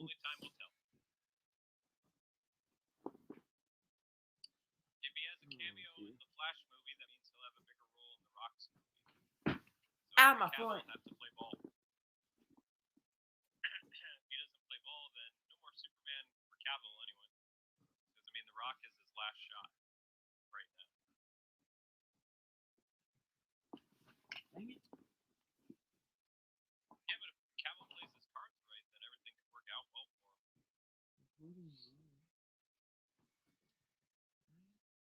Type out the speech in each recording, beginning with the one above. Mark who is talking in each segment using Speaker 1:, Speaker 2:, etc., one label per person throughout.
Speaker 1: Only time will tell. If he has a cameo in the Flash movie, that means he'll have a bigger role in the Rock's movie. So
Speaker 2: Ow, my
Speaker 1: Cavill
Speaker 2: foot.
Speaker 1: will have to play ball. If he doesn't play ball, then no more Superman for Cavill anyway. Because, I mean, the Rock is his last shot right now.
Speaker 2: Dang it.
Speaker 1: Yeah, but if Cavill plays his cards right, then everything could work out well for him.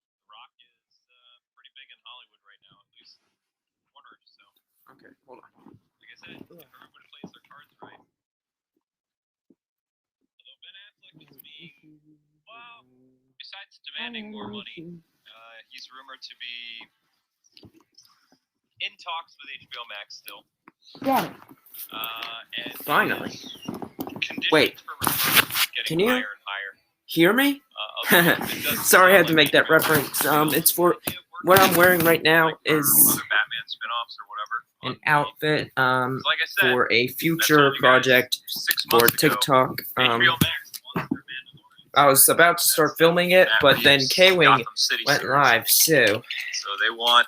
Speaker 1: The Rock is pretty big in Hollywood right now, at least one or so.
Speaker 2: Okay, hold on.
Speaker 1: Like I said, if everybody plays their cards right. Although Ben Affleck is being, well, besides demanding more money, he's rumored to be in talks with HBO Max still.
Speaker 2: Got it.
Speaker 1: And
Speaker 2: Finally.
Speaker 1: conditions
Speaker 2: Wait.
Speaker 1: for return is getting
Speaker 2: Can you
Speaker 1: higher and higher.
Speaker 2: Hear me?
Speaker 1: Although it does
Speaker 2: Sorry, I had
Speaker 1: sound
Speaker 2: to
Speaker 1: like
Speaker 2: make that
Speaker 1: HBO
Speaker 2: reference. It's for
Speaker 1: idea of
Speaker 2: what
Speaker 1: working
Speaker 2: I'm wearing right now
Speaker 1: like for
Speaker 2: is
Speaker 1: other Batman spin-offs or whatever.
Speaker 2: an outfit
Speaker 1: 'Cause like I said,
Speaker 2: for a
Speaker 1: I
Speaker 2: future
Speaker 1: told you guys
Speaker 2: project
Speaker 1: 6
Speaker 2: for
Speaker 1: months ago,
Speaker 2: TikTok.
Speaker 1: HBO Max wants their Mandalorian.
Speaker 2: I was about to start filming it, but then Kwing
Speaker 1: Gotham City
Speaker 2: went
Speaker 1: series.
Speaker 2: live, so
Speaker 1: So they want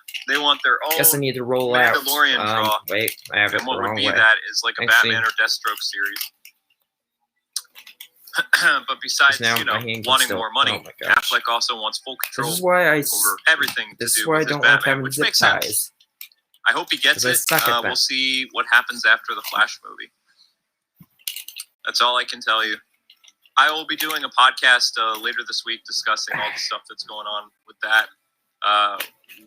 Speaker 1: their own.
Speaker 2: guess I need to roll out.
Speaker 1: Mandalorian draw.
Speaker 2: Wait, I have it
Speaker 1: And
Speaker 2: the
Speaker 1: what would
Speaker 2: wrong
Speaker 1: be
Speaker 2: way.
Speaker 1: that is like a
Speaker 2: Actually-
Speaker 1: Batman or Deathstroke series. But besides,
Speaker 2: Now my hand can
Speaker 1: wanting
Speaker 2: still-
Speaker 1: more money,
Speaker 2: oh my gosh.
Speaker 1: Affleck also wants full control
Speaker 2: This is why I.
Speaker 1: over everything
Speaker 2: This
Speaker 1: to
Speaker 2: is
Speaker 1: do
Speaker 2: why I
Speaker 1: with his
Speaker 2: don't like
Speaker 1: Batman,
Speaker 2: having
Speaker 1: which
Speaker 2: zip
Speaker 1: makes sense.
Speaker 2: ties.
Speaker 1: I hope he gets
Speaker 2: 'Cause I
Speaker 1: it.
Speaker 2: suck at
Speaker 1: We'll
Speaker 2: that.
Speaker 1: see what happens after the Flash movie. That's all I can tell you. I will be doing a podcast later this week discussing all the stuff that's going on with that.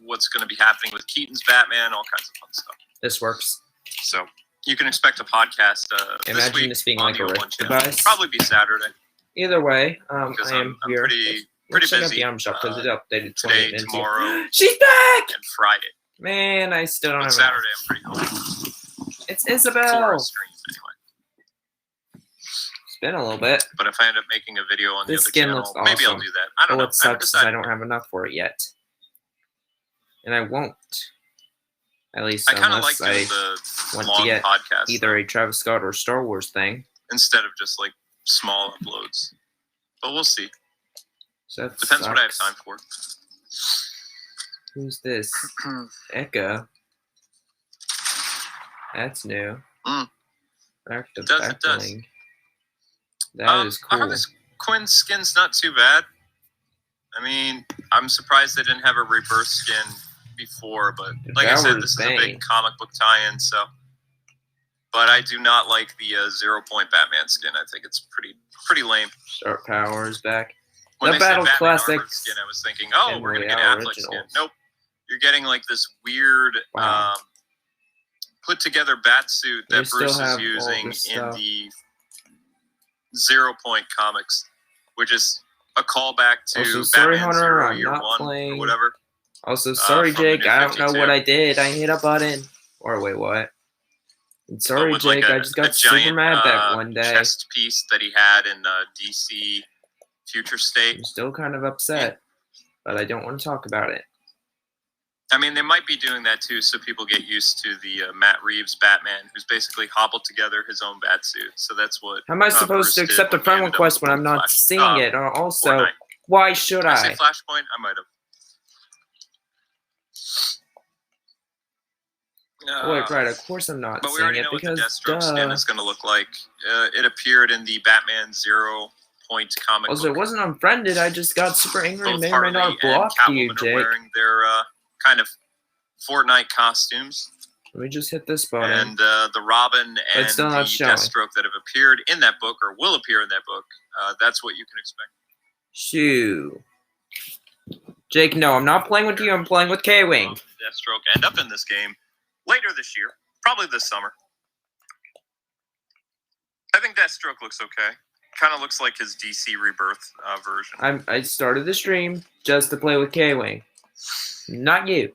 Speaker 1: What's going to be happening with Keaton's Batman, all kinds of fun stuff.
Speaker 2: This works.
Speaker 1: So you can expect a podcast this
Speaker 2: Imagine
Speaker 1: week
Speaker 2: this being
Speaker 1: on
Speaker 2: like
Speaker 1: the
Speaker 2: a
Speaker 1: O1
Speaker 2: rift
Speaker 1: channel.
Speaker 2: device.
Speaker 1: Probably be Saturday
Speaker 2: Either way,
Speaker 1: because
Speaker 2: I am
Speaker 1: I'm
Speaker 2: here.
Speaker 1: pretty
Speaker 2: Let's check out
Speaker 1: busy.
Speaker 2: the item shop because it updated 20
Speaker 1: Today,
Speaker 2: minutes ago.
Speaker 1: tomorrow,
Speaker 2: She's back!
Speaker 1: and Friday.
Speaker 2: Man, I still don't
Speaker 1: But
Speaker 2: have
Speaker 1: Saturday, I'm pretty home
Speaker 2: It's
Speaker 1: for
Speaker 2: Isabel.
Speaker 1: a stream anyway.
Speaker 2: It's been a little bit.
Speaker 1: But if I end up making a video on the
Speaker 2: This
Speaker 1: other
Speaker 2: skin
Speaker 1: channel,
Speaker 2: looks
Speaker 1: maybe I'll
Speaker 2: awesome.
Speaker 1: do that. I don't
Speaker 2: But
Speaker 1: know.
Speaker 2: what sucks is I
Speaker 1: decided
Speaker 2: don't
Speaker 1: yet.
Speaker 2: have enough for it yet. And I won't. At least
Speaker 1: I kind of like
Speaker 2: unless
Speaker 1: doing
Speaker 2: I
Speaker 1: the
Speaker 2: want to
Speaker 1: long
Speaker 2: get
Speaker 1: podcast
Speaker 2: either a Travis Scott or Star Wars thing.
Speaker 1: instead of just like small uploads. But we'll see.
Speaker 2: So that
Speaker 1: Depends what I have
Speaker 2: sucks.
Speaker 1: time for.
Speaker 2: Who's this? Eka. That's new.
Speaker 1: Mm.
Speaker 2: Active
Speaker 1: It does.
Speaker 2: backbling. That is
Speaker 1: I
Speaker 2: cool.
Speaker 1: heard this Quinn skin's not too bad. I mean, I'm surprised they didn't have a rebirth skin before, but like I said, this is a big comic book tie-in, so. But I do not like the 0 Point Batman skin. I think it's pretty lame.
Speaker 2: Sharp Power is back.
Speaker 1: When
Speaker 2: The
Speaker 1: they said
Speaker 2: Battle
Speaker 1: Batman
Speaker 2: Classics
Speaker 1: Armored skin, I was thinking, oh,
Speaker 2: and
Speaker 1: we're gonna
Speaker 2: Royale
Speaker 1: get Affleck skin.
Speaker 2: Originals.
Speaker 1: Nope, you're getting like this weird,
Speaker 2: Wow.
Speaker 1: put together bat suit
Speaker 2: They
Speaker 1: that
Speaker 2: still
Speaker 1: Bruce
Speaker 2: have
Speaker 1: is
Speaker 2: all
Speaker 1: using
Speaker 2: this
Speaker 1: in
Speaker 2: stuff.
Speaker 1: the 0 Point comics, which is a callback to
Speaker 2: Also, sorry,
Speaker 1: Batman
Speaker 2: Hunter,
Speaker 1: Zero
Speaker 2: I'm
Speaker 1: Year
Speaker 2: not
Speaker 1: One
Speaker 2: playing.
Speaker 1: or whatever.
Speaker 2: Also, sorry,
Speaker 1: from the
Speaker 2: Jake.
Speaker 1: New
Speaker 2: I don't know
Speaker 1: 52.
Speaker 2: what I did. I hit a button. Or wait, what? And sorry,
Speaker 1: with like
Speaker 2: Jake.
Speaker 1: a-
Speaker 2: I just
Speaker 1: a
Speaker 2: got super
Speaker 1: giant,
Speaker 2: mad that one day.
Speaker 1: chest piece that he had in DC Future State.
Speaker 2: I'm still kind of upset, but I don't want to talk about it.
Speaker 1: I mean, they might be doing that too, so people get used to the Matt Reeves Batman, who's basically hobbled together his own bat suit. So that's what.
Speaker 2: How am I supposed
Speaker 1: Bruce
Speaker 2: to
Speaker 1: did
Speaker 2: accept a
Speaker 1: when he
Speaker 2: friend
Speaker 1: ended up
Speaker 2: request
Speaker 1: with
Speaker 2: when I'm not
Speaker 1: Flash.
Speaker 2: seeing it? Or also,
Speaker 1: Fortnite.
Speaker 2: why should
Speaker 1: Did I say
Speaker 2: I?
Speaker 1: Flashpoint? I might have.
Speaker 2: Wait, right. Of course I'm not
Speaker 1: But we
Speaker 2: seeing
Speaker 1: already
Speaker 2: it
Speaker 1: know what the
Speaker 2: because
Speaker 1: Deathstroke skin
Speaker 2: duh.
Speaker 1: is going to look like. It appeared in the Batman 0 Point comic
Speaker 2: Also, it
Speaker 1: book.
Speaker 2: wasn't unfriended. I just got super angry and
Speaker 1: Both
Speaker 2: made my
Speaker 1: Harley
Speaker 2: dog
Speaker 1: and
Speaker 2: block you,
Speaker 1: Catwoman are
Speaker 2: Jake.
Speaker 1: wearing their kind of Fortnite costumes.
Speaker 2: Let me just hit this button.
Speaker 1: And the Robin and
Speaker 2: it's still
Speaker 1: the
Speaker 2: not showing.
Speaker 1: Deathstroke that have appeared in that book or will appear in that book, that's what you can expect.
Speaker 2: Shoo. Jake, no, I'm not playing with you. I'm playing with Kwing.
Speaker 1: Deathstroke end up in this game later this year, probably this summer. I think Deathstroke looks okay. Kind of looks like his DC Rebirth version.
Speaker 2: I started the stream just to play with Kwing. Not you.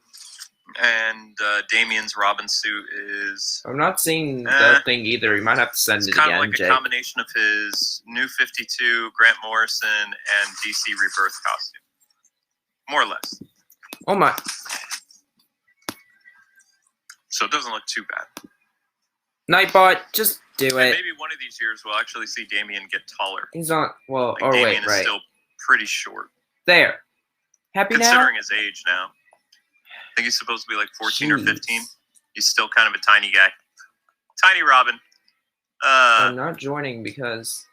Speaker 1: And Damien's Robin suit is
Speaker 2: I'm not seeing the thing either. You might have to send
Speaker 1: it's
Speaker 2: it
Speaker 1: kind
Speaker 2: again,
Speaker 1: of like
Speaker 2: Jake.
Speaker 1: a combination of his New 52, Grant Morrison, and DC Rebirth costume. More or less.
Speaker 2: Oh my.
Speaker 1: So it doesn't look too bad.
Speaker 2: Nightbot, just Do
Speaker 1: and
Speaker 2: it.
Speaker 1: maybe one of these years we'll actually see Damien get taller.
Speaker 2: He's on. Well,
Speaker 1: like
Speaker 2: oh
Speaker 1: Damien
Speaker 2: wait, right.
Speaker 1: is still pretty short.
Speaker 2: There. Happy
Speaker 1: Considering
Speaker 2: now?
Speaker 1: his age now. I think he's supposed to be like 14 or 15. He's still kind of a tiny guy. Tiny Robin.
Speaker 2: I'm not joining because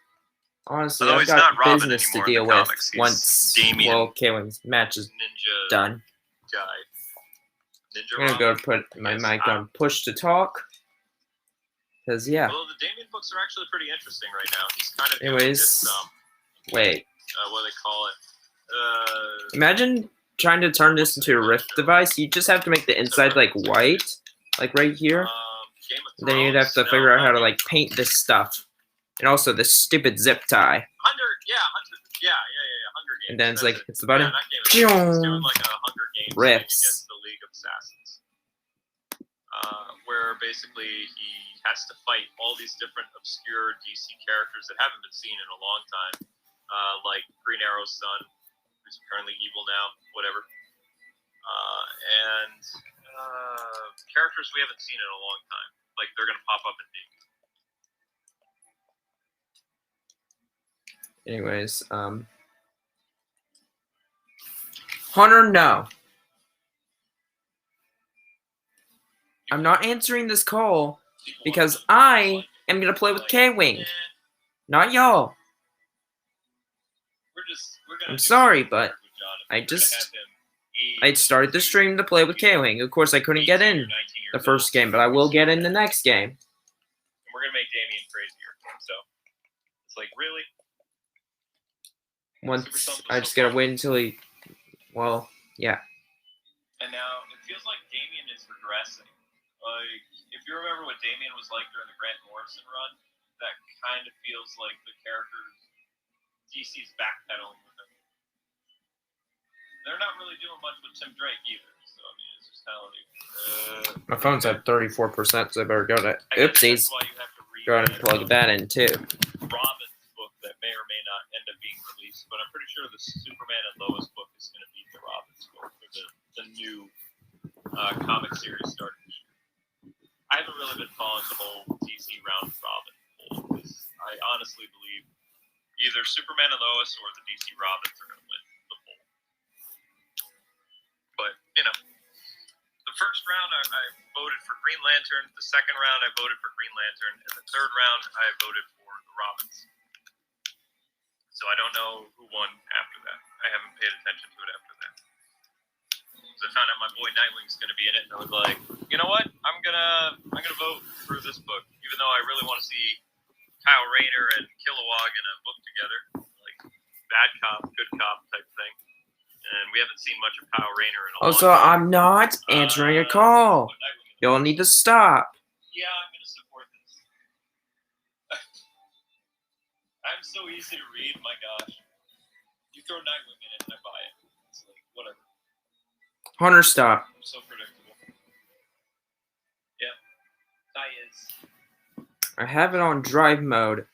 Speaker 2: honestly, I've got business to deal with once Kwing's match is done. I'm gonna go put my mic on push to talk. Cause yeah.
Speaker 1: Well, the Damien books are actually pretty interesting right now. He's kind of
Speaker 2: anyways. Wait.
Speaker 1: What do they call it?
Speaker 2: Imagine trying to turn this into a Rift device. You just have to make the inside like white, like right here. And then you'd have to figure out how to like paint this stuff, and also this stupid zip tie.
Speaker 1: 100 Games.
Speaker 2: And then it's like it's the button.
Speaker 1: He's doing like a Hunger Games
Speaker 2: Rifts.
Speaker 1: against the League of Assassins, where basically he has to fight all these different obscure DC characters that haven't been seen in a long time, like Green Arrow's son, who's apparently evil now, whatever, and characters we haven't seen in a long time. Like they're gonna pop up in D.
Speaker 2: Anyways, Hunter, no. I'm not answering this call because I am gonna play with Kwing, not y'all. I'm sorry, but I started the stream to play with Kwing. Of course, I couldn't get in the first game, but I will get in the next game.
Speaker 1: And we're gonna make Damien crazier. So it's like really.
Speaker 2: Once I just gotta wait until he. Well, yeah.
Speaker 1: And now it feels like Damien is regressing. Like if you remember what Damien was like during the Grant Morrison run, that kind of feels like the characters DC's backpedaling with him. They're not really doing much with Tim Drake either. So I mean, it's just kind of like.
Speaker 2: My phone's at 34%, so I better go to. Oopsies. Go ahead and plug that in too.
Speaker 1: Robin's book that may or may not end up being released, but I'm pretty sure the Superman and Lois book is going to be the Robin's book for the new comic series starting this year. I haven't really been following the whole DC round Robin poll because I honestly believe either Superman and Lois or the DC Robins are going to win the poll. But you know. The first round, I voted for Green Lantern. The second round, I voted for Green Lantern. And the third round, I voted for the Robins. So I don't know who won after that. I haven't paid attention to it after that. So I found out my boy Nightwing's going to be in it, and I was like, you know what? I'm gonna vote for this book, even though I really want to see Kyle Rayner and Kilowog in a book together, like bad cop, good cop type thing. And we haven't seen much of Kyle Rayner in a long
Speaker 2: Also,
Speaker 1: time.
Speaker 2: I'm not answering a call. You'll need to stop.
Speaker 1: Yeah, I'm going to support this. I'm so easy to read, my gosh. You throw Nightwing in it and I buy it. It's like, whatever.
Speaker 2: Hunter, stop.
Speaker 1: I'm so predictable. Yeah. I is.
Speaker 2: I have it on drive mode,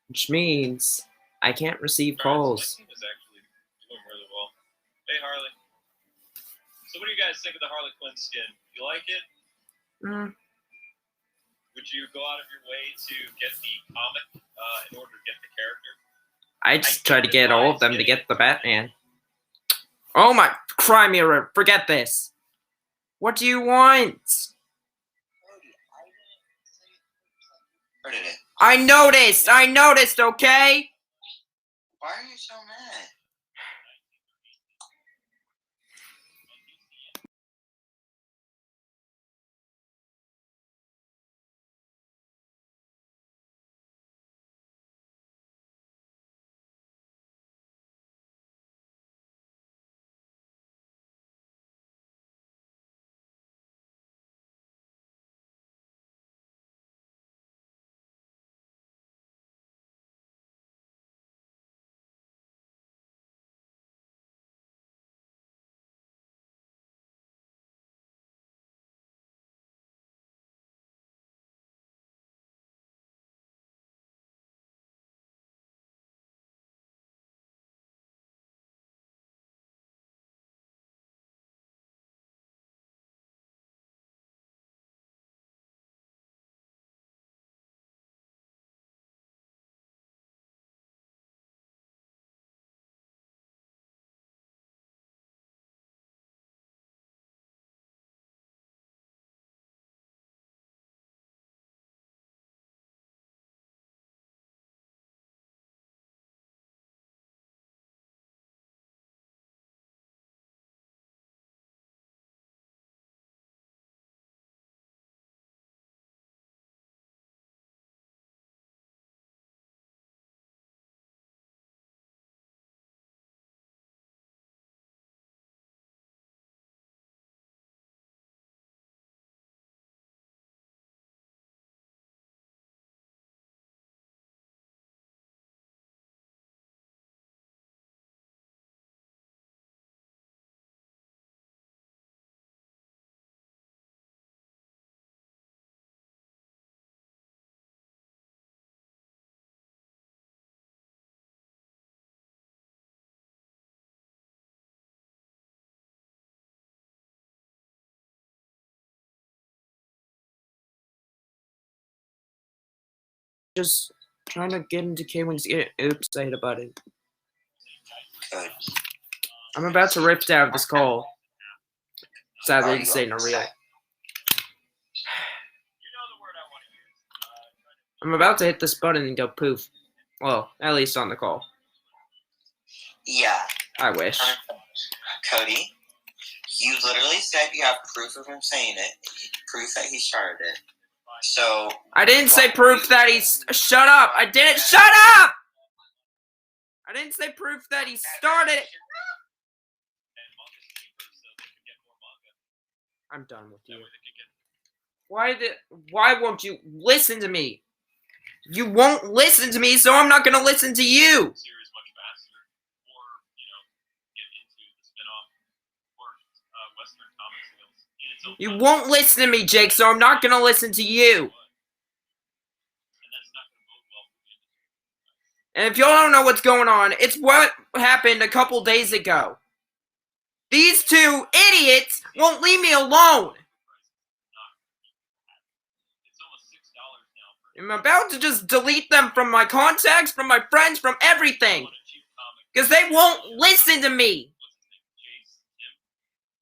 Speaker 2: which means I can't receive calls.
Speaker 1: My team is actually doing really well. Hey, Harley. So what do you guys think of the Harley Quinn skin? You like it? Would you go out of your way to get the comic in order to get the character?
Speaker 2: I just try to get all of them to get the Batman. Oh my, cry mirror, forget this. What do you want? I noticed, okay?
Speaker 3: Why are you so mad?
Speaker 2: just trying to get into Kwing's ear. Oops, I hit a button.
Speaker 3: Good.
Speaker 2: I'm about to rift out of this call. Sadly, this ain't a real. I'm about to hit this button and go poof. Well, at least on the call.
Speaker 3: Yeah.
Speaker 2: I wish.
Speaker 3: Cody, you literally said you have proof of him saying it. Proof that he started it. So...
Speaker 2: I didn't say proof that he's... Shut up! I didn't... Shut up! I didn't say proof that he started it. I'm done with you. Why won't you listen to me? You won't listen to me, so I'm not gonna listen to you. You won't listen to me, Jake, so I'm not gonna listen to you. And if y'all don't know what's going on, it's what happened a couple days ago. These two idiots won't leave me alone. I'm about to just delete them from my contacts, from my friends, from everything. Because they won't listen to me.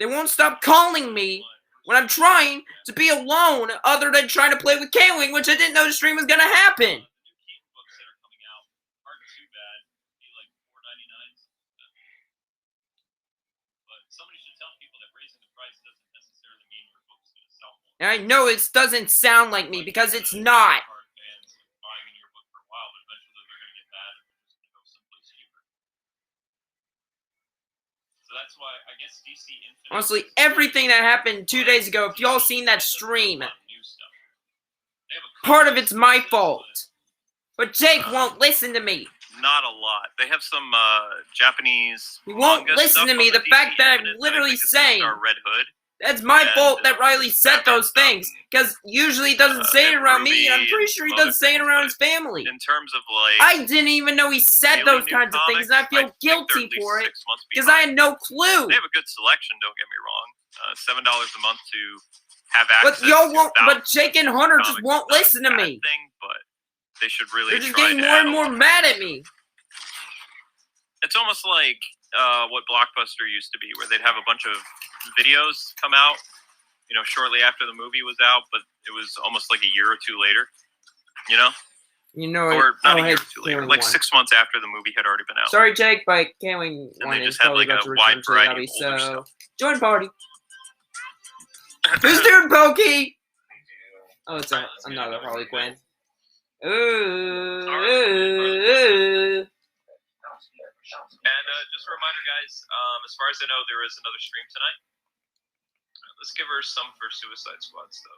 Speaker 2: They won't stop calling me when I'm trying to be alone, other than trying to play with Kwing, which I didn't know the stream was going to happen. And I know it doesn't sound like me, because it's not. Honestly, everything that happened 2 days ago, if y'all seen that stream, part of it's my fault. But Jake won't listen to me.
Speaker 1: Not a lot. They have some Japanese.
Speaker 2: He won't listen to me. The fact that I'm literally saying
Speaker 1: Red Hood.
Speaker 2: That's my fault that Riley said those things. Because usually he doesn't say it around me, and I'm pretty sure he doesn't say it around his family.
Speaker 1: In terms of like,
Speaker 2: I didn't even know he said those kinds of things, and I feel guilty for it because I had no clue.
Speaker 1: They have a good selection. Don't get me wrong. $7 a month to have access.
Speaker 2: But y'all won't. But Jake and Hunter just won't listen to me.
Speaker 1: But they should really.
Speaker 2: They're just getting more and more mad at me.
Speaker 1: It's almost like what Blockbuster used to be, where they'd have a bunch of videos come out, you know, shortly after the movie was out, but it was almost like a year or two later, you know? Or not a year or two later, like 6 months after the movie had already been out.
Speaker 2: Sorry, Jake, but Kwing one is probably about to return to the lobby, so join party. Who's doing Pokey? Oh, it's another Harley Quinn. Ooh.
Speaker 1: And just a reminder, guys, as far as I know, there is another stream tonight. Let's give her some for Suicide Squad stuff.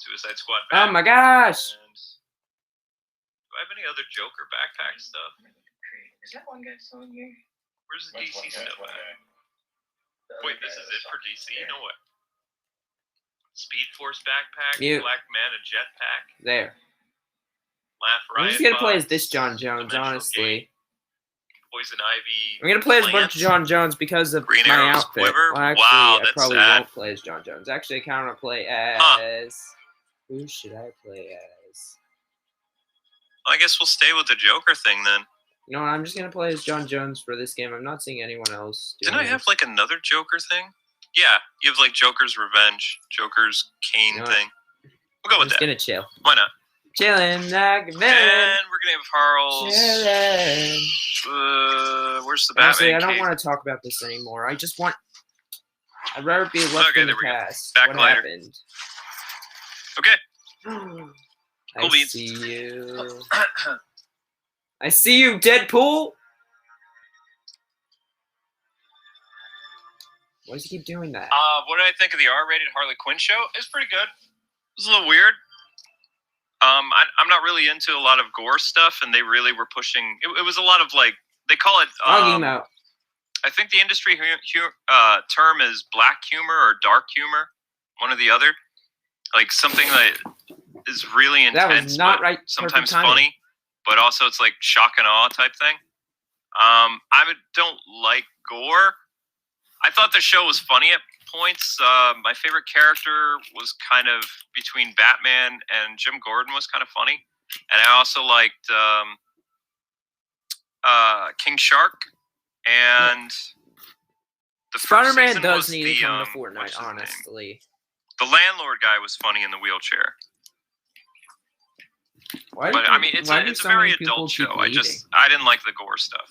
Speaker 1: Suicide Squad backpack.
Speaker 2: Oh my gosh!
Speaker 1: And do I have any other Joker backpack stuff?
Speaker 4: Is that one guy still in here?
Speaker 1: Where's the DC stuff at? Wait, this is it for DC? No way. Speed Force backpack, Black Manta jetpack.
Speaker 2: There.
Speaker 1: Laugh Riot.
Speaker 2: I'm just gonna play as this John Jones, honestly.
Speaker 1: Poison Ivy.
Speaker 2: I'm gonna play as a bunch of John Jones because of
Speaker 1: Green
Speaker 2: my
Speaker 1: Arrow's
Speaker 2: outfit.
Speaker 1: Quiver?
Speaker 2: Well, actually,
Speaker 1: Wow,
Speaker 2: I
Speaker 1: that's
Speaker 2: probably
Speaker 1: sad.
Speaker 2: won't play as John Jones. Actually, I kind of want to play as. Who should I play as?
Speaker 1: I guess we'll stay with the Joker thing then.
Speaker 2: You know what? I'm just gonna play as John Jones for this game. I'm not seeing anyone else.
Speaker 1: Didn't I have like another Joker thing? Yeah, you have like Joker's Revenge, Joker's Kane thing. We'll go with that.
Speaker 2: I'm just gonna chill.
Speaker 1: Why not?
Speaker 2: Chilling like a villain.
Speaker 1: And we're gonna have Harl's.
Speaker 2: Chilling.
Speaker 1: Where's the Batman?
Speaker 2: Honestly, I don't want to talk about this anymore. I just want. I'd rather be left in the past.
Speaker 1: Back
Speaker 2: what
Speaker 1: later.
Speaker 2: happened?
Speaker 1: Okay.
Speaker 2: I see you. I see you, Deadpool. Why does he keep doing that?
Speaker 1: What did I think of the R-rated Harley Quinn show? It's pretty good. It was a little weird. I'm not really into a lot of gore stuff, and they really were pushing. It was a lot of like they call it.
Speaker 2: Out.
Speaker 1: I think the industry term is black humor or dark humor, one or the other. Like something that is really intense,
Speaker 2: that was not right.
Speaker 1: Sometimes funny, but also it's like shock and awe type thing. I don't like gore. I thought the show was funny at points. My favorite character was kind of between Batman and Jim Gordon was kind of funny. And I also liked King Shark and the first
Speaker 2: Spider-Man
Speaker 1: season
Speaker 2: does
Speaker 1: was
Speaker 2: need
Speaker 1: the,
Speaker 2: to come to
Speaker 1: what's
Speaker 2: Fortnite,
Speaker 1: his name?
Speaker 2: honestly.
Speaker 1: The landlord guy was funny in the wheelchair.
Speaker 2: Why
Speaker 1: But I mean, it's a
Speaker 2: so
Speaker 1: very
Speaker 2: many people
Speaker 1: adult
Speaker 2: keep
Speaker 1: show.
Speaker 2: leaving?
Speaker 1: I didn't like the gore stuff.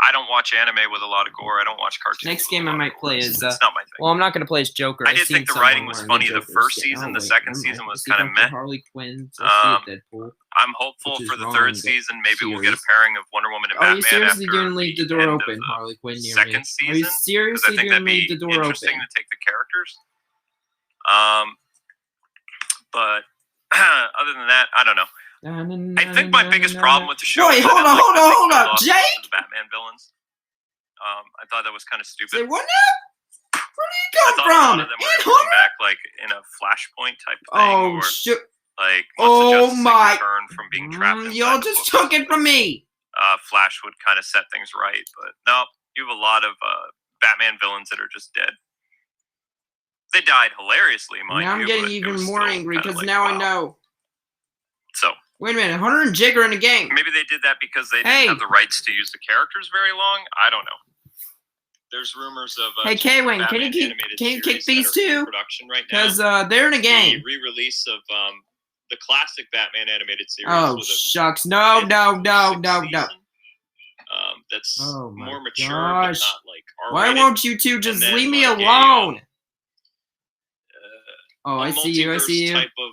Speaker 1: I don't watch anime with a lot of gore. I don't watch cartoons.
Speaker 2: Next
Speaker 1: with a
Speaker 2: game I
Speaker 1: lot of
Speaker 2: might
Speaker 1: gore.
Speaker 2: play is
Speaker 1: It's not my thing.
Speaker 2: well, I'm not gonna play as Joker.
Speaker 1: I
Speaker 2: I've
Speaker 1: did
Speaker 2: seen
Speaker 1: think the
Speaker 2: someone
Speaker 1: writing was
Speaker 2: wearing
Speaker 1: funny the
Speaker 2: Joker
Speaker 1: first
Speaker 2: skin.
Speaker 1: season.
Speaker 2: Oh,
Speaker 1: The
Speaker 2: wait,
Speaker 1: second
Speaker 2: never
Speaker 1: season
Speaker 2: mind.
Speaker 1: was
Speaker 2: I see
Speaker 1: kind of
Speaker 2: Dr.
Speaker 1: meh.
Speaker 2: Harley Quinn. I see Deadpool.
Speaker 1: I'm hopeful
Speaker 2: Which is
Speaker 1: for the
Speaker 2: wrong,
Speaker 1: third
Speaker 2: but
Speaker 1: season. Maybe we'll get a
Speaker 2: serious.
Speaker 1: pairing of Wonder Woman and
Speaker 2: Are you
Speaker 1: Batman
Speaker 2: seriously
Speaker 1: after
Speaker 2: gonna leave the door
Speaker 1: end
Speaker 2: open,
Speaker 1: of the
Speaker 2: Harley Quinn, near
Speaker 1: second
Speaker 2: me?
Speaker 1: season.
Speaker 2: Are you
Speaker 1: Because I
Speaker 2: seriously
Speaker 1: think
Speaker 2: gonna
Speaker 1: that'd
Speaker 2: leave
Speaker 1: be
Speaker 2: the door
Speaker 1: interesting
Speaker 2: open?
Speaker 1: to take the characters. But other than that, I don't know. I think my biggest problem with the show.
Speaker 2: Wait,
Speaker 1: is I
Speaker 2: hold
Speaker 1: didn't
Speaker 2: on,
Speaker 1: like
Speaker 2: hold
Speaker 1: that
Speaker 2: on,
Speaker 1: they
Speaker 2: hold
Speaker 1: killed
Speaker 2: on,
Speaker 1: off most
Speaker 2: Jake!
Speaker 1: of the Batman villains. I thought that was kind of stupid.
Speaker 2: Say what now? Where do you
Speaker 1: I
Speaker 2: come
Speaker 1: thought
Speaker 2: from?
Speaker 1: a lot of them were
Speaker 2: And
Speaker 1: coming
Speaker 2: Hunter?
Speaker 1: back like in a flashpoint type thing,
Speaker 2: Oh
Speaker 1: or
Speaker 2: shit!
Speaker 1: like once
Speaker 2: Oh
Speaker 1: the Justice League
Speaker 2: my!
Speaker 1: returned from being trapped inside
Speaker 2: Y'all
Speaker 1: the
Speaker 2: just
Speaker 1: book,
Speaker 2: took it from me.
Speaker 1: Flash would kind of set things right. But no, you have a lot of Batman villains that are just dead. They died hilariously, mind
Speaker 2: Now I'm
Speaker 1: you.
Speaker 2: getting
Speaker 1: but it
Speaker 2: even
Speaker 1: was
Speaker 2: more
Speaker 1: still
Speaker 2: angry
Speaker 1: kinda
Speaker 2: because
Speaker 1: like,
Speaker 2: now I
Speaker 1: wow.
Speaker 2: know.
Speaker 1: So
Speaker 2: Wait a minute, Hunter and Jake are in a game.
Speaker 1: maybe they did that because they
Speaker 2: Hey.
Speaker 1: didn't have the rights to use the characters very long. I don't know. There's rumors of
Speaker 2: Hey,
Speaker 1: two
Speaker 2: Kwing, can
Speaker 1: Batman
Speaker 2: you
Speaker 1: animated
Speaker 2: kick
Speaker 1: series
Speaker 2: these
Speaker 1: that are in
Speaker 2: two?
Speaker 1: production right now.
Speaker 2: Because they're in a
Speaker 1: The
Speaker 2: game.
Speaker 1: re-release of the classic Batman animated series.
Speaker 2: Oh
Speaker 1: with a
Speaker 2: shucks! No.
Speaker 1: season, that's
Speaker 2: Oh my
Speaker 1: more mature,
Speaker 2: gosh.
Speaker 1: but not like
Speaker 2: Why
Speaker 1: R-rated.
Speaker 2: won't you two just
Speaker 1: then,
Speaker 2: leave me
Speaker 1: like,
Speaker 2: alone? Oh,
Speaker 1: a
Speaker 2: I see you. I see
Speaker 1: multiverse
Speaker 2: you.
Speaker 1: type of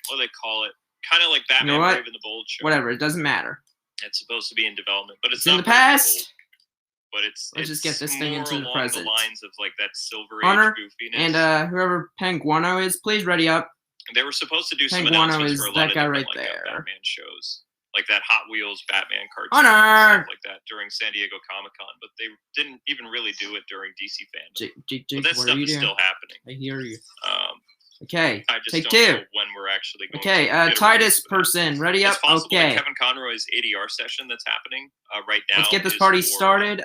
Speaker 1: what do they call it? Kind of like Batman
Speaker 2: You know what?
Speaker 1: Brave and the Bold show.
Speaker 2: Whatever. It doesn't matter.
Speaker 1: It's supposed to be in development, but it's
Speaker 2: in
Speaker 1: not
Speaker 2: the
Speaker 1: Brave and
Speaker 2: past.
Speaker 1: Bold, but it's
Speaker 2: Let's just get this thing
Speaker 1: more
Speaker 2: into the
Speaker 1: along
Speaker 2: present.
Speaker 1: The lines of like that Silver
Speaker 2: Hunter,
Speaker 1: Age goofiness.
Speaker 2: And whoever Penguano is, please ready up.
Speaker 1: They were supposed to do some
Speaker 2: Penguano
Speaker 1: announcements
Speaker 2: is
Speaker 1: for a lot
Speaker 2: that
Speaker 1: of
Speaker 2: guy
Speaker 1: different
Speaker 2: right
Speaker 1: like,
Speaker 2: there.
Speaker 1: Batman shows, like that Hot Wheels Batman cartoon,
Speaker 2: Hunter!
Speaker 1: stuff like that during San Diego Comic-Con, but they didn't even really do it during DC fandom.
Speaker 2: Jake,
Speaker 1: But that
Speaker 2: what
Speaker 1: stuff
Speaker 2: are you
Speaker 1: is
Speaker 2: doing?
Speaker 1: still happening.
Speaker 2: I hear you.
Speaker 1: I
Speaker 2: Okay,
Speaker 1: just
Speaker 2: take
Speaker 1: don't know
Speaker 2: two.
Speaker 1: when we're actually going
Speaker 2: Okay,
Speaker 1: to get a
Speaker 2: Titus
Speaker 1: release for that.
Speaker 2: person, ready up?
Speaker 1: It's possible that
Speaker 2: Okay.
Speaker 1: Kevin Conroy's ADR session that's happening right now.
Speaker 2: Let's get this
Speaker 1: is
Speaker 2: party
Speaker 1: for,
Speaker 2: started.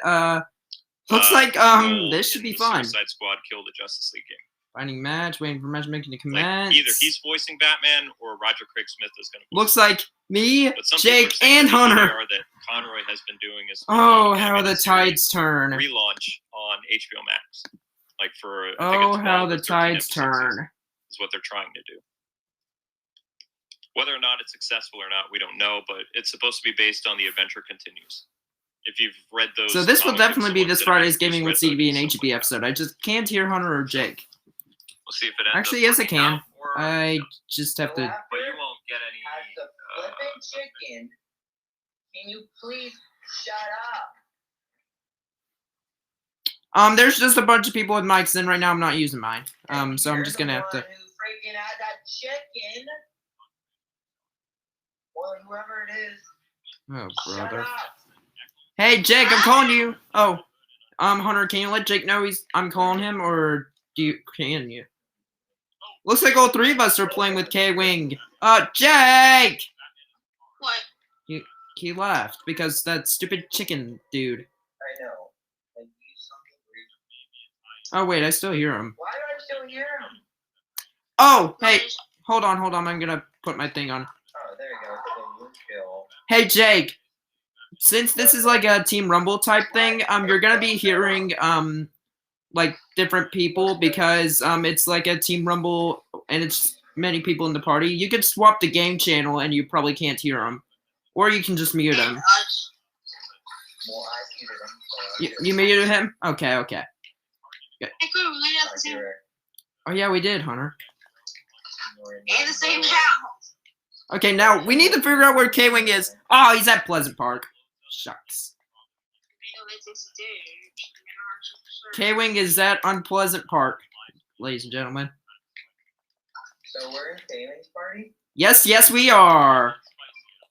Speaker 2: Looks like
Speaker 1: his role
Speaker 2: this should
Speaker 1: in
Speaker 2: be
Speaker 1: the
Speaker 2: fun.
Speaker 1: Suicide Squad Kill the Justice League game.
Speaker 2: Finding match, waiting for matchmaking to
Speaker 1: Like,
Speaker 2: commence.
Speaker 1: either he's voicing Batman or Roger Craig Smith is going to.
Speaker 2: Looks like me,
Speaker 1: But some
Speaker 2: Jake,
Speaker 1: people are saying
Speaker 2: and
Speaker 1: that the
Speaker 2: Hunter.
Speaker 1: ADR that Conroy has been doing is
Speaker 2: Oh, how
Speaker 1: animated
Speaker 2: the tides turn.
Speaker 1: relaunch on HBO Max, like for I think
Speaker 2: Oh,
Speaker 1: it's 12
Speaker 2: how
Speaker 1: or
Speaker 2: the
Speaker 1: 13
Speaker 2: tides
Speaker 1: episode
Speaker 2: turn.
Speaker 1: season is what they're trying to do. Whether or not it's successful or not, we don't know. But it's supposed to be based on The Adventure Continues. If you've read those,
Speaker 2: So this will
Speaker 1: comic books,
Speaker 2: definitely
Speaker 1: the
Speaker 2: be
Speaker 1: ones
Speaker 2: this
Speaker 1: that have
Speaker 2: Friday's
Speaker 1: introduced
Speaker 2: Gaming with
Speaker 1: Red Hood
Speaker 2: CB and
Speaker 1: stuff
Speaker 2: HB
Speaker 1: like
Speaker 2: episode. I just can't hear Hunter or Jake.
Speaker 1: We'll see if it ends
Speaker 2: Actually,
Speaker 1: up
Speaker 2: yes, I
Speaker 1: working
Speaker 2: can.
Speaker 1: out, or,
Speaker 2: I just have to.
Speaker 1: but you won't get any.
Speaker 3: Has the flippin' chicken. Can you please shut up?
Speaker 2: There's just a bunch of people with mics in right now. I'm not using mine. So I'm
Speaker 3: You're
Speaker 2: just
Speaker 3: the
Speaker 2: gonna have to.
Speaker 3: one who freaking had that chicken. Or whoever it is.
Speaker 2: Oh,
Speaker 3: Shut
Speaker 2: brother.
Speaker 3: up.
Speaker 2: Hey, Jake, I'm calling you. Oh, Hunter, can you let Jake know I'm calling him, or can you? Looks like all three of us are playing with Kwing. Jake!
Speaker 4: What?
Speaker 2: He left because that stupid chicken dude.
Speaker 3: I know. Like, you something weird.
Speaker 2: Oh, wait, I still hear him.
Speaker 3: Why do I still hear him?
Speaker 2: Oh, hey, hold on. I'm gonna put my thing on.
Speaker 3: Oh, there you go. So you kill.
Speaker 2: Hey, Jake. Since this is like a Team Rumble type thing, you're gonna be hearing like different people because it's like a Team Rumble and it's many people in the party. You could swap the game channel and you probably can't hear them, or you can just mute them.
Speaker 3: Well, I muted him. So
Speaker 2: You muted him? Okay.
Speaker 4: Hey, cool. We laid out the same.
Speaker 2: Oh yeah, we did, Hunter.
Speaker 4: And the same house.
Speaker 2: Okay, now we need to figure out where Kwing is. Oh, he's at Pleasant Park. Shucks. Kwing is at Unpleasant Park, ladies and gentlemen.
Speaker 3: So we're in Taylor's party?
Speaker 2: Yes, we are.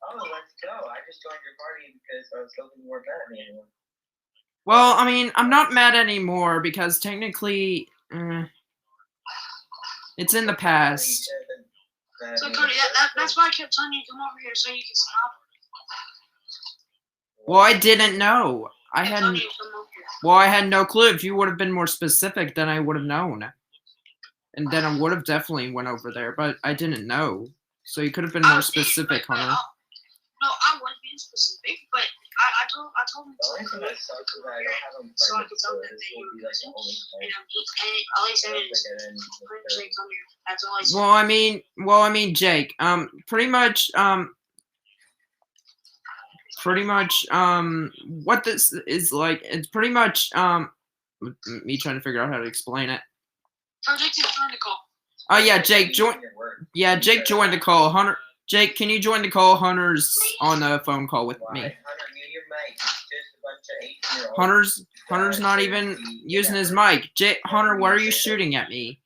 Speaker 3: Oh, let's go. I just joined your party because I was hoping you weren't mad at me.
Speaker 2: Well, I mean, I'm not mad anymore because technically, it's in the past.
Speaker 4: So, Cody, that's why I kept telling you to come over here so you can stop.
Speaker 2: Well, I didn't know. I
Speaker 4: kept telling
Speaker 2: hadn't.
Speaker 4: you to come over here.
Speaker 2: Well, I had no clue. If you would have been more specific, then I would have known. And then I would have definitely went over there, but I didn't know. So you could have been more specific, Hunter.
Speaker 4: No, I was being specific, but I told him to
Speaker 3: The only thing that sucks is that I don't have them
Speaker 4: so I
Speaker 3: printed,
Speaker 4: could
Speaker 3: so
Speaker 4: tell them
Speaker 3: this
Speaker 4: that you
Speaker 3: will
Speaker 4: were
Speaker 3: be like the
Speaker 4: missing.
Speaker 3: only thing.
Speaker 4: And all he said is, Jake, come here. That's all I said.
Speaker 2: Well, I mean, Jake. Pretty much. What this is like. It's pretty much. Me trying to figure out how to explain it.
Speaker 4: Tell Jake to join the call.
Speaker 2: Oh yeah, Jake, join. Yeah, Jake joined the call. Hunter, Jake, can you join the call? Hunter's on the phone call with me.
Speaker 3: Hunter, mute your mic. It's just a bunch of 18-year-olds.
Speaker 2: Hunter's not even using his mic. Jake, Hunter, why are you shooting at me?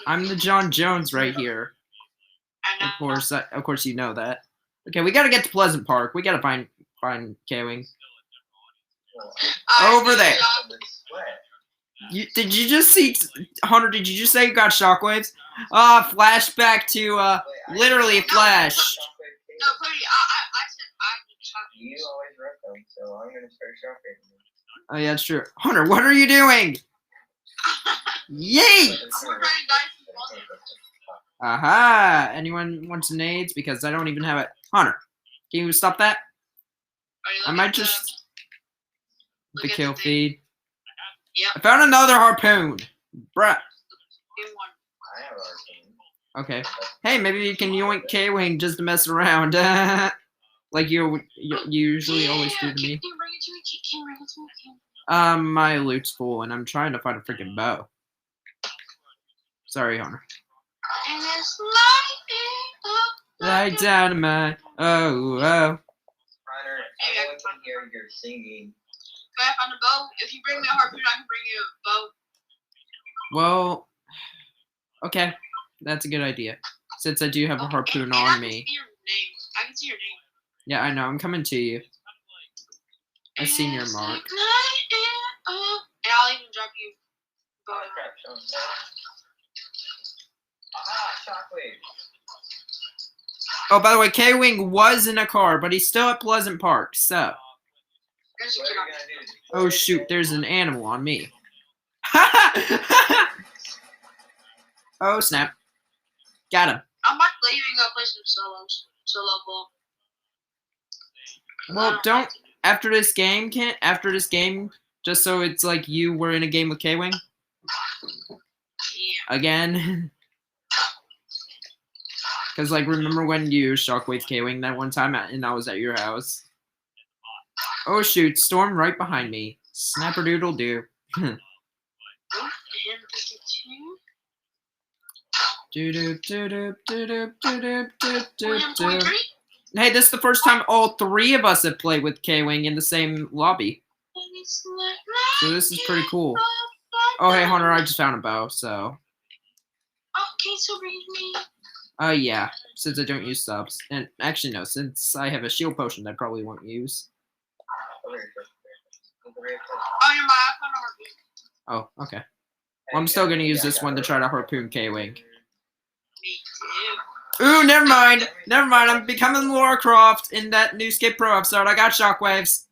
Speaker 2: I'm the John Jones right here. Of course, you know that. Okay, we gotta get to Pleasant Park. We gotta find Kwing. Over there. Did you just see, Hunter? Did you just say you got shockwaves? Flashback to literally a flash.
Speaker 4: No, Cody, I said I need shockwaves.
Speaker 3: You always rip them, so I'm gonna start shocking.
Speaker 2: Oh yeah, it's true. Hunter, what are you doing? Yeet!
Speaker 4: We're trying to die.
Speaker 2: Aha! Anyone want some nades? Because I don't even have it. Hunter, can you stop that? I might just the kill feed.
Speaker 4: Yep.
Speaker 2: I found another harpoon, bruh.
Speaker 3: I have a harpoon.
Speaker 2: Okay. Hey, maybe you can yoink Kwing just to mess around, like you usually always do to me.
Speaker 4: Can you bring it to me? Can you bring it to me?
Speaker 2: My loot's full, and I'm trying to find a freaking bow. Sorry, Hunter.
Speaker 4: And it's
Speaker 2: Right down to my oh.
Speaker 3: Hunter, I want to hear your singing.
Speaker 4: Can I find a bow? If you bring me a harpoon, I can bring you a bow.
Speaker 2: Well, okay, that's a good idea. Since I do have a harpoon on me.
Speaker 4: I can see your name.
Speaker 2: Yeah, I know. I'm coming to you. I seen your mark.
Speaker 4: And I'll even drop you.
Speaker 3: Oh, crap. Aha, shockwave.
Speaker 2: Oh, by the way, Kwing was in a car, but he's still at Pleasant Park, so.
Speaker 4: There's a
Speaker 3: What
Speaker 4: kid
Speaker 3: are
Speaker 4: on
Speaker 3: you
Speaker 4: me.
Speaker 3: gonna do?
Speaker 2: Oh, shoot, there's an animal on me. Oh, snap. Got him.
Speaker 4: I'm not leaving a play some solo ball.
Speaker 2: Well, don't, after this game, just so it's like you were in a game with Kwing.
Speaker 4: Yeah.
Speaker 2: Again. Because, like, remember when you shockwave Kwing that one time and I was at your house? Oh, shoot. Storm right behind me. Snapper-doodle-doo. Hey, this is the first time all three of us have played with Kwing in the same lobby. So this is pretty cool. Oh, hey, Hunter, I just found a bow, so.
Speaker 4: Okay, so read me.
Speaker 2: Yeah, since I don't use subs. And actually, no, since I have a shield potion that I probably won't use.
Speaker 4: Oh, you're my iPhone harpoon.
Speaker 2: Oh, okay. Well, I'm still going to use this one to try to harpoon Kwing.
Speaker 4: Me too.
Speaker 2: Ooh, never mind. Never mind. I'm becoming Lara Croft in that new Skate Pro episode. I got shockwaves.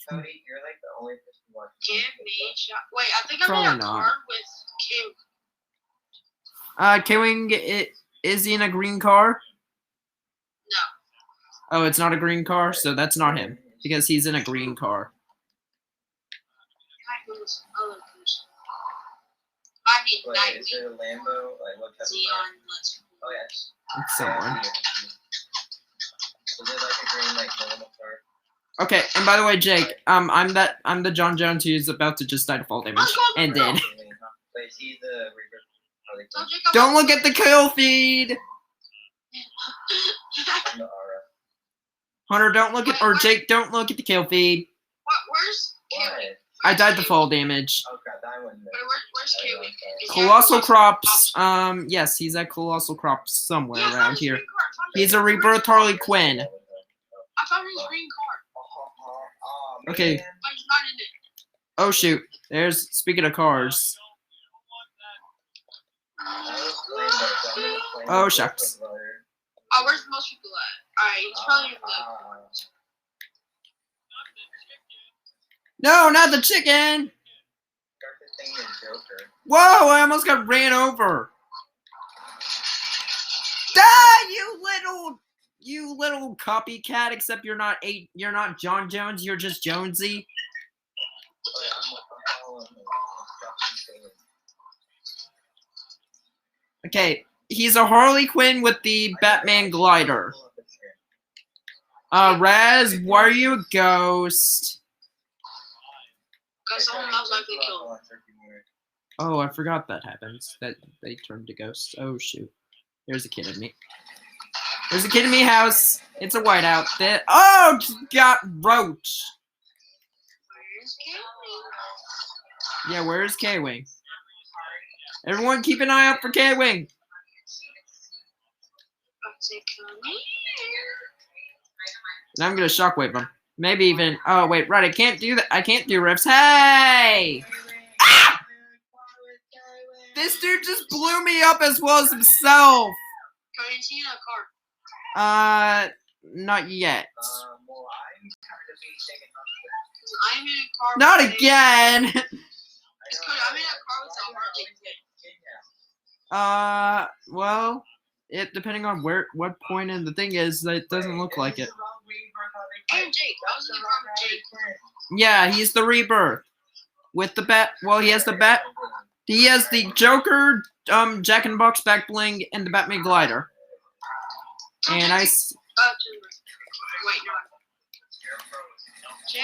Speaker 3: Cody, you're like the only person watching.
Speaker 4: Give me a shot. Wait, I think I'm
Speaker 2: Probably
Speaker 4: in a
Speaker 2: not.
Speaker 4: car with Q.
Speaker 2: Kwing, is he in a green car?
Speaker 4: No.
Speaker 2: Oh, it's not a green car? So that's not him. Because he's in a green car.
Speaker 4: Might be
Speaker 3: Wait,
Speaker 4: night.
Speaker 3: is it a Lambo? Like, what type of car?
Speaker 4: Xeon, let's.
Speaker 3: Oh, yes.
Speaker 2: It's someone.
Speaker 3: Is it like a green, like, normal car?
Speaker 2: Okay, and by the way, Jake, I'm the John Jones who's about to just die to fall damage. And dead.
Speaker 3: Wait, see the reverse.
Speaker 2: Don't look at the kill feed!
Speaker 3: I'm the aura.
Speaker 2: Hunter, don't look at, or Jake, don't look at the kill feed.
Speaker 4: Where's Q?
Speaker 3: What?
Speaker 2: I died to fall damage.
Speaker 3: Oh crap, that one.
Speaker 4: Wait, where's Q?
Speaker 2: Colossal Crops, yes, he's at Colossal Crops somewhere around here. He's a rebirth Harley Quinn.
Speaker 4: I found his green card.
Speaker 2: Okay.
Speaker 4: But he's not in it.
Speaker 2: Oh shoot, speaking of cars. Oh, shucks.
Speaker 4: Oh, where's most people at? Alright, he's probably in the.
Speaker 2: No, not the chicken! Whoa, I almost got ran over. You little copycat, except you're not John Jones, you're just Jonesy. Okay, he's a Harley Quinn with the Batman glider. Raz, why are you a ghost?
Speaker 4: Because someone most likely killed.
Speaker 2: Oh, I forgot that happens. That they turn to ghosts. Oh shoot. There's a kid in me. There's a kid in me house. It's a white outfit. Oh, got roach.
Speaker 4: Where's Kwing?
Speaker 2: Yeah, where's Kwing? Everyone keep an eye out for Kwing. And I'm gonna shockwave him. Maybe even. Oh wait, right. I can't do that. I can't do riffs. Hey! Ah! This dude just blew me up as well as himself.
Speaker 4: Are you seeing a car?
Speaker 2: Not yet.
Speaker 4: I'm in a car.
Speaker 2: Not again.
Speaker 4: I'm in a car with a Harley.
Speaker 2: Well, depending on what point in the thing is, it doesn't look like it.
Speaker 4: And Jake. I was in the car with Jake.
Speaker 2: Yeah, he's the rebirth with the bat. Well, he has the bat. He has the Joker, Jack in the Box back bling, and the Batman glider. And I.
Speaker 4: Wait, no. Jake.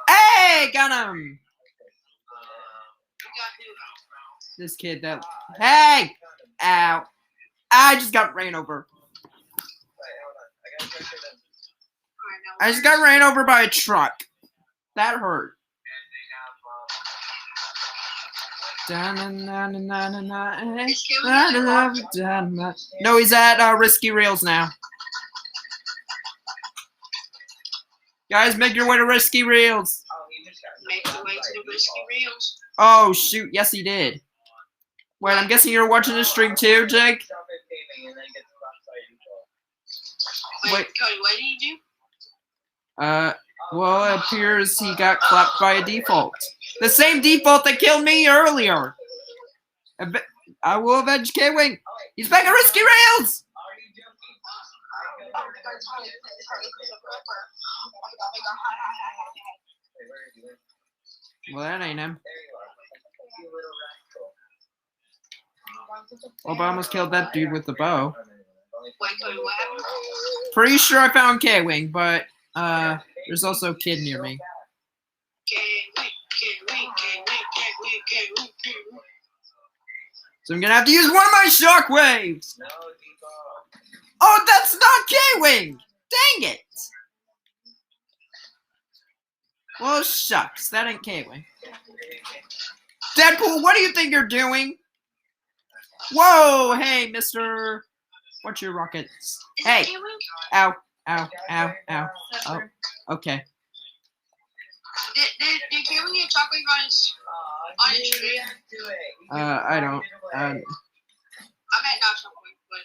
Speaker 2: Hey, got him.
Speaker 4: You got who?
Speaker 2: This kid that. Hey! Ow. I just got ran over. I just got ran over by a truck. That hurt. No, he's at Risky Reels now. Guys, make your way to Risky Reels.
Speaker 4: Make your way to the Risky Reels.
Speaker 2: Oh, shoot. Yes, he did. Wait, I'm guessing you're watching the stream too, Jake?
Speaker 4: Wait, Cody, what did he do?
Speaker 2: Well, it appears he got clapped by a default. The same default that killed me earlier. I will avenge Kwing. He's back at Risky Rails. Well, that ain't him. Oh, I almost killed that dude with the bow.
Speaker 4: Wait, Cody, what happened?
Speaker 2: Pretty sure I found Kwing, but there's also a kid near me. So I'm gonna have to use one of my shockwaves. Oh, that's not Kwing! Dang it! Well, shucks, that ain't Kwing. Deadpool, what do you think you're doing? Whoa, hey, Mister. What's your rockets? Hey! Ow, ow, ow, ow. Oh, okay.
Speaker 4: Did Kwing get chocolate on his tree?
Speaker 2: I don't.
Speaker 4: I meant not chocolate, but.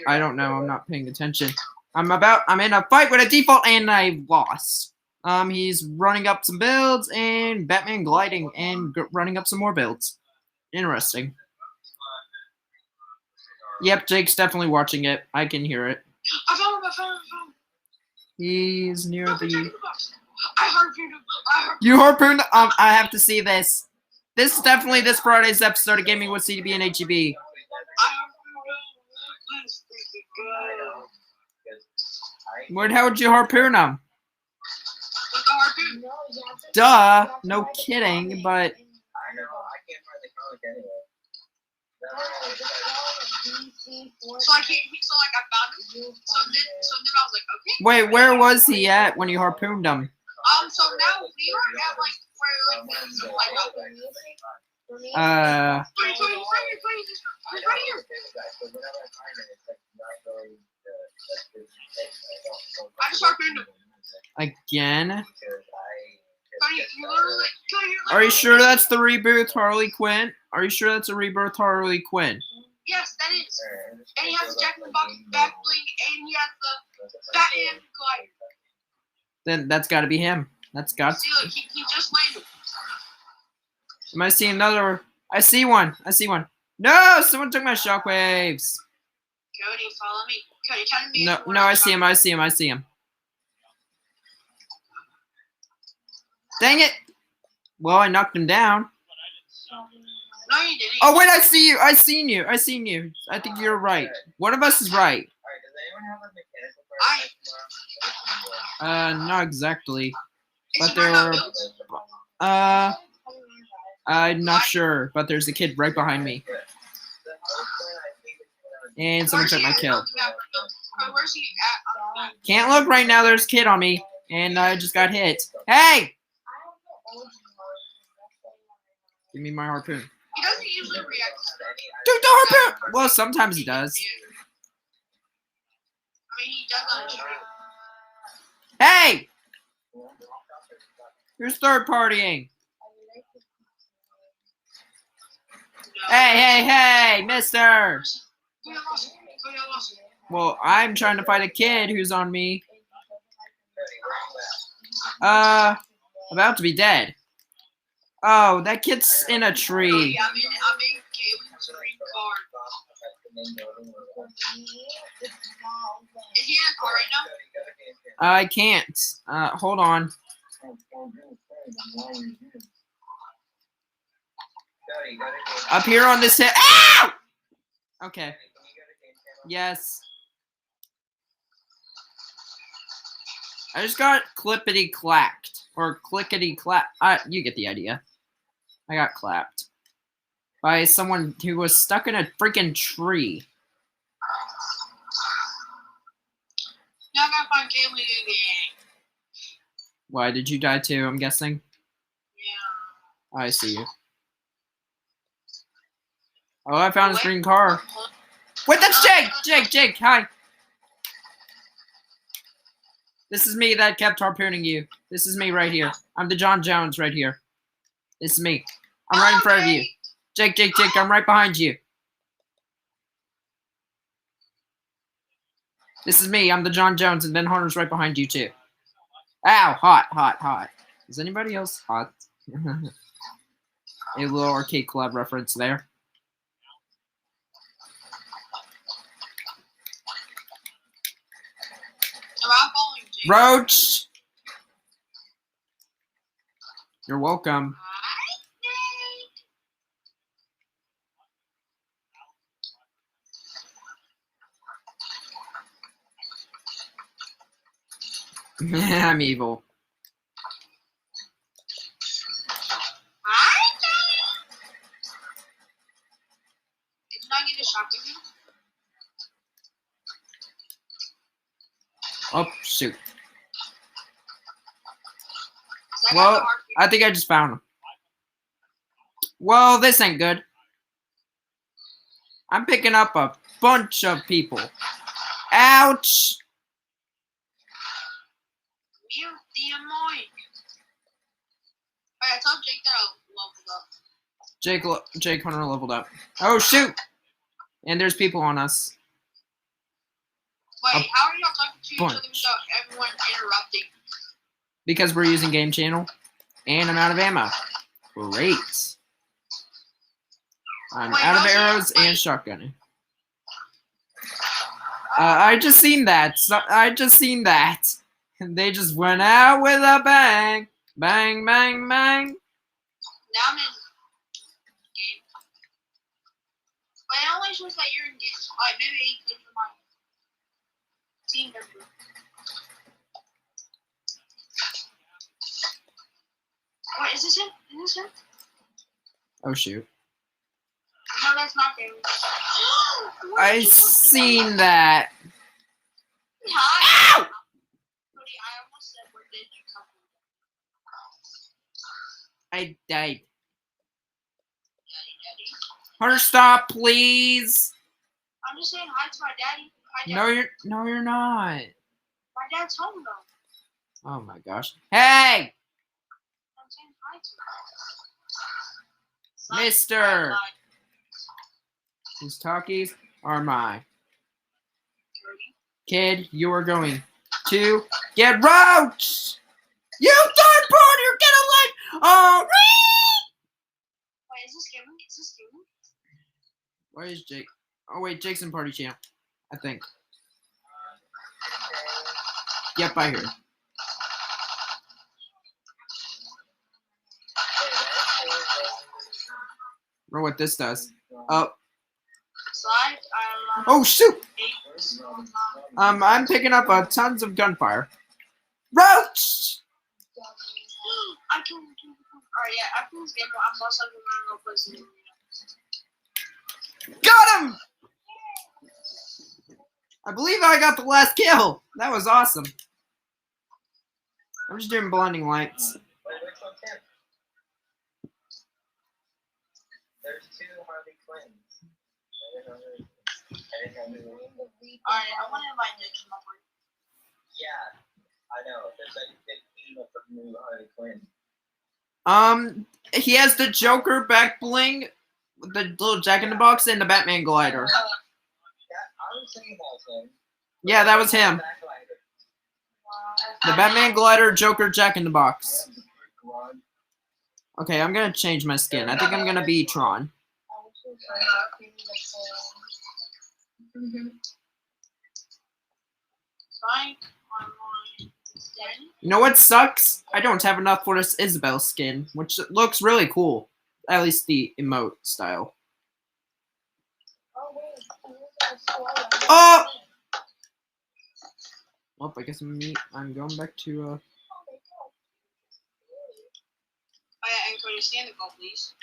Speaker 2: I don't know. I'm not paying attention. I'm in a fight with a default and I lost. He's running up some builds and Batman gliding and running up some more builds. Interesting. Yep, Jake's definitely watching it. I can hear it.
Speaker 4: I found him.
Speaker 2: He's near the.
Speaker 4: I harpooned him.
Speaker 2: You harpooned? I have to see this. This is definitely this Friday's episode of Gaming with CDB and HEB. How would you harpoon him?
Speaker 4: With the harpoon.
Speaker 2: Duh. No kidding, but.
Speaker 4: So I found him. So then I was like, okay.
Speaker 2: Wait, where was he at when you harpooned him?
Speaker 4: So now we are at like where like right here. I just harpooned him.
Speaker 2: Again?
Speaker 4: Are
Speaker 2: you sure that's the rebirth Harley Quinn? Are you sure that's a rebirth Harley Quinn?
Speaker 4: Yes, that is. And he has the Jack in the Box back bling, and he has the Batman glider.
Speaker 2: Then that's got to be him. That's got to.
Speaker 4: See, look, he just landed.
Speaker 2: Am I seeing another? I see one. I see one. No, someone took my shockwaves.
Speaker 4: Cody, follow me. Cody, tell me.
Speaker 2: No, I see him. I see him. I see him. Dang it. Well, I knocked him down.
Speaker 4: No, you didn't.
Speaker 2: Oh, wait, I see you. I seen you. I seen you. I think you're right. One of us is right. Not exactly.
Speaker 4: Is
Speaker 2: But
Speaker 4: he
Speaker 2: there
Speaker 4: not
Speaker 2: are,
Speaker 4: built?
Speaker 2: I'm not sure, but there's a kid right behind me. And someone took my kill.
Speaker 4: Where's he at on the map?
Speaker 2: Can't look right now, there's a kid on me. And I just got hit. Hey! Give me my harpoon.
Speaker 4: He doesn't usually react to stuff.
Speaker 2: Dude, the harpoon! Well, sometimes he does.
Speaker 4: I mean, he does on stream.
Speaker 2: Hey! Who's third partying? Hey, mister! Well, I'm trying to fight a kid who's on me. About to be dead. Oh, that kid's in a tree.
Speaker 4: I'm in Caitlin's green card. Is he in a car right now?
Speaker 2: I can't. Hold on. Up here on this hill. Ow! Okay. Yes. I just got clippity clacked. Or clickety clap. You get the idea. I got clapped. By someone who was stuck in a freaking tree.
Speaker 4: Now I gotta find Caitlin again.
Speaker 2: Why did you die too, I'm guessing?
Speaker 4: Yeah.
Speaker 2: I see you. Oh, I found his green car. Wait, that's Jake! Jake, hi! This is me that kept harpooning you. This is me right here. I'm the John Jones right here. This is me. I'm right in front of you. Jake, I'm right behind you. This is me. I'm the John Jones, and Ben Hunter's right behind you, too. Ow, hot. Is anybody else hot? A little Arcade Club reference there. Roach! You're welcome. I'm evil.
Speaker 4: Did I get a shotgun?
Speaker 2: Oh, shoot. Well, I think I just found him. Well, this ain't good. I'm picking up a bunch of people. Ouch!
Speaker 4: Mute the mic. Alright, I told Jake that I leveled up.
Speaker 2: Jake Hunter leveled up. Oh, shoot! And there's people on us.
Speaker 4: Wait, how are y'all talking to each other
Speaker 2: Bunch.
Speaker 4: without everyone interrupting?
Speaker 2: Because we're using game channel. And I'm out of ammo. Great. I'm out of arrows and shotgunning. I just seen that. And they just went out with a bang. Bang, bang, bang.
Speaker 4: Now I'm in game. But it only shows that you're in game. Alright, maybe you could for my team member. Wait, is this him? Is this him?
Speaker 2: Oh, shoot.
Speaker 4: No, that's not him.
Speaker 2: I seen that.
Speaker 4: Hi.
Speaker 2: Ow!
Speaker 4: Cody, I almost said, where did you come from?
Speaker 2: I died.
Speaker 4: Daddy.
Speaker 2: Hunter, stop, please.
Speaker 4: I'm just saying hi to my daddy. Hi, Dad.
Speaker 2: No, you're not.
Speaker 4: My dad's home, though.
Speaker 2: Oh, my gosh. Hey!
Speaker 4: I'm saying hi to him.
Speaker 2: Mister. These talkies are mine. Kid, you are going to get roached! You third party, get a leg! Oh,
Speaker 4: Wait, is this gaming? Is this gaming?
Speaker 2: Where is Jake? Oh wait, Jake's in party channel, I think. Yep, I hear it. Or what this does. Oh.
Speaker 4: Slide.
Speaker 2: Oh shoot! I'm picking up tons of gunfire. Roach!
Speaker 4: I can. Alright, yeah. After this game, I'm most likely gonna go play some.
Speaker 2: Got him! I believe I got the last kill. That was awesome. I'm just doing blinding lights.
Speaker 3: There's 2 Harley Quinns.
Speaker 4: Alright, I want to invite Nick to my party.
Speaker 3: Yeah, I know. There's like a big team of new Harley Quinn.
Speaker 2: He has the Joker back bling, with the little Jack in the Box, and the Batman glider.
Speaker 3: Yeah, I was saying that him.
Speaker 2: Yeah, that was him. The Batman glider, Joker, Jack in the Box. Okay, I'm gonna change my skin. I think I'm gonna be Tron. You know what sucks? I don't have enough for this Isabel skin, which looks really cool. At least the emote style. Oh! Well, I guess I'm going back to,
Speaker 4: Oh yeah, and Cody, stand the goal, please.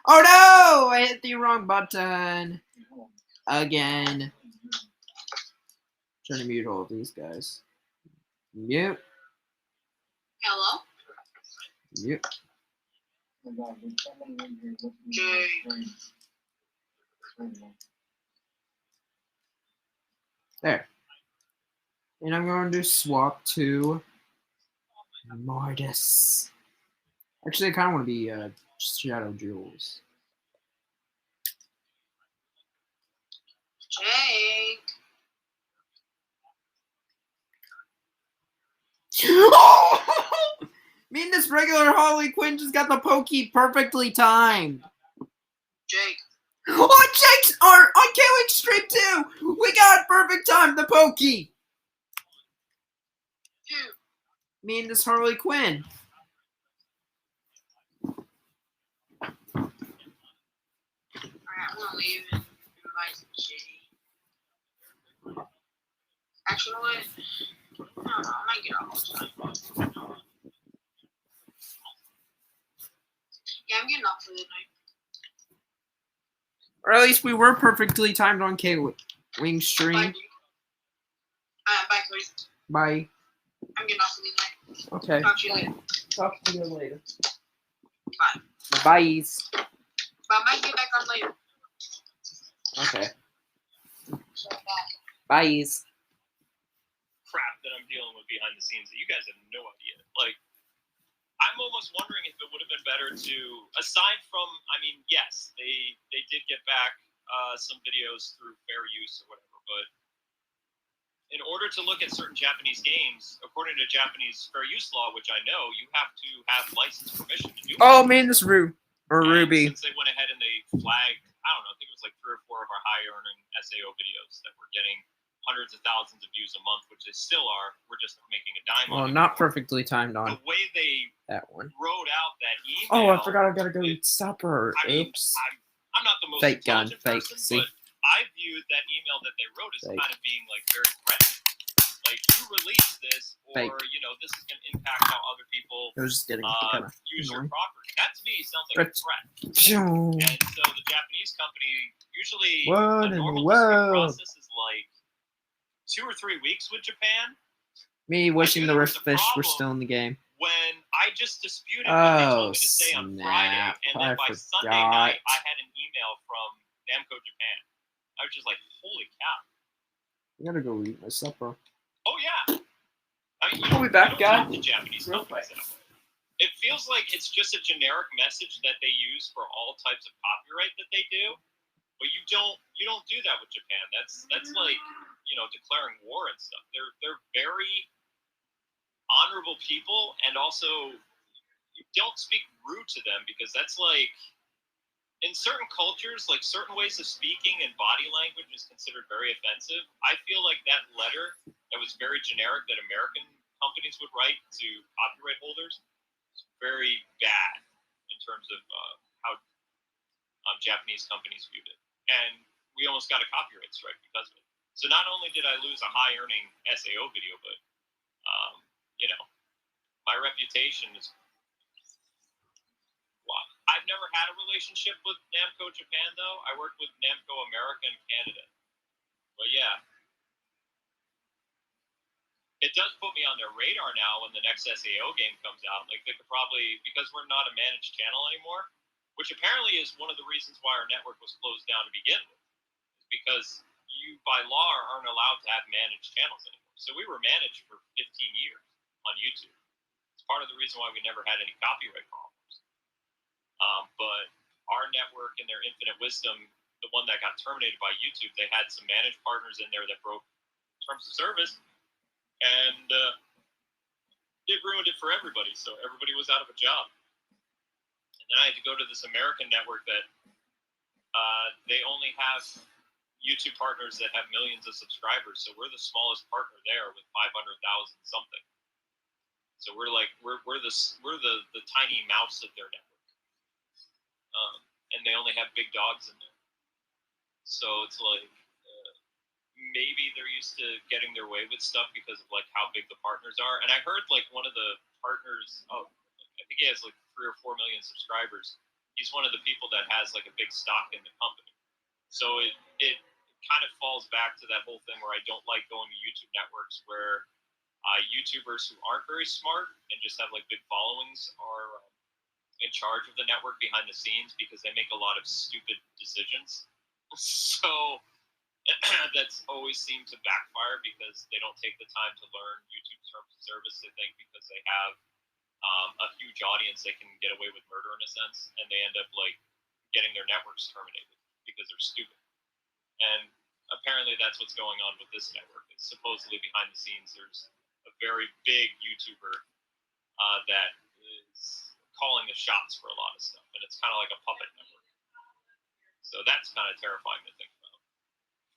Speaker 2: Oh no! I hit the wrong button. Again. Trying to mute all of these guys. Mute.
Speaker 4: Hello?
Speaker 2: Mute.
Speaker 4: Jay.
Speaker 2: There. And I'm going to swap to Mortis. Actually, I kind of want to be Shadow Jewels.
Speaker 4: Jake.
Speaker 2: Oh! Me and this regular Harley Quinn just got the pokey perfectly timed.
Speaker 4: Jake.
Speaker 2: Oh, Jake's on Kwing Stream 2! We got it perfect time, the pokey!
Speaker 4: Who?
Speaker 2: Me and this Harley Quinn.
Speaker 4: Alright, I'm gonna leave and invite Jay. Actually, what? I don't know, I might get off the time. Yeah, I'm getting off for the night.
Speaker 2: Or at least we were perfectly timed on Kwing Stream.
Speaker 4: Bye, bye, Cody.
Speaker 2: Bye.
Speaker 4: I'm getting off for the night.
Speaker 2: Okay.
Speaker 4: Talk to you later.
Speaker 2: Talk to you later.
Speaker 4: Bye.
Speaker 2: Bye.
Speaker 4: But I might get back on later.
Speaker 2: Okay.
Speaker 4: So, bye.
Speaker 2: Bye.
Speaker 1: Crap that I'm dealing with behind the scenes that you guys have no idea. Like, I'm almost wondering if it would have been better to, aside from, I mean, yes, they did get back some videos through fair use or whatever, but in order to look at certain Japanese games, according to Japanese fair use law, which I know, you have to have license permission to do it.
Speaker 2: Oh man, this Ruby.
Speaker 1: Since they went ahead and they flagged, I don't know, I think it was like 3 or 4 of our high-earning SAO videos that were getting hundreds of thousands of views a month, which they still are. We're just making a dime
Speaker 2: Well,
Speaker 1: on it.
Speaker 2: not perfectly timed on
Speaker 1: The way they
Speaker 2: that one.
Speaker 1: wrote out that email.
Speaker 2: Oh, I forgot I gotta go eat supper.
Speaker 1: I mean,
Speaker 2: Oops.
Speaker 1: I'm not the most
Speaker 2: Fake gun,
Speaker 1: intelligent
Speaker 2: fake,
Speaker 1: person,
Speaker 2: see?
Speaker 1: but I viewed that email that they wrote as
Speaker 2: Fake.
Speaker 1: kind of being like very threatening. Like, you release this, or
Speaker 2: Fake.
Speaker 1: you know, this is going to impact how other people
Speaker 2: It was just getting kind of
Speaker 1: use your
Speaker 2: annoying.
Speaker 1: property. That to me sounds like a
Speaker 2: That's-
Speaker 1: threat.
Speaker 2: Phew.
Speaker 1: And so the Japanese company usually
Speaker 2: What
Speaker 1: a
Speaker 2: in the
Speaker 1: normal
Speaker 2: world?
Speaker 1: process is like 2 or 3 weeks with Japan.
Speaker 2: Me wishing the
Speaker 1: there was
Speaker 2: rift
Speaker 1: a
Speaker 2: fish were
Speaker 1: problem.
Speaker 2: still in the game.
Speaker 1: When I just disputed what they
Speaker 2: Oh,
Speaker 1: told me to say on Friday,
Speaker 2: snap.
Speaker 1: and then
Speaker 2: I
Speaker 1: by Sunday
Speaker 2: forgot.
Speaker 1: night, I had an email from Namco Japan. I was just like, holy cow.
Speaker 2: I gotta go eat my supper.
Speaker 1: Oh, yeah. I mean,
Speaker 2: I'll be back,
Speaker 1: you don't talk
Speaker 2: guy.
Speaker 1: to Japanese
Speaker 2: Real
Speaker 1: companies that way. It feels like it's just a generic message that they use for all types of copyright that they do, but you don't do that with Japan. That's like, you know, declaring war and stuff. They're very honorable people, and also don't speak rude to them, because that's like, in certain cultures, like certain ways of speaking and body language is considered very offensive. I feel like that letter that was very generic that American companies would write to copyright holders is very bad in terms of how Japanese companies viewed it. And we almost got a copyright strike because of it. So not only did I lose a high-earning SAO video, but, you know, my reputation is... Well, I've never had a relationship with Namco Japan, though. I worked with Namco America and Canada. But yeah. It does put me on their radar now when the next SAO game comes out. Like, they could probably... Because we're not a managed channel anymore, which apparently is one of the reasons why our network was closed down to begin with. Is because you, by law, aren't allowed to have managed channels anymore. So we were managed for 15 years on YouTube. It's part of the reason why we never had any copyright problems. But our network, in their infinite wisdom, the one that got terminated by YouTube, they had some managed partners in there that broke terms of service, and it ruined it for everybody. So everybody was out of a job. And then I had to go to this American network that they only have YouTube partners that have millions of subscribers. So we're the smallest partner there with 500,000 something. So we're the tiny mouse of their network. And they only have big dogs in there. So it's like, maybe they're used to getting their way with stuff because of like how big the partners are. And I heard like one of the partners, I think he has like 3 or 4 million subscribers. He's one of the people that has like a big stock in the company. So it kind of falls back to that whole thing where I don't like going to YouTube networks where YouTubers who aren't very smart and just have like big followings are in charge of the network behind the scenes, because they make a lot of stupid decisions. So that's always seemed to backfire because they don't take the time to learn YouTube terms of service. They think because they have a huge audience, they can get away with murder in a sense, and they end up like getting their networks terminated because they're stupid. And apparently that's what's going on with this network. It's supposedly behind the scenes there's a very big YouTuber that is calling the shots for a lot of stuff, and it's kind of like a puppet network. So that's kind of terrifying to think about,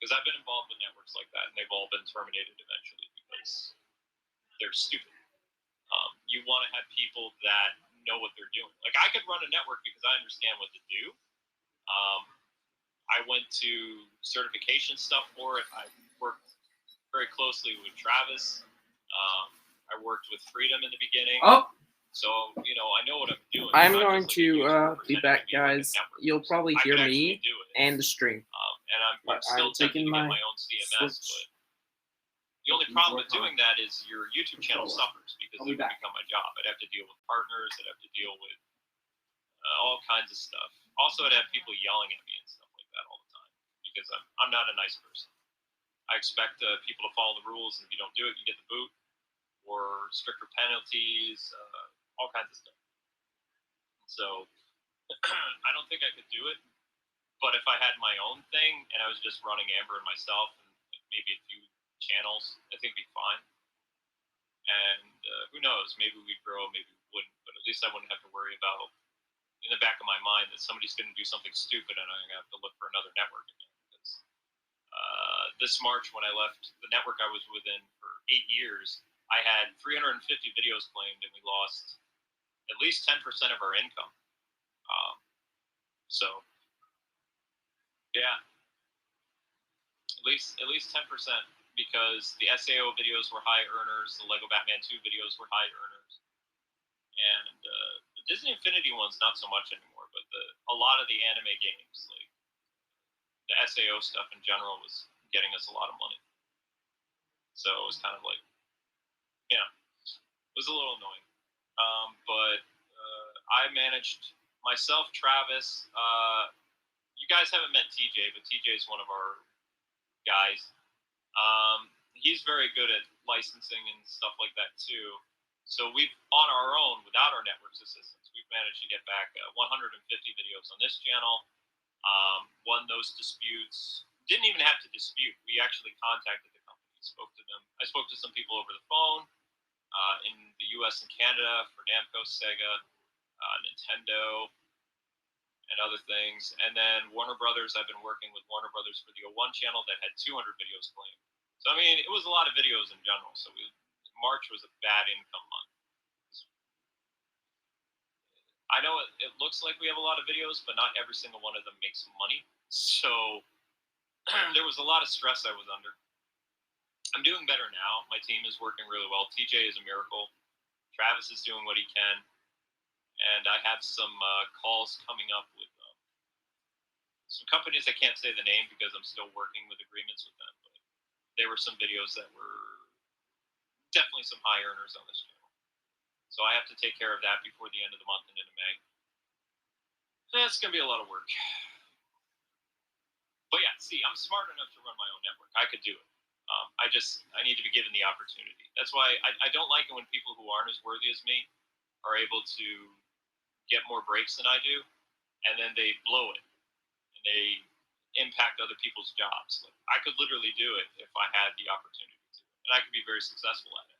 Speaker 1: because I've been involved with networks like that, and they've all been terminated eventually because they're stupid. You want to have people that know what they're doing. Like, I could run a network because I understand what to do. I went to certification stuff for it. I worked very closely with Travis. I worked with Freedom in the beginning.
Speaker 2: Oh.
Speaker 1: So, you know, I know what I'm doing.
Speaker 2: I'm going to be back, guys. You'll probably hear me and the stream.
Speaker 1: And I'm still taking my own CMS, but the only problem with doing that is your YouTube channel suffers because it would become my job. I'd have to deal with partners. I'd have to deal with all kinds of stuff. Also, I'd have people yelling at me and stuff like that all the time because I'm not a nice person. I expect people to follow the rules, and if you don't do it, you get the boot or stricter penalties, all kinds of stuff. So I don't think I could do it. But if I had my own thing and I was just running Amber and myself and maybe a few channels, I think it'd be fine. And who knows? Maybe we'd grow, maybe we wouldn't. But at least I wouldn't have to worry about, in the back of my mind, that somebody's going to do something stupid and I'm going to have to look for another network again. Because this March, when I left the network I was within for 8 years, I had 350 videos claimed, and we lost at least 10% of our income. So, yeah, at least 10%, because the SAO videos were high earners, the Lego Batman 2 videos were high earners, and the Disney Infinity ones not so much anymore. But a lot of the anime games, like the SAO stuff in general, was getting us a lot of money. So it was kind of like, yeah, it was a little annoying. But I managed myself, Travis. You guys haven't met TJ, but TJ is one of our guys. He's very good at licensing and stuff like that too. So we've, on our own, without our network's assistance, we've managed to get back 150 videos on this channel. Won those disputes. Didn't even have to dispute. We actually contacted the company, spoke to them. I spoke to some people over the phone in the U.S. and Canada for Namco, Sega, Nintendo, and other things. And then Warner Brothers, I've been working with Warner Brothers for the O1 channel that had 200 videos playing. So, I mean, it was a lot of videos in general. So March was a bad income month. I know it looks like we have a lot of videos, but not every single one of them makes money. So there was a lot of stress I was under. I'm doing better now. My team is working really well. TJ is a miracle. Travis is doing what he can. And I have some calls coming up with some companies. I can't say the name because I'm still working with agreements with them. But there were some videos that were definitely some high earners on this channel. So I have to take care of that before the end of the month and into May. That's going to be a lot of work. But yeah, see, I'm smart enough to run my own network. I could do it. I need to be given the opportunity. That's why I don't like it when people who aren't as worthy as me are able to get more breaks than I do, and then they blow it, and they impact other people's jobs. Like, I could literally do it if I had the opportunity to, and I could be very successful at it.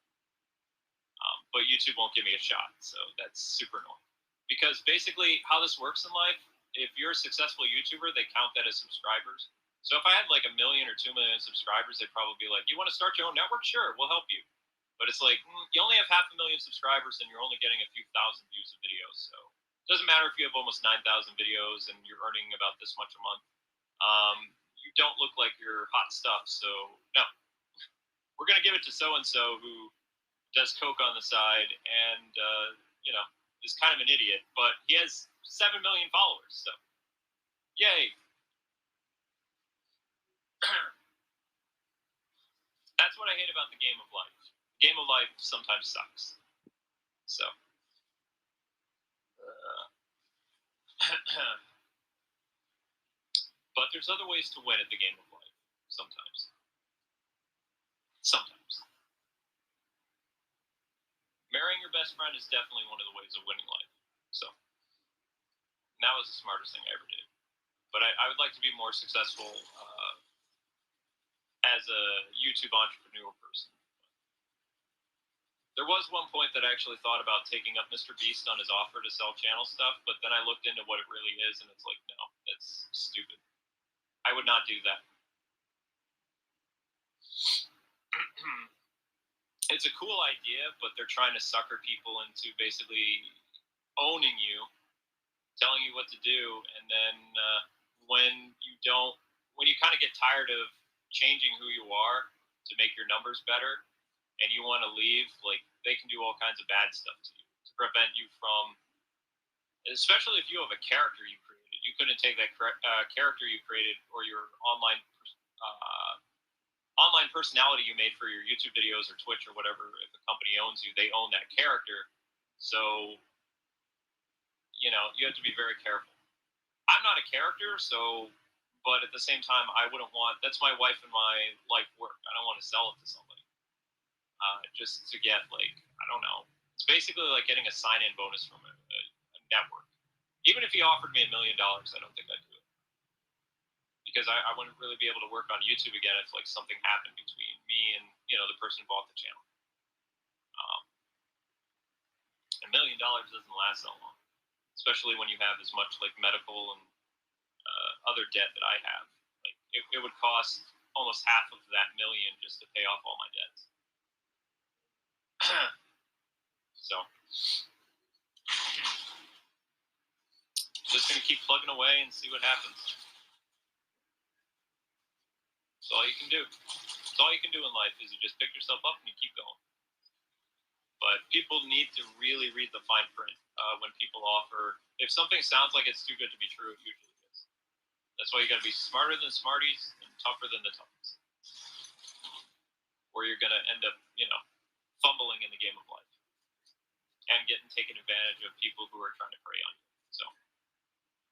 Speaker 1: But YouTube won't give me a shot, so that's super annoying. Because basically, how this works in life, if you're a successful YouTuber, they count that as subscribers. So if I had like 1 million or 2 million subscribers, they'd probably be like, "You want to start your own network? Sure, we'll help you." But it's like, you only have 500,000 subscribers, and you're only getting a few thousand views of videos. So it doesn't matter if you have almost 9,000 videos and you're earning about this much a month. You don't look like you're hot stuff. So no, we're gonna give it to so and so who does coke on the side and is kind of an idiot, but he has 7 million followers. So yay. That's what I hate about the game of life. Game of life sometimes sucks. So, but there's other ways to win at the game of life. Sometimes. Marrying your best friend is definitely one of the ways of winning life. So, that was the smartest thing I ever did. But I would like to be more successful as a YouTube entrepreneur person. There was one point that I actually thought about taking up Mr. Beast on his offer to sell channel stuff, but then I looked into what it really is, and it's like, no, that's stupid. I would not do that. It's a cool idea, but they're trying to sucker people into basically owning you, telling you what to do, and then when you kind of get tired of changing who you are to make your numbers better, and you want to leave, like, they can do all kinds of bad stuff to you to prevent you from, especially if you have a character you created. You couldn't take that character you created or your online personality you made for your YouTube videos or Twitch or whatever. If the company owns you, they own that character. So, you have to be very careful. I'm not a character, but at the same time, I wouldn't want, that's my wife and my life work. I don't want to sell it to somebody. Just to get, like, I don't know. It's basically like getting a sign-in bonus from a network. Even if he offered me $1 million, I don't think I'd do it. Because I wouldn't really be able to work on YouTube again if, like, something happened between me and, the person who bought the channel. $1 million doesn't last that long. Especially when you have as much, like, medical and other debt that I have. Like, it would cost almost half of that million just to pay off all my debts. So, just going to keep plugging away and see what happens. That's all you can do. That's all you can do in life is you just pick yourself up and you keep going. But people need to really read the fine print when people offer. If something sounds like it's too good to be true, it usually is. That's why you got to be smarter than smarties and tougher than the toughest. Or you're going to end up, fumbling in the game of life and getting taken advantage of people who are trying to prey on you. So,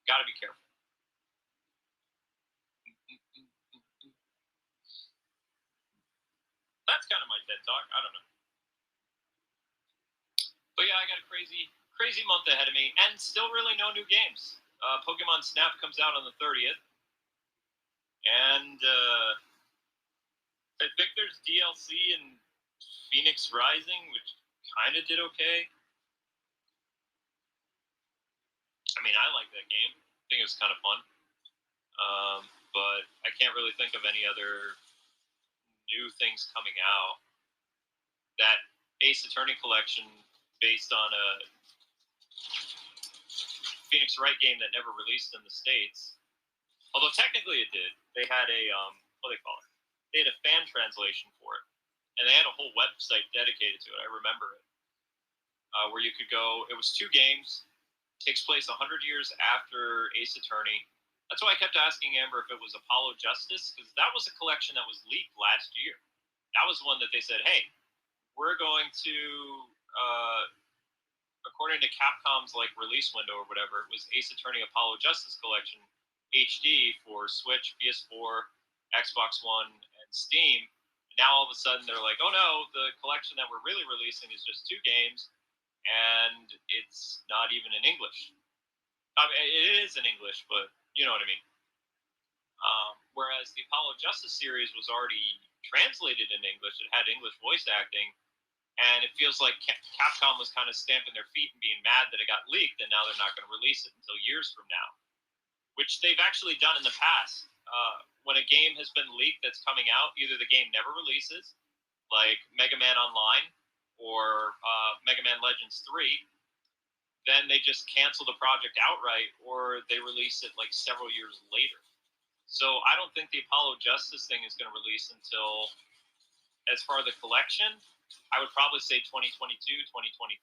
Speaker 1: got to be careful. That's kind of my TED talk. I don't know. But yeah, I got a crazy month ahead of me, and still really no new games. Pokemon Snap comes out on the 30th, and I think there's DLC in Phoenix Rising, which kind of did okay. I mean, I like that game. I think it was kind of fun. But I can't really think of any other new things coming out. That Ace Attorney collection based on a Phoenix Wright game that never released in the States. Although technically it did. They had a, what do they call it? They had a fan translation for it. And they had a whole website dedicated to it. I remember it. Where you could go, it was 2 games. Takes place 100 years after Ace Attorney. That's why I kept asking Amber if it was Apollo Justice, because that was a collection that was leaked last year. That was one that they said, hey, we're going to, according to Capcom's like release window or whatever, it was Ace Attorney Apollo Justice Collection HD for Switch, PS4, Xbox One, and Steam. Now all of a sudden they're like, oh no, the collection that we're really releasing is just 2 games, and it's not even in English. I mean, it is in English, but you know what I mean. Whereas the Apollo Justice series was already translated in English. It had English voice acting, and it feels like Capcom was kind of stamping their feet and being mad that it got leaked, and now they're not going to release it until years from now, which they've actually done in the past. When a game has been leaked that's coming out, either the game never releases, like Mega Man Online or Mega Man Legends 3, then they just cancel the project outright, or they release it like several years later. So I don't think the Apollo Justice thing is going to release until, as far as the collection, I would probably say 2022, 2023.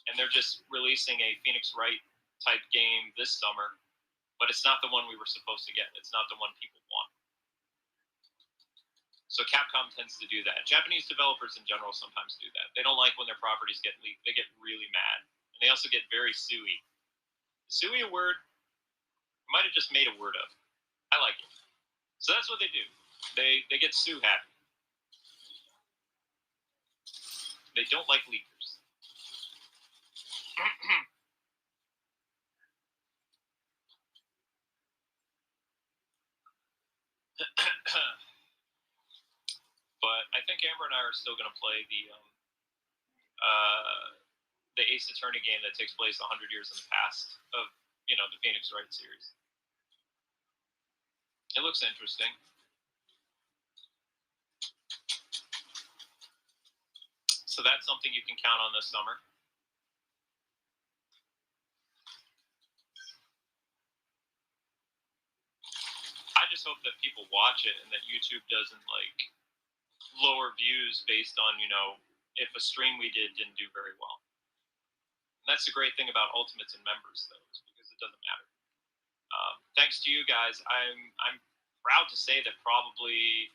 Speaker 1: And they're just releasing a Phoenix Wright type game this summer, but it's not the one we were supposed to get. It's not the one people want. So Capcom tends to do that. Japanese developers in general sometimes do that. They don't like when their properties get leaked. They get really mad. And they also get very suey. Is suey a word? I might have just made a word up. I like it. So that's what they do. They get sue happy. They don't like leakers. But I think Amber and I are still going to play the Ace Attorney game that takes place 100 years in the past of, the Phoenix Wright series. It looks interesting. So that's something you can count on this summer. I just hope that people watch it and that YouTube doesn't lower views based on, if a stream we did didn't do very well. And that's the great thing about Ultimates and members, though, is because it doesn't matter. Thanks to you guys, I'm proud to say that probably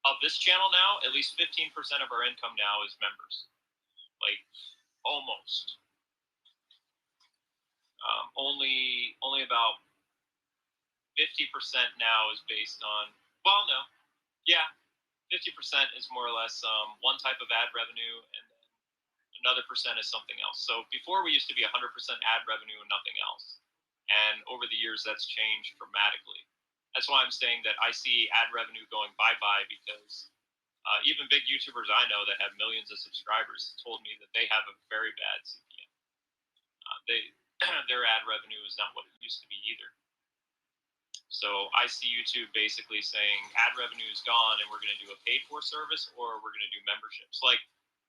Speaker 1: of this channel now, at least 15% of our income now is members. Almost. Only about 50% now is based on, 50% is more or less one type of ad revenue, and then another percent is something else. So before we used to be 100% ad revenue and nothing else. And over the years, that's changed dramatically. That's why I'm saying that I see ad revenue going bye-bye, because even big YouTubers I know that have millions of subscribers told me that they have a very bad CPM. Their ad revenue is not what it used to be either. So I see YouTube basically saying ad revenue is gone and we're going to do a paid for service, or we're going to do memberships.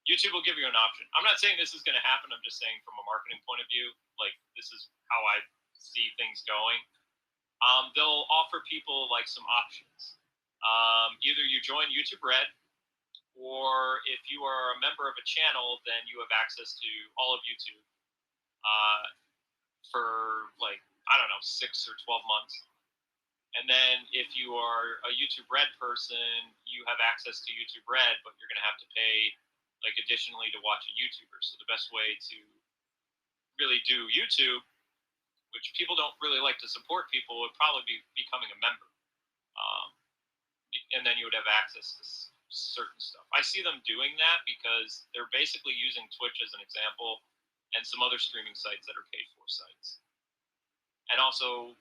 Speaker 1: YouTube will give you an option. I'm not saying this is going to happen. I'm just saying from a marketing point of view, this is how I see things going. They'll offer people some options. Either you join YouTube Red, or if you are a member of a channel, then you have access to all of YouTube for 6 or 12 months. And then if you are a YouTube Red person, you have access to YouTube Red, but you're going to have to pay additionally to watch a YouTuber. So the best way to really do YouTube, which people don't really like to support people, would probably be becoming a member. And then you would have access to certain stuff. I see them doing that because they're basically using Twitch as an example, and some other streaming sites that are paid for sites. And also,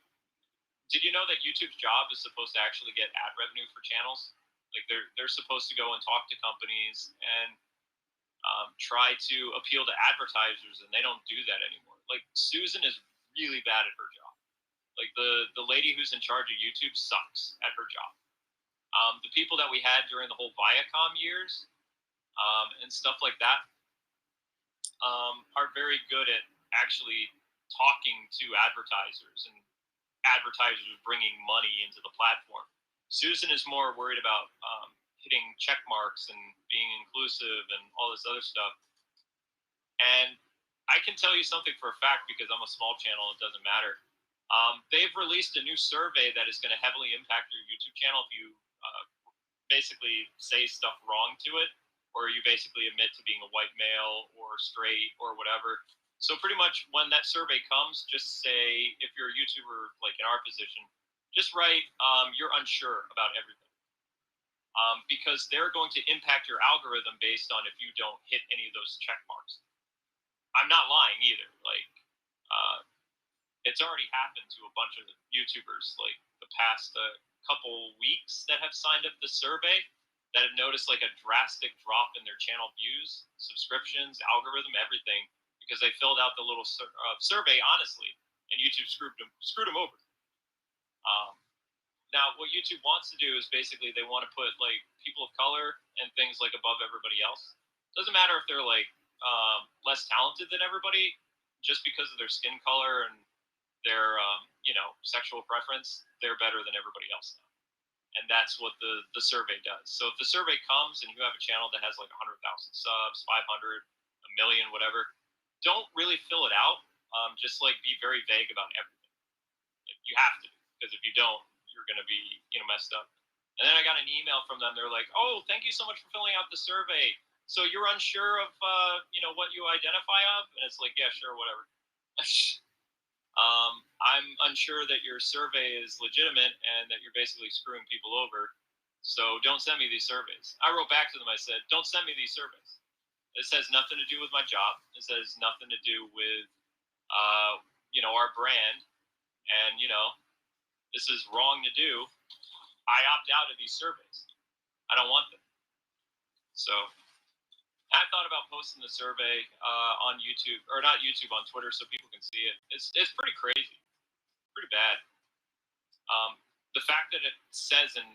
Speaker 1: did you know that YouTube's job is supposed to actually get ad revenue for channels? They're supposed to go and talk to companies and try to appeal to advertisers, and they don't do that anymore. like Susan is really bad at her job. Like the lady who's in charge of YouTube sucks at her job. The people that we had during the whole Viacom years and stuff like that are very good at actually talking to advertisers and advertisers bringing money into the platform. Susan is more worried about hitting check marks and being inclusive and all this other stuff. And I can tell you something for a fact because I'm a small channel, it doesn't matter. They've released a new survey that is going to heavily impact your YouTube channel if you basically say stuff wrong to it, or you basically admit to being a white male or straight or whatever. So pretty much when that survey comes, just say, if you're a YouTuber like in our position, just write you're unsure about everything. Because they're going to impact your algorithm based on if you don't hit any of those check marks. I'm not lying either. Like, it's already happened to a bunch of YouTubers like the past couple weeks that have signed up the survey that have noticed like a drastic drop in their channel views, subscriptions, algorithm, everything, because they filled out the little survey honestly, and YouTube screwed them over. Now, what YouTube wants to do is basically they want to put like people of color and things like above everybody else. Doesn't matter if they're like less talented than everybody, just because of their skin color and their sexual preference, they're better than everybody else now. And that's what the survey does. So if the survey comes and you have a channel that has like 100,000 subs, 500, a million, whatever, don't really fill it out. Just like be very vague about everything. Like, you have to, because if you don't, you're going to be messed up. And then I got an email from them. They're like, "Oh, thank you so much for filling out the survey. So you're unsure of what you identify of?" And it's like, yeah, sure, whatever. I'm unsure that your survey is legitimate and that you're basically screwing people over. So don't send me these surveys. I wrote back to them. I said, don't send me these surveys. This has nothing to do with my job. This has nothing to do with, our brand. And, this is wrong to do. I opt out of these surveys. I don't want them. So I thought about posting the survey on YouTube, or not YouTube, on Twitter, so people can see it. It's pretty crazy, pretty bad. The fact that it says in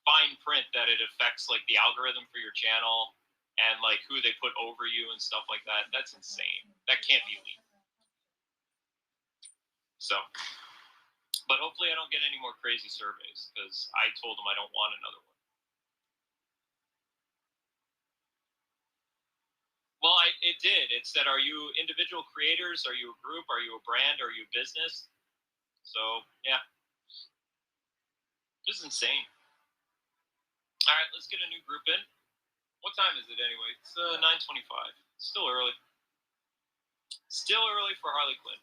Speaker 1: fine print that it affects like the algorithm for your channel and like who they put over you and stuff like that, that's insane. That can't be legal. So, but hopefully I don't get any more crazy surveys because I told them I don't want another one. Well, it did. It said, are you individual creators? Are you a group? Are you a brand? Are you a business? So, yeah. This is insane. All right, let's get a new group in. What time is it anyway? It's 9:25. Still early. Still early for Harley Quinn.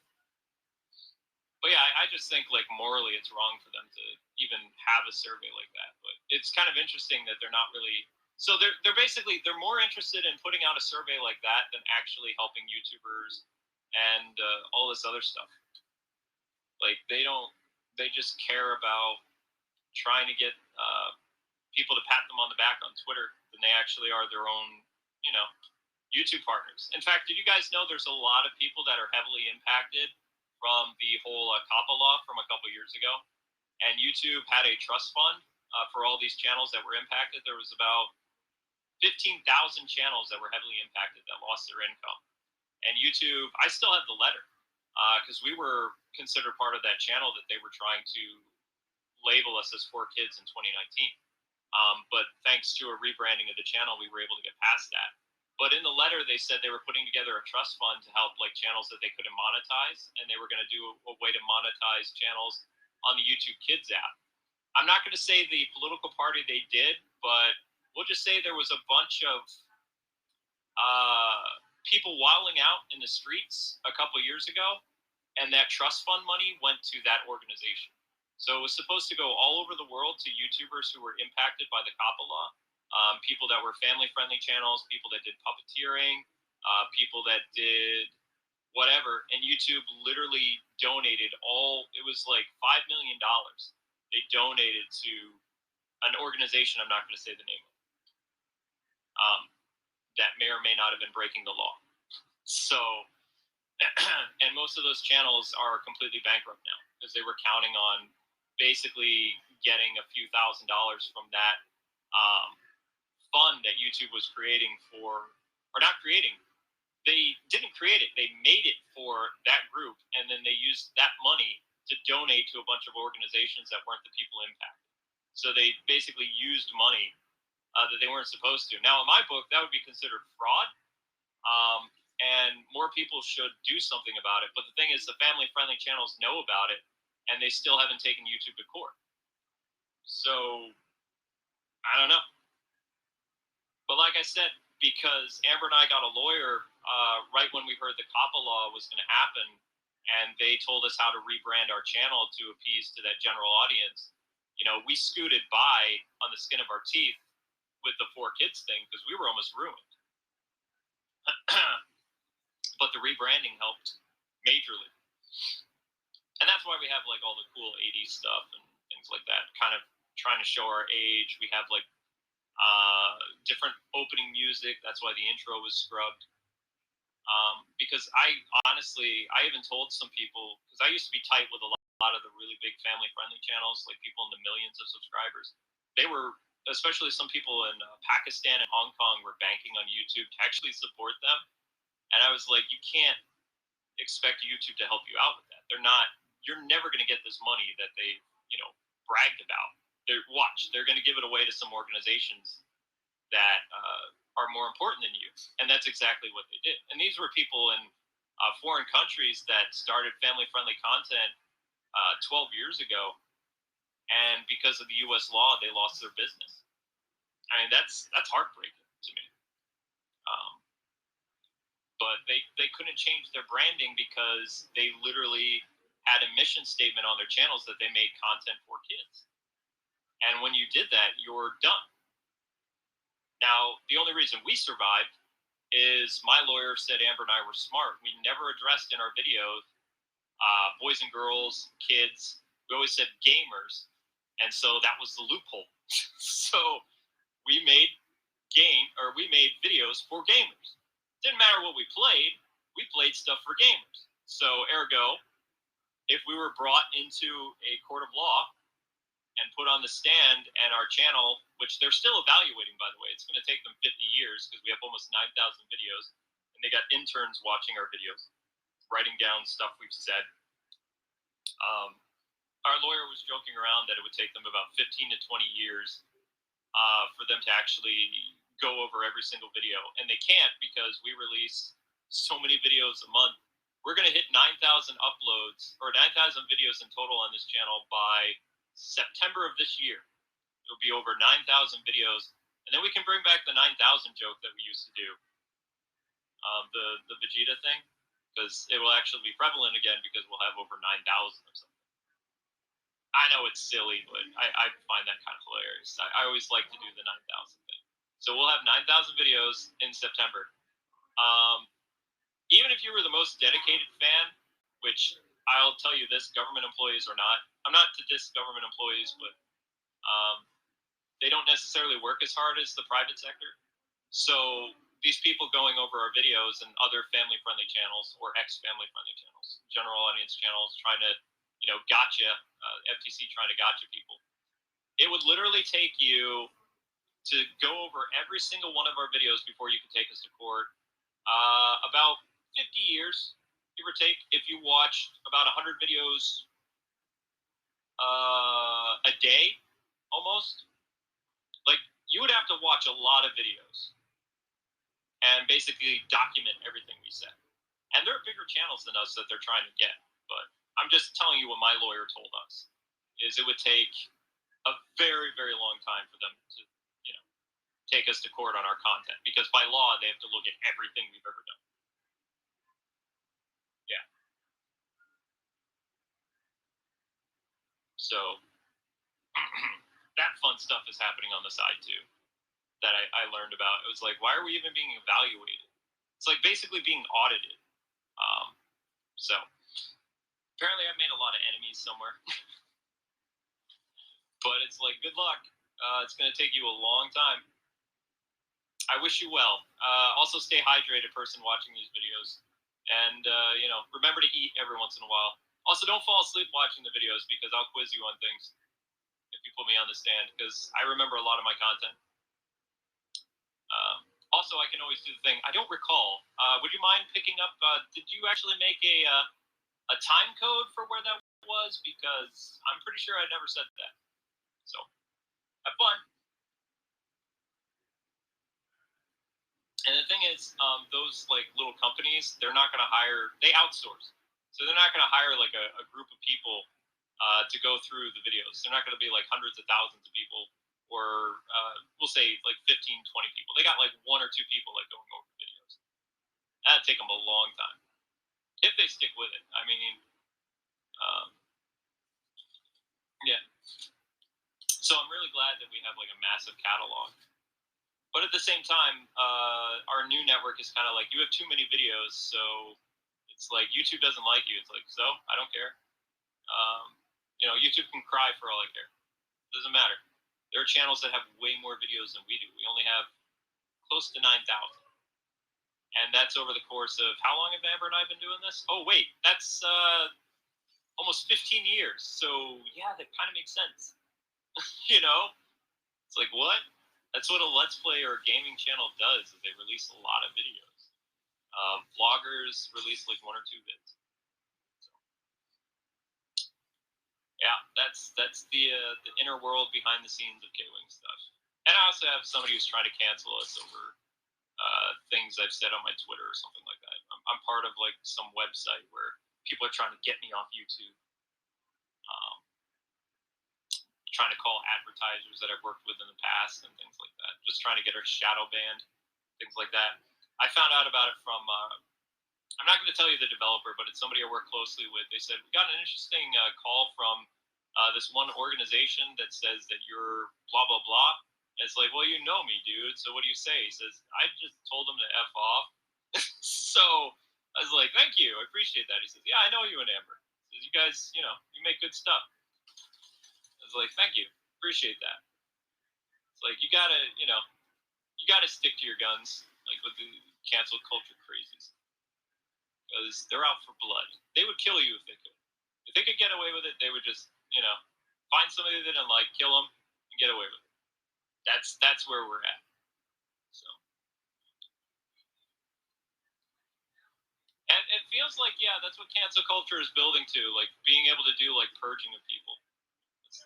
Speaker 1: But yeah, I just think like morally it's wrong for them to even have a survey like that. But it's kind of interesting that they're not really. So they're basically more interested in putting out a survey like that than actually helping YouTubers and all this other stuff. Like they just care about trying to get people to pat them on the back on Twitter than they actually are their own, YouTube partners. In fact, did you guys know there's a lot of people that are heavily impacted from the whole COPPA law from a couple years ago? And YouTube had a trust fund for all these channels that were impacted. There was about 15,000 channels that were heavily impacted that lost their income. And YouTube, I still have the letter because we were considered part of that channel that they were trying to label us as 4Kids in 2019. But thanks to a rebranding of the channel, we were able to get past that. But in the letter, they said they were putting together a trust fund to help like channels that they couldn't monetize, and they were going to do a way to monetize channels on the YouTube Kids app. I'm not going to say the political party they did, but we'll just say there was a bunch of people wilding out in the streets a couple years ago, and that trust fund money went to that organization. So it was supposed to go all over the world to YouTubers who were impacted by the COPPA law, people that were family-friendly channels, people that did puppeteering, people that did whatever, and YouTube literally donated it was like $5 million. They donated to an organization, I'm not going to say the name of, that may or may not have been breaking the law. So And most of those channels are completely bankrupt now because they were counting on basically getting a few $1,000s from that fund that YouTube was creating for, or not creating. They didn't create it. They made it for that group, and then they used that money to donate to a bunch of organizations that weren't the people impacted. So they basically used money that they weren't supposed to. Now, in my book, that would be considered fraud, and more people should do something about it. But the thing is, the family-friendly channels know about it, and they still haven't taken YouTube to court. So, I don't know. But like I said, because Amber and I got a lawyer right when we heard the COPPA law was going to happen, and they told us how to rebrand our channel to appease to that general audience, we scooted by on the skin of our teeth with the 4 kids thing because we were almost ruined. But the rebranding helped majorly. And that's why we have like all the cool 80s stuff and things like that, kind of trying to show our age. We have like different opening music. That's why the intro was scrubbed. Because I even told some people, because I used to be tight with a lot of the really big family-friendly channels, like people in the millions of subscribers. They were, especially some people in Pakistan and Hong Kong, were banking on YouTube to actually support them. And I was like, you can't expect YouTube to help you out with that. You're never going to get this money that they, bragged about. They're going to give it away to some organizations that are more important than you. And that's exactly what they did. And these were people in foreign countries that started family-friendly content 12 years ago. And because of the U.S. law, they lost their business. I mean, that's heartbreaking to me. But they couldn't change their branding because they literally had a mission statement on their channels that they made content for kids. And when you did that, you're done. Now, the only reason we survived is my lawyer said Amber and I were smart. We never addressed in our videos boys and girls, kids. We always said gamers. And so that was the loophole. So we made videos for gamers. Didn't matter what we played stuff for gamers. So ergo, if we were brought into a court of law and put on the stand and our channel, which they're still evaluating, by the way, it's going to take them 50 years because we have almost 9,000 videos, and they got interns watching our videos, writing down stuff we've said. Our lawyer was joking around that it would take them about 15 to 20 years for them to actually go over every single video, and they can't because we release so many videos a month. We're going to hit 9,000 uploads, or 9,000 videos in total on this channel by September of this year. It'll be over 9,000 videos, and then we can bring back the 9,000 joke that we used to do, the Vegeta thing, because it will actually be prevalent again because we'll have over 9,000 or something. I know it's silly, but I find that kind of hilarious. I always like to do the 9,000 thing. So we'll have 9,000 videos in September. Even if you were the most dedicated fan, which I'll tell you this, government employees are not. I'm not to diss government employees, but they don't necessarily work as hard as the private sector. So these people going over our videos and other family-friendly channels or ex-family-friendly channels, general audience channels, trying to, gotcha, FTC trying to gotcha people. It would literally take you to go over every single one of our videos before you can take us to court. About 50 years, give or take, if you watched about 100 videos a day, almost. Like, you would have to watch a lot of videos and basically document everything we said. And there are bigger channels than us that they're trying to get. But I'm just telling you what my lawyer told us, is it would take a very, very long time for them to, take us to court on our content. Because by law, they have to look at everything we've ever done. Yeah. So that fun stuff is happening on the side too, that I learned about. It was like, why are we even being evaluated? It's like basically being audited. So apparently I've made a lot of enemies somewhere. But it's like, good luck. It's going to take you a long time. I wish you well. Also stay hydrated, person watching these videos. And, remember to eat every once in a while. Also, don't fall asleep watching the videos because I'll quiz you on things if you put me on the stand because I remember a lot of my content. Also, I can always do the thing. I don't recall. Would you mind picking up? Did you actually make a time code for where that was? Because I'm pretty sure I never said that. So, have fun. And the thing is, those like little companies, they're not going to hire. They outsource, so they're not going to hire like a group of people to go through the videos. They're not going to be like hundreds of thousands of people, or we'll say like 15, 20 people. They got like one or two people like going over the videos. That'd take them a long time if they stick with it. I mean, yeah. So I'm really glad that we have like a massive catalog. But at the same time, our new network is kind of like, you have too many videos, so it's like YouTube doesn't like you. It's like, so I don't care. YouTube can cry for all I care. It doesn't matter. There are channels that have way more videos than we do. We only have close to 9,000. And that's over the course of, how long have Amber and I been doing this? Oh, wait, that's almost 15 years. So, yeah, that kind of makes sense. It's like, what? That's what a Let's Play or a gaming channel does, is they release a lot of videos. Vloggers release like 1 or 2 vids. So, yeah, that's the inner world behind the scenes of Kwing stuff. And I also have somebody who's trying to cancel us over things I've said on my Twitter or something like that. I'm part of like some website where people are trying to get me off YouTube. Trying to call advertisers that I've worked with in the past and things like that. Just trying to get her shadow banned, things like that. I found out about it from, I'm not going to tell you the developer, but it's somebody I work closely with. They said, we got an interesting call from this one organization that says that you're blah, blah, blah. And it's like, well, you know me, dude. So what do you say? He says, I just told him to F off. So I was like, thank you. I appreciate that. He says, yeah, I know you and Amber. He says, you guys, you make good stuff. I was like, thank you, appreciate that. It's like you gotta stick to your guns, like with the cancel culture crazies, because they're out for blood. They would kill you if they could. If they could get away with it, they would just, find somebody they didn't like, kill them, and get away with it. That's where we're at. So, and it feels like, yeah, that's what cancel culture is building to, like being able to do like purging of people.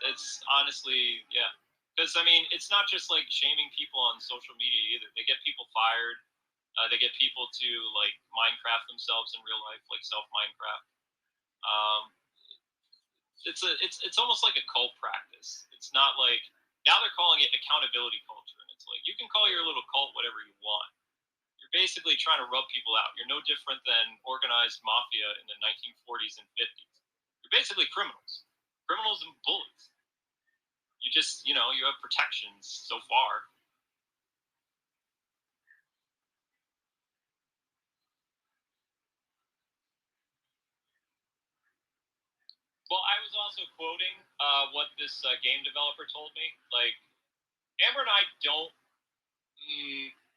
Speaker 1: It's honestly, yeah. Because, I mean, it's not just, like, shaming people on social media either. They get people fired. They get people to, like, Minecraft themselves in real life, like self-Minecraft. It's almost like a cult practice. It's not like, now they're calling it accountability culture. And it's like, you can call your little cult whatever you want. You're basically trying to rub people out. You're no different than organized mafia in the 1940s and 50s. You're basically criminals. Criminals and bullies. You just, you have protections so far. Well, I was also quoting what this game developer told me. Like, Amber and I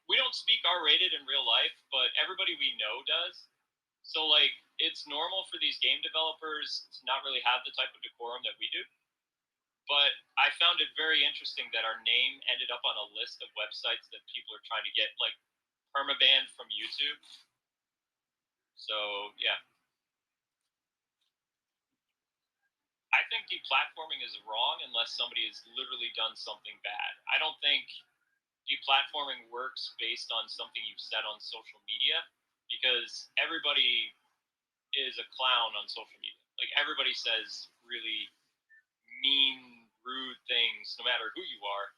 Speaker 1: we don't speak R-rated in real life, but everybody we know does. So, like, it's normal for these game developers to not really have the type of decorum that we do. But I found it very interesting that our name ended up on a list of websites that people are trying to get, like, permabanned from YouTube. So, yeah. I think deplatforming is wrong unless somebody has literally done something bad. I don't think deplatforming works based on something you've said on social media because everybody is a clown on social media. Like, everybody says really mean, rude things no matter who you are.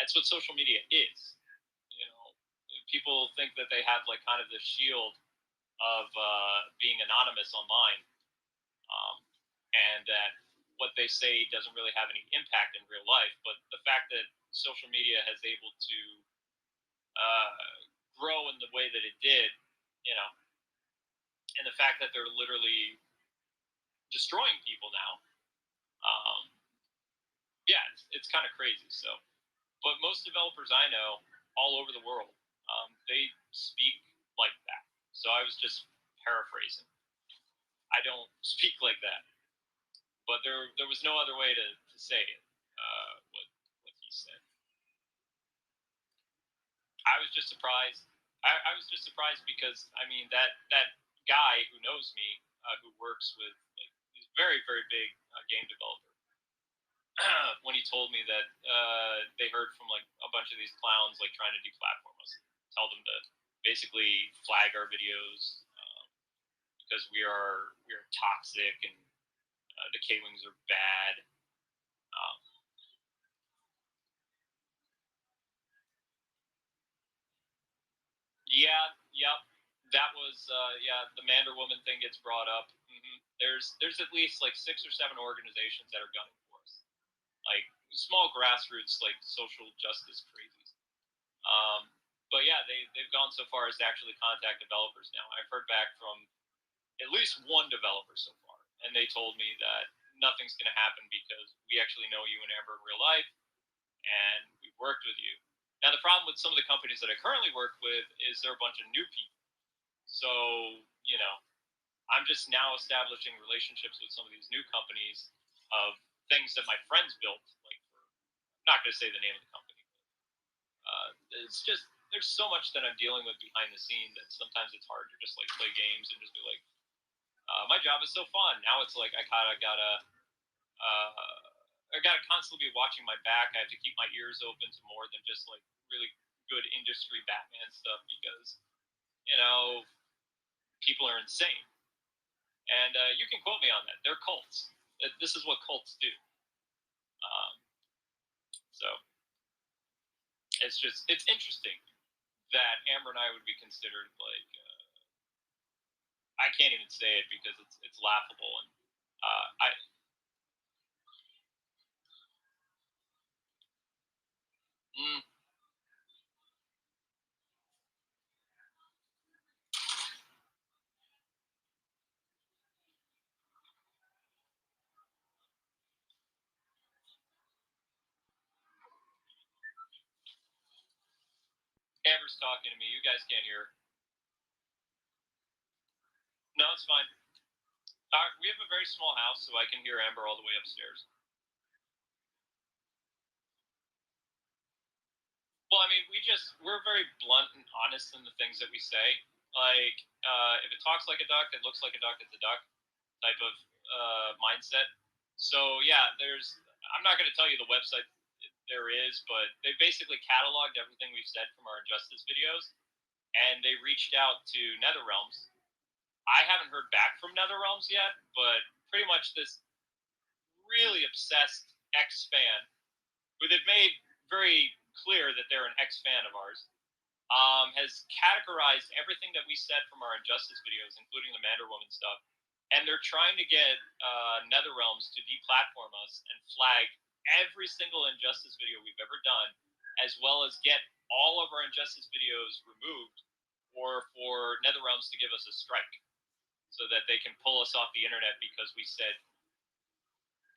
Speaker 1: That's what social media is. People think that they have like kind of this shield of being anonymous online, and that what they say doesn't really have any impact in real life. But the fact that social media has able to grow in the way that it did, and the fact that they're literally destroying people now, yeah, it's kind of crazy. So, but most developers I know all over the world, they speak like that. So I was just paraphrasing. I don't speak like that, but there was no other way to say it. What he said. I was just surprised. I was just surprised because I mean that guy who knows me, who works with like he's a very very big game developer. When he told me that they heard from like a bunch of these clowns like trying to deplatform us, tell them to basically flag our videos because we are toxic and the Kwings are bad. Yeah, yep. That was the Mander Woman thing gets brought up. Mm-hmm. There's at least like 6 or 7 organizations that are gunning for us, like small grassroots like social justice crazies. But yeah, they've gone so far as to actually contact developers now. I've heard back from at least one developer so far, and they told me that nothing's going to happen because we actually know you and Amber in real life, and we've worked with you. Now, the problem with some of the companies that I currently work with is they're a bunch of new people. So, you know, I'm just now establishing relationships with some of these new companies of things that my friends built. Like, I'm not going to say the name of the company. It's just, there's so much that I'm dealing with behind the scene that sometimes it's hard to just like play games and just be like, my job is so fun. Now it's like I kind of gotta constantly be watching my back. I have to keep my ears open to more than just like really good industry Batman stuff because people are insane. And you can quote me on that. They're cults. This is what cults do. So it's interesting that Amber and I would be considered like I can't even say it because it's laughable and I. Mm, Amber's talking to me. You guys can't hear. No, it's fine. We have a very small house, so I can hear Amber all the way upstairs. Well, I mean, we're very blunt and honest in the things that we say. Like, if it talks like a duck, it looks like a duck, it's a duck type of mindset. So, yeah, I'm not going to tell you the website there is, but they basically cataloged everything we've said from our Injustice videos, and they reached out to NetherRealms. I haven't heard back from NetherRealms yet, but pretty much this really obsessed X-fan, who they've made very clear that they're an X-fan of ours, has categorized everything that we said from our Injustice videos, including the Mander Woman stuff, and they're trying to get NetherRealms to deplatform us and flag every single Injustice video we've ever done, as well as get all of our Injustice videos removed, or for NetherRealms to give us a strike, so that they can pull us off the internet because we said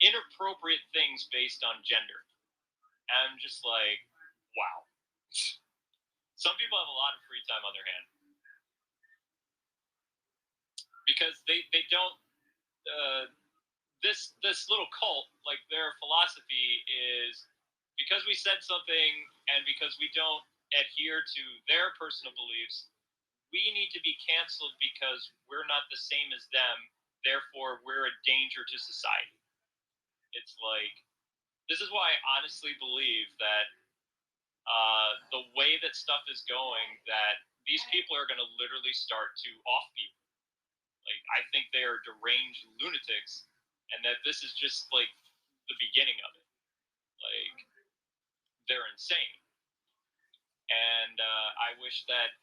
Speaker 1: inappropriate things based on gender. And I'm just like, wow. Some people have a lot of free time on their hand because they don't. This little cult, like their philosophy is because we said something and because we don't adhere to their personal beliefs, we need to be canceled because we're not the same as them. Therefore, we're a danger to society. It's like, this is why I honestly believe that the way that stuff is going, that these people are going to literally start to off people. Like, I think they are deranged lunatics, and that this is just like the beginning of it. Like, they're insane. And I wish that,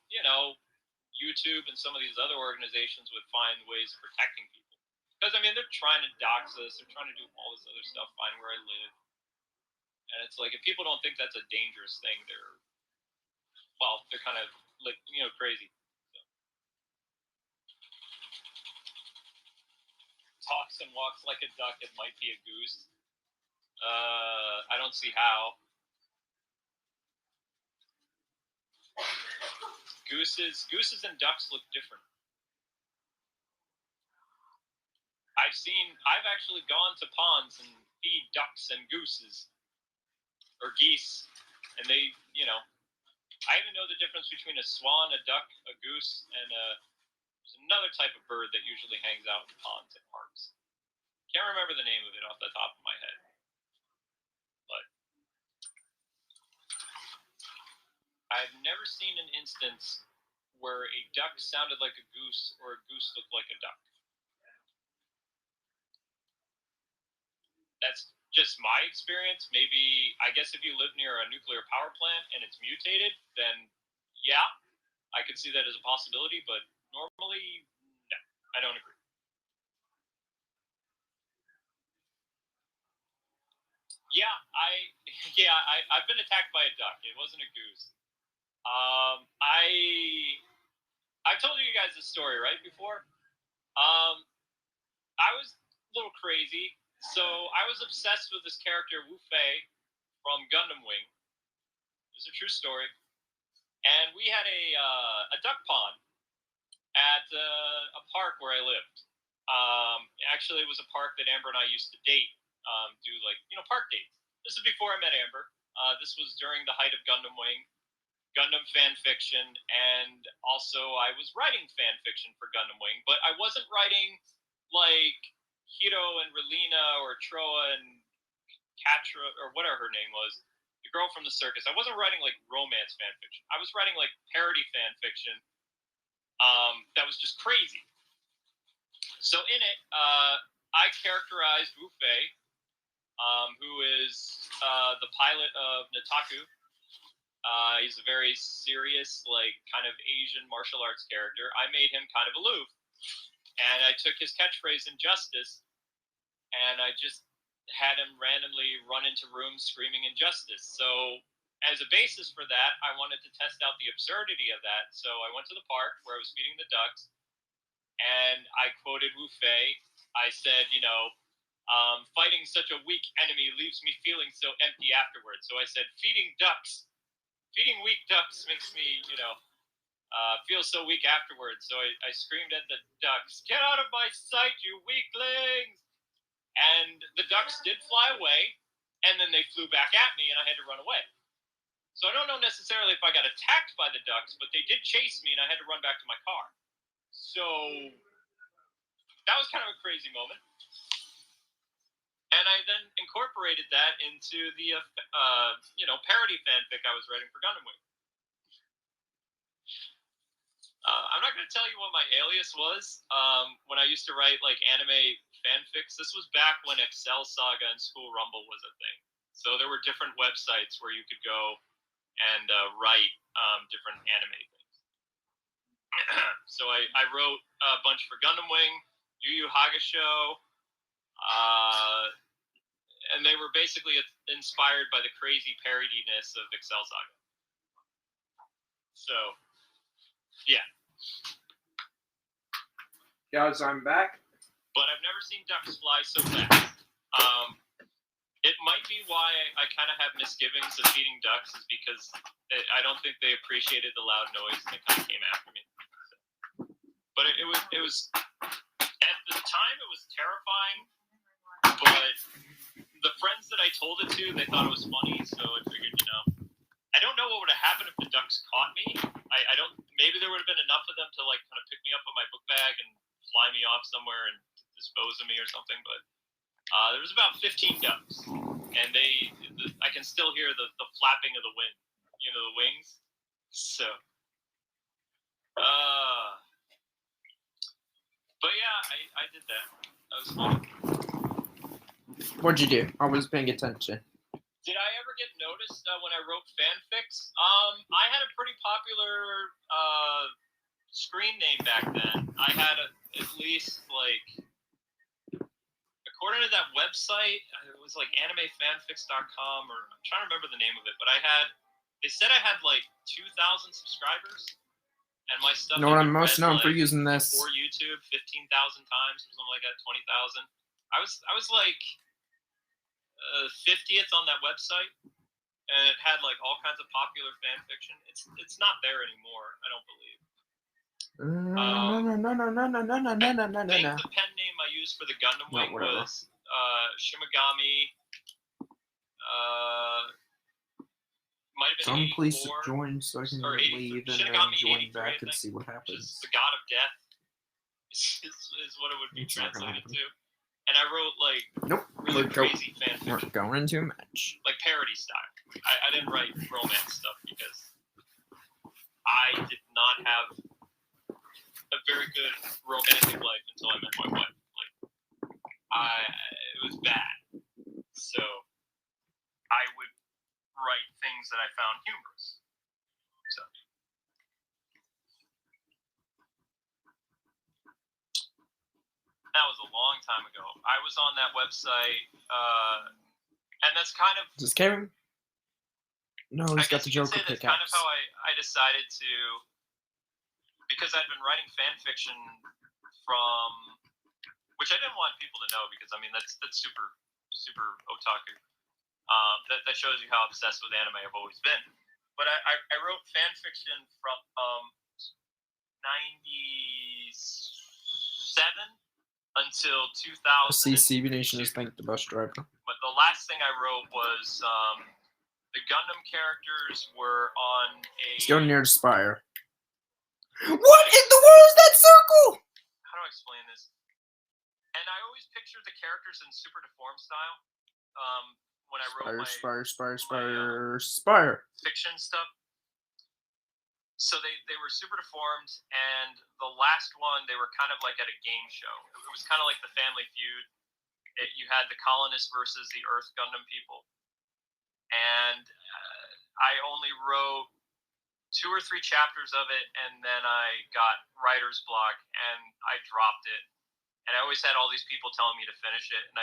Speaker 1: YouTube and some of these other organizations would find ways of protecting people. Because, I mean, they're trying to dox us, they're trying to do all this other stuff, find where I live. And it's like, if people don't think that's a dangerous thing, they're kind of, like, crazy. So. Talks and walks like a duck, it might be a goose. I don't see how. Gooses and ducks look different. I've actually gone to ponds and feed ducks and gooses. Or geese. And they, I even know the difference between a swan, a duck, a goose, and there's another type of bird that usually hangs out in ponds at parks. Can't remember the name of it off the top of my head. But I've never seen an instance where a duck sounded like a goose or a goose looked like a duck. That's just my experience. Maybe, I guess if you live near a nuclear power plant and it's mutated, then yeah, I could see that as a possibility, but normally, no, I don't agree. I've been attacked by a duck. It wasn't a goose. I've told you guys this story, right, before? I was a little crazy. So I was obsessed with this character, Wu Fei, from Gundam Wing. It's a true story. And we had a duck pond at a park where I lived. Actually, it was a park that Amber and I used to date, do park dates. This is before I met Amber. This was during the height of Gundam Wing, Gundam fan fiction, and also I was writing fan fiction for Gundam Wing, but I wasn't writing like Hiro and Relina or Troa and Katra or whatever her name was, the girl from the circus. I wasn't writing like romance fan fiction. I was writing like parody fan fiction that was just crazy. So in it, I characterized Wu Fei, who is the pilot of Nataku. He's a very serious, like, kind of Asian martial arts character. I made him kind of aloof. And I took his catchphrase, injustice, and I just had him randomly run into rooms screaming injustice. So as a basis for that, I wanted to test out the absurdity of that. So I went to the park where I was feeding the ducks, and I quoted Wu Fei. I said, fighting such a weak enemy leaves me feeling so empty afterwards. So I said, feeding weak ducks makes me, feel so weak afterwards. So I screamed at the ducks, get out of my sight, you weaklings! And the ducks did fly away, and then they flew back at me, and I had to run away. So I don't know necessarily if I got attacked by the ducks, but they did chase me, and I had to run back to my car. So that was kind of a crazy moment. And I then incorporated that into the, parody fanfic I was writing for Gundam Wing. I'm not going to tell you what my alias was when I used to write like anime fanfics. This was back when Excel Saga and School Rumble was a thing. So there were different websites where you could go and write different anime things. So I wrote a bunch for Gundam Wing, Yu Yu Hakusho, and they were basically inspired by the crazy parodiness of Excel Saga. So, yeah.
Speaker 2: Guys, I'm back.
Speaker 1: But I've never seen ducks fly so fast. It might be why I kind of have misgivings of feeding ducks, is because I don't think they appreciated the loud noise that kind of came after me. But it was at the time it was terrifying. But the friends that I told it to, they thought it was funny, so I figured, I don't know what would have happened if the ducks caught me. I don't. Maybe there would have been enough of them to like kind of pick me up on my book bag and fly me off somewhere and dispose of me or something. But there was about 15 ducks, and I can still hear the flapping of the wind, the wings. So, but yeah, I did that. That was fun.
Speaker 2: What'd you do? I was paying attention.
Speaker 1: Did I ever get noticed when I wrote fanfics? I had a pretty popular screen name back then. I had at least, according to that website, it was like animefanfics.com, or I'm trying to remember the name of it, but they said I had 2,000 subscribers, and my stuff.
Speaker 2: You know what I'm most known for using this?
Speaker 1: For YouTube, 15,000 times, or something like that, 20,000. I was like 50th on that website, and it had all kinds of popular fan fiction. It's not there anymore, I don't believe.
Speaker 2: No.
Speaker 1: I think the pen name I used for the Gundam Wing was Shimigami. Might have been
Speaker 2: Some please
Speaker 1: 84,
Speaker 2: join so I can
Speaker 1: or
Speaker 2: leave and then join back and see what happens.
Speaker 1: The God of Death is what it would be translated to. And I wrote like really crazy fanfiction.
Speaker 2: We're going into a match.
Speaker 1: Like parody style. I didn't write romance stuff because I did not have a very good romantic life until I met my wife. Like it was bad. So I would write things that I found humorous. So that was a long time ago. I was on that website, and that's kind of.
Speaker 2: Is this Kevin? No, he's got the Joker pickaxe.
Speaker 1: That's kind of how I decided to, because I'd been writing fan fiction from, which I didn't want people to know because I mean that's super otaku. That shows you how obsessed with anime I've always been. But I wrote fan fiction from 97 until 2000.
Speaker 2: See, CB Nation is thank the bus driver.
Speaker 1: But the last thing I wrote was the Gundam characters were on a.
Speaker 2: He's going near the spire. What in the world is that circle?
Speaker 1: How do I explain this? And I always pictured the characters in super deformed style. When I wrote my
Speaker 2: spire
Speaker 1: fiction stuff. So they were super deformed, and the last one they were kind of like at a game show. It was kind of like the Family Feud. You had the colonists versus the Earth Gundam people, and I only wrote 2 or 3 chapters of it, and then I got writer's block, and I dropped it. And I always had all these people telling me to finish it, and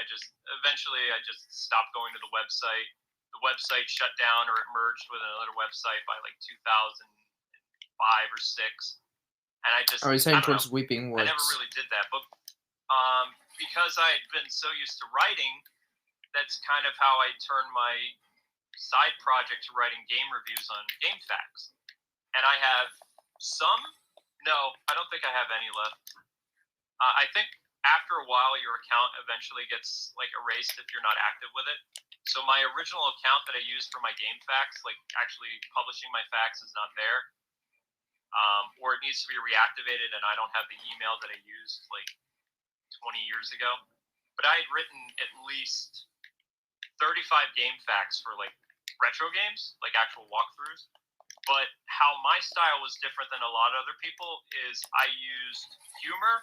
Speaker 1: eventually I just stopped going to the website. The website shut down, or it merged with another website by like 2005 or 6. And I just.
Speaker 2: Oh, he's heading towards Weeping Woods.
Speaker 1: I never really did that, but because I had been so used to writing, that's kind of how I turned my side project to writing game reviews on GameFAQs. And I have some. No, I don't think I have any left. I think after a while, your account eventually gets like erased if you're not active with it. So my original account that I used for my GameFAQs, like actually publishing my facts, is not there, or it needs to be reactivated, and I don't have the email that I used like 20 years ago. But I had written at least 35 GameFAQs for like retro games, like actual walkthroughs. But how my style was different than a lot of other people is I used humor.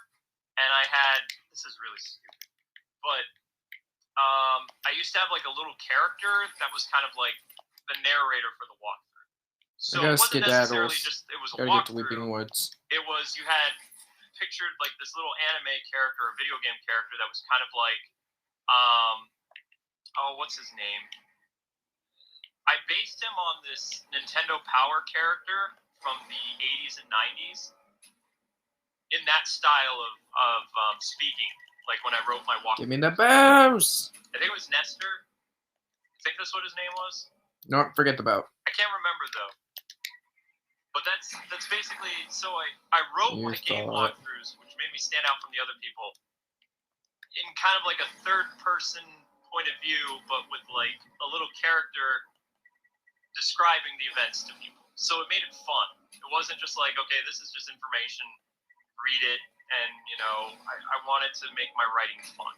Speaker 1: And I had, this is really stupid, but I used to have like a little character that was kind of like the narrator for the walkthrough. So it wasn't necessarily just, it was a walkthrough.
Speaker 2: Weeping Woods.
Speaker 1: It was, you had pictured like this little anime character or video game character that was kind of like, what's his name? I based him on this Nintendo Power character from the 80s and 90s. In that style of speaking, like when I wrote my walkthrough.
Speaker 2: Give me the bows!
Speaker 1: I think it was Nestor. I think that's what his name was.
Speaker 2: No, forget the bow.
Speaker 1: I can't remember though. But that's basically, so I wrote my game walkthroughs, which made me stand out from the other people, in kind of like a third person point of view, but with like a little character describing the events to people. So it made it fun. It wasn't just like, okay, this is just information. Read it, and I wanted to make my writing fun,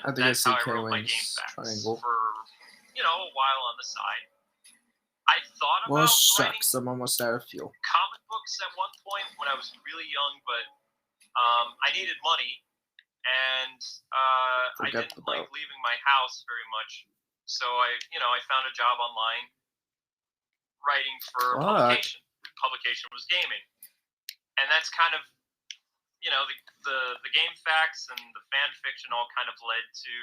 Speaker 1: and that's how I wrote my GameFAQs for a while on the side. I thought about writing
Speaker 2: I'm almost out of fuel.
Speaker 1: Comic books at one point when I was really young, but I needed money, and I didn't like leaving my house very much, so I found a job online writing for a publication. The publication was gaming. And that's kind of, the GameFAQs and the fan fiction all kind of led to,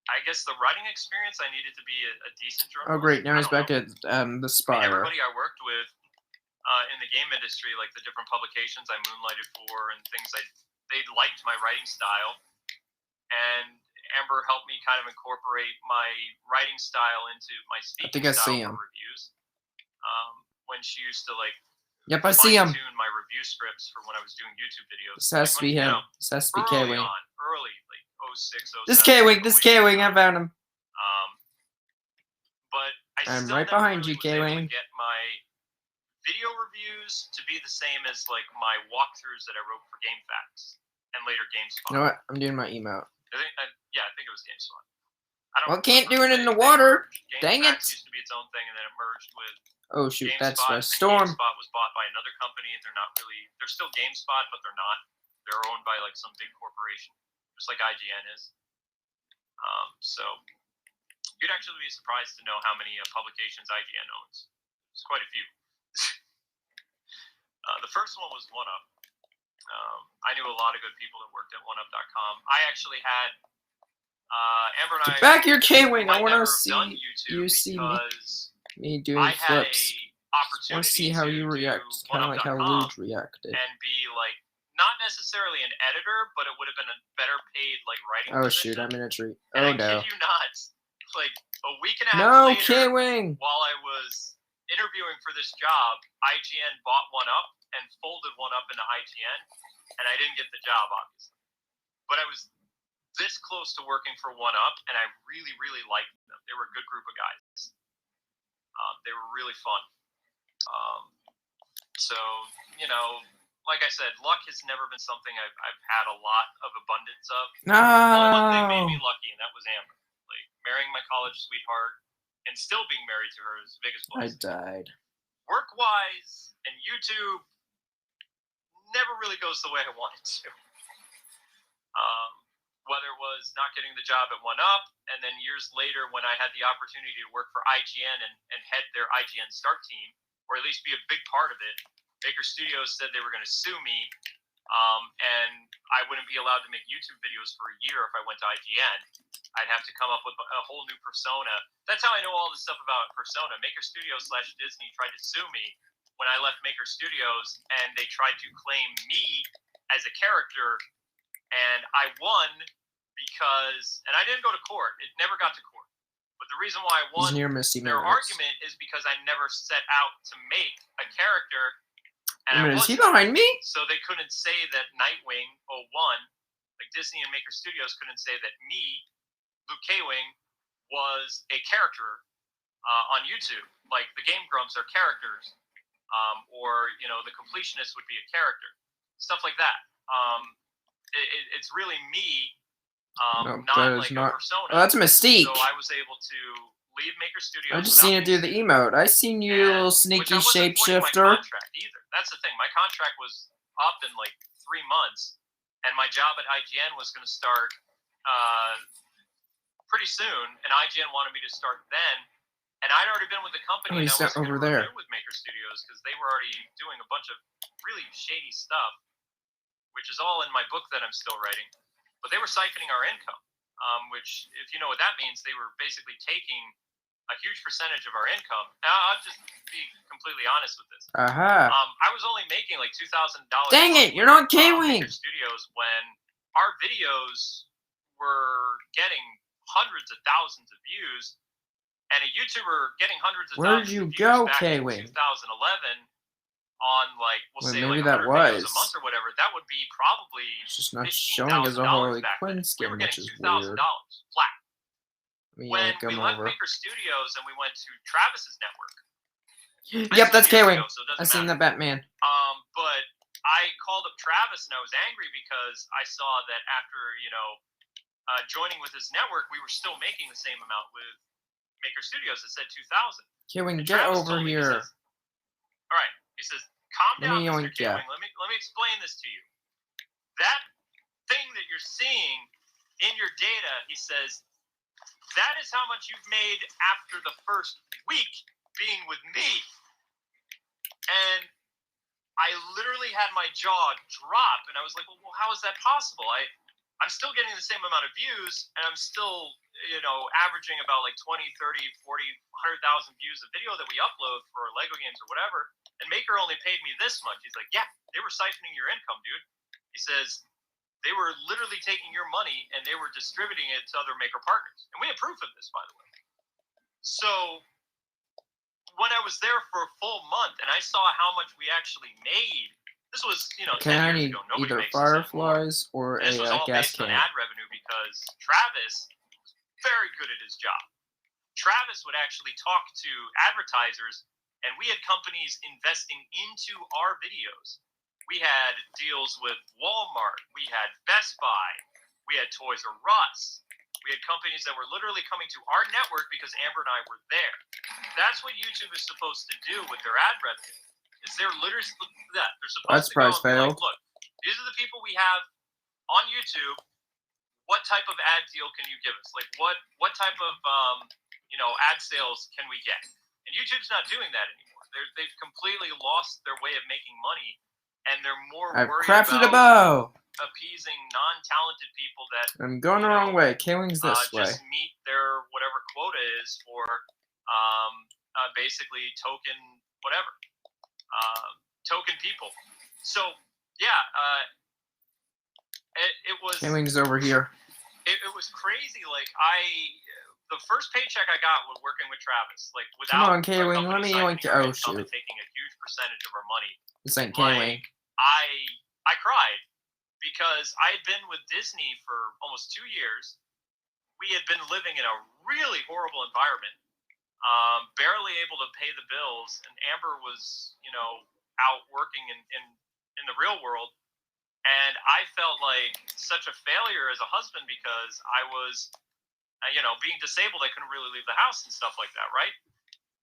Speaker 1: I guess, the writing experience. I needed to be a decent journalist.
Speaker 2: Oh, great. Now he's back at the Spire.
Speaker 1: Everybody I worked with in the game industry, like the different publications I moonlighted for and things, they liked my writing style. And Amber helped me kind of incorporate my writing style into my speaking style for reviews. When she used to, like,
Speaker 2: Yep, I see him.
Speaker 1: Fine-tune my review scripts for when I was doing YouTube videos.
Speaker 2: This has to be him. This has to be Kwing.
Speaker 1: Early, like 06, 07.
Speaker 2: This Kwing. This Kwing. I found him.
Speaker 1: But
Speaker 2: I'm right behind you, Kwing.
Speaker 1: Get my video reviews to be the same as like my walkthroughs that I wrote for GameFAQs and later GameSpot.
Speaker 2: You know what? I'm doing my emote.
Speaker 1: I think it was GameSpot.
Speaker 2: Well, can't do it in the water. Dang it!
Speaker 1: GameFAQs used to be its own thing, and then it merged with.
Speaker 2: Oh shoot,
Speaker 1: GameSpot,
Speaker 2: that's a storm.
Speaker 1: GameSpot was bought by another company. They're not really. They're still GameSpot, but they're not. They're owned by like some big corporation, just like IGN is. So you'd actually be surprised to know how many publications IGN owns. It's quite a few. The first one was OneUp. I knew a lot of good people that worked at OneUp.com. I actually had Amber and I.
Speaker 2: Back your Kwing. I want to see you see me doing flips. I want to see how you react, kind of like how Luge reacted.
Speaker 1: And be like, not necessarily an editor, but it would have been a better paid like writing.
Speaker 2: Oh
Speaker 1: position.
Speaker 2: shoot, I'm in a tree.
Speaker 1: And
Speaker 2: Oh
Speaker 1: I
Speaker 2: no.
Speaker 1: kid you not, like a week and a half later,
Speaker 2: Kwing.
Speaker 1: while I was interviewing for this job, IGN bought OneUp and folded OneUp into IGN, and I didn't get the job, obviously. But I was this close to working for OneUp, and I really, really liked them. They were a good group of guys. They were really fun. So, you know, like I said, luck has never been something I've had a lot of abundance of.
Speaker 2: No.
Speaker 1: Only one thing made me lucky, and that was Amber. Like, marrying my college sweetheart and still being married to her is the biggest blessing.
Speaker 2: I died.
Speaker 1: Work-wise and YouTube never really goes the way I wanted to. Whether it was not getting the job at OneUp, and then years later when I had the opportunity to work for IGN and head their IGN Start team, or at least be a big part of it, Maker Studios said they were going to sue me, and I wouldn't be allowed to make YouTube videos for a year if I went to IGN. I'd have to come up with a whole new persona. That's how I know all this stuff about persona. Maker Studios / Disney tried to sue me when I left Maker Studios, and they tried to claim me as a character, and I won because, and I didn't go to court. It never got to court. But the reason why I won their argument is because I never set out to make a character. And
Speaker 2: is he behind me?
Speaker 1: So they couldn't say that Nightwing 01, like Disney and Maker Studios couldn't say that me, Luke Kwing, was a character on YouTube. Like the Game Grumps are characters. Or, you know, the Completionist would be a character. Stuff like that. It's really me. Not like a persona.
Speaker 2: Oh, that's Mystique.
Speaker 1: So I was able to leave Maker Studios.
Speaker 2: I just seen it do the emote. I seen you, little sneaky shapeshifter.
Speaker 1: Either. That's the thing. My contract was up in like 3 months, and my job at IGN was going to start pretty soon. And IGN wanted me to start then, and I'd already been with the company.
Speaker 2: Oh, he's over there
Speaker 1: with Maker Studios because they were already doing a bunch of really shady stuff, which is all in my book that I'm still writing. But they were siphoning our income, which, if you know what that means, they were basically taking a huge percentage of our income. Now, I'll just be completely honest with this. I was only making like $2,000.
Speaker 2: Dang it, you're not Kwing.
Speaker 1: Studios when our videos were getting hundreds of thousands of views, and a YouTuber getting hundreds of thousands of views back in 2011 on like
Speaker 2: maybe
Speaker 1: like
Speaker 2: that
Speaker 1: was a month or whatever, that would be probably
Speaker 2: it's just not showing as a Harley Quinn skin, which is weird.
Speaker 1: Flat.
Speaker 2: When
Speaker 1: we left Maker Studios and we went to Travis's network.
Speaker 2: Yep, that's Kwing. I seen the Batman.
Speaker 1: But I called up Travis and I was angry because I saw that after, you know, joining with his network, we were still making the same amount with Maker Studios. It said 2,000.
Speaker 2: Kwing, get over here.
Speaker 1: All right. He says, calm down, Mr. Kwing.
Speaker 2: Yeah.
Speaker 1: Let me explain this to you. That thing that you're seeing in your data, he says, that is how much you've made after the first week being with me. And I literally had my jaw drop, and I was like, well, how is that possible? I'm still getting the same amount of views, and I'm still, you know, averaging about like 20, 30, 40, 100,000 views of video that we upload for Lego games or whatever. And Maker only paid me this much. He's like, yeah, they were siphoning your income, dude. He says, they were literally taking your money and they were distributing it to other Maker partners. And we have proof of this, by the way. So when I was there for a full month and I saw how much we actually made, this was, 10 years ago. Nobody
Speaker 2: either
Speaker 1: makes this anymore.
Speaker 2: fireflies or
Speaker 1: This was all
Speaker 2: gas
Speaker 1: based on
Speaker 2: can.
Speaker 1: ad revenue because Travis was very good at his job. Travis would actually talk to advertisers, and we had companies investing into our videos. We had deals with Walmart. We had Best Buy. We had Toys R Us. We had companies that were literally coming to our network because Amber and I were there. That's what YouTube is supposed to do with their ad revenue. Is they're literally that they're supposed to go and be like, look, these are the people we have on YouTube. What type of ad deal can you give us? Like, what type of ad sales can we get? And YouTube's not doing that anymore. They've completely lost their way of making money, and they're more worried about appeasing non-talented people that
Speaker 2: I'm going the wrong way. Kwing's this way.
Speaker 1: Just meet their whatever quota is for basically token whatever. Token people. So yeah, it was.
Speaker 2: Kwing's over here.
Speaker 1: It was crazy. Like the first paycheck I got was working with Travis. Like without.
Speaker 2: Come on, Kwing. Let me yoink you. Oh shoot.
Speaker 1: Taking a huge percentage of our money.
Speaker 2: This ain't Kwing.
Speaker 1: I cried because I had been with Disney for almost 2 years. We had been living in a really horrible environment. Barely able to pay the bills, and Amber was, out working in the real world, and I felt like such a failure as a husband because I was, being disabled. I couldn't really leave the house and stuff like that, right?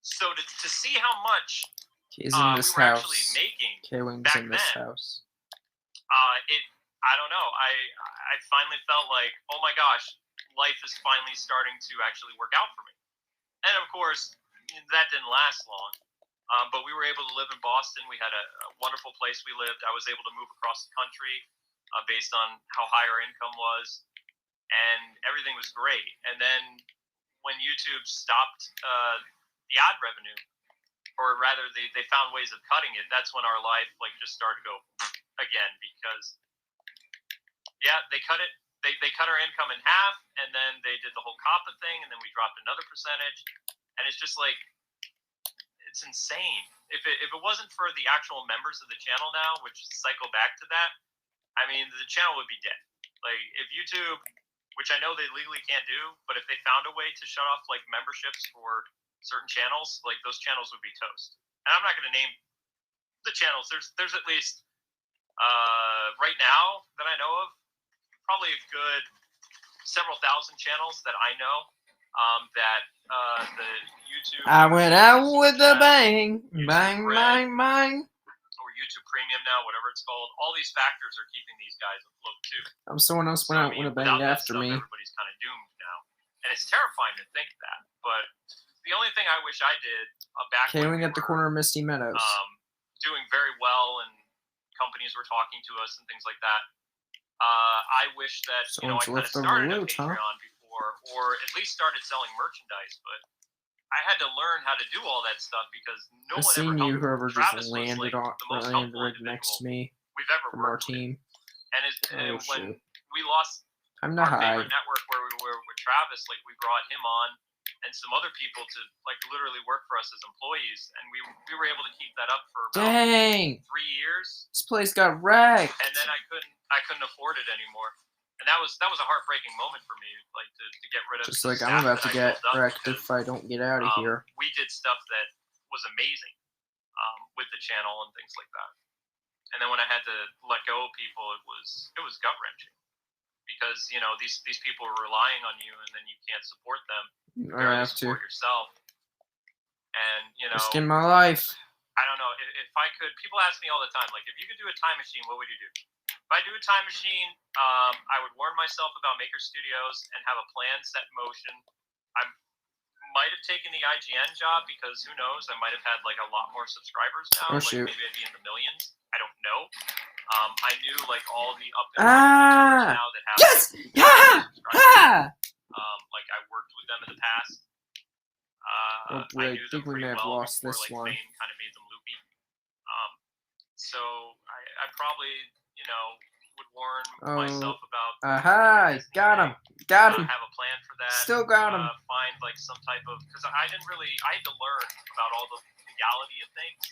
Speaker 1: So to see how much
Speaker 2: He's in this
Speaker 1: we were
Speaker 2: house.
Speaker 1: actually making
Speaker 2: Kwing's in this house.
Speaker 1: I don't know. I finally felt like, oh my gosh, life is finally starting to actually work out for me. And of course, that didn't last long. But we were able to live in Boston. We had a wonderful place we lived. I was able to move across the country based on how high our income was. And everything was great. And then when YouTube stopped the ad revenue, or rather they found ways of cutting it, that's when our life just started to go again because, yeah, they cut it. They cut our income in half, and then they did the whole COPPA thing, and then we dropped another percentage. And it's just like, it's insane. If it wasn't for the actual members of the channel now, which cycle back to that, I mean, the channel would be dead. Like, if YouTube, which I know they legally can't do, but if they found a way to shut off, memberships for certain channels, those channels would be toast. And I'm not going to name the channels. There's at least, right now that I know of, probably a good several thousand channels that I know that the YouTube.
Speaker 2: I went out with a bang, bang, bang, bang.
Speaker 1: Or YouTube Premium now, whatever it's called. All these factors are keeping these guys afloat too.
Speaker 2: Someone else went out with a bang after me.
Speaker 1: Everybody's kind of doomed now, and it's terrifying to think that. But the only thing I wish I did back
Speaker 2: Kwing at the corner of Misty Meadows,
Speaker 1: doing very well, and companies were talking to us and things like that. I wish that I kind of started a Patreon before, or at least started selling merchandise. But I had to learn how to do all that stuff because no one ever helped me.
Speaker 2: Whoever
Speaker 1: Travis
Speaker 2: just landed right next to me
Speaker 1: we've ever
Speaker 2: from our
Speaker 1: worked
Speaker 2: team.
Speaker 1: With. And when we lost
Speaker 2: our
Speaker 1: favorite network where we were with Travis, we brought him on and some other people to literally work for us as employees, and we were able to keep that up for about 3 years.
Speaker 2: This place got wrecked.
Speaker 1: And then I couldn't afford it anymore. And that was a heartbreaking moment for me, to get rid of.
Speaker 2: Just like I'm about to get wrecked if I don't get out of here.
Speaker 1: We did stuff that was amazing with the channel and things like that. And then when I had to let go of people, it was gut wrenching because these people are relying on you, and then you can't support them.
Speaker 2: I have to
Speaker 1: support yourself. And
Speaker 2: risk in my life.
Speaker 1: I don't know if I could. People ask me all the time, if you could do a time machine, what would you do? If I do a time machine, I would warn myself about Maker Studios and have a plan set in motion. I might have taken the IGN job because who knows? I might have had a lot more subscribers now. Maybe I'd be in the millions. I don't know. I knew all the up and coming now that have subscribers. I worked with them in the past. I think we may have lost this one. Fame kind of made them loopy. So I probably would warn myself about.
Speaker 2: Aha! Got him. Got him.
Speaker 1: Have a plan for that.
Speaker 2: Still got him.
Speaker 1: Find like some type of, because I had to learn about all the legality of things.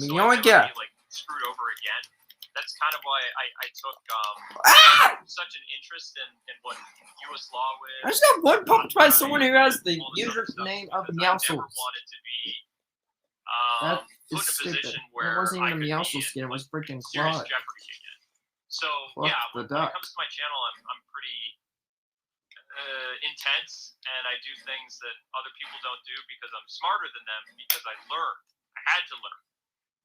Speaker 1: So
Speaker 2: You
Speaker 1: I
Speaker 2: only
Speaker 1: never
Speaker 2: get.
Speaker 1: be, like screwed over again. That's kind of why I took such an interest in what U.S. law was.
Speaker 2: I just got one pumped by someone who has the username of Meowscles.
Speaker 1: I never wanted to be
Speaker 2: That
Speaker 1: put
Speaker 2: is
Speaker 1: in a
Speaker 2: stupid.
Speaker 1: position
Speaker 2: It
Speaker 1: where
Speaker 2: wasn't
Speaker 1: I
Speaker 2: even a
Speaker 1: could
Speaker 2: Meowscles
Speaker 1: be
Speaker 2: skin, it was freaking
Speaker 1: serious
Speaker 2: Claude.
Speaker 1: jeopardy again. So
Speaker 2: Fuck
Speaker 1: yeah,
Speaker 2: the
Speaker 1: when
Speaker 2: duck.
Speaker 1: it comes to my channel, I'm pretty intense, and I do things that other people don't do because I'm smarter than them, because I learned. I had to learn.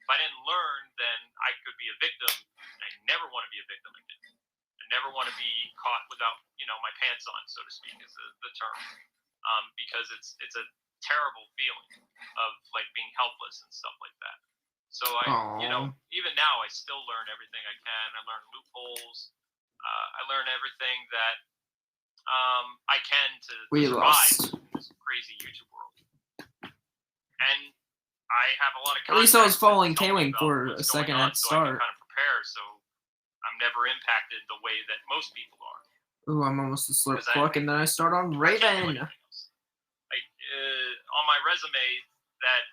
Speaker 1: If I didn't learn, then I could be a victim, and I never want to be a victim again. I never want to be caught without, my pants on, so to speak, is the term. Because it's a terrible feeling of like being helpless and stuff like that. So even now I still learn everything I can. I learn loopholes. I learn everything that I can to survive in this crazy YouTube world. And I have a lot of.
Speaker 2: At least I was following Kwing for a second at the start.
Speaker 1: So I can kind of prepare, so I'm never impacted the way that most people are.
Speaker 2: Ooh, I'm almost a slurp pluck, and then I start on Raven.
Speaker 1: On my resume that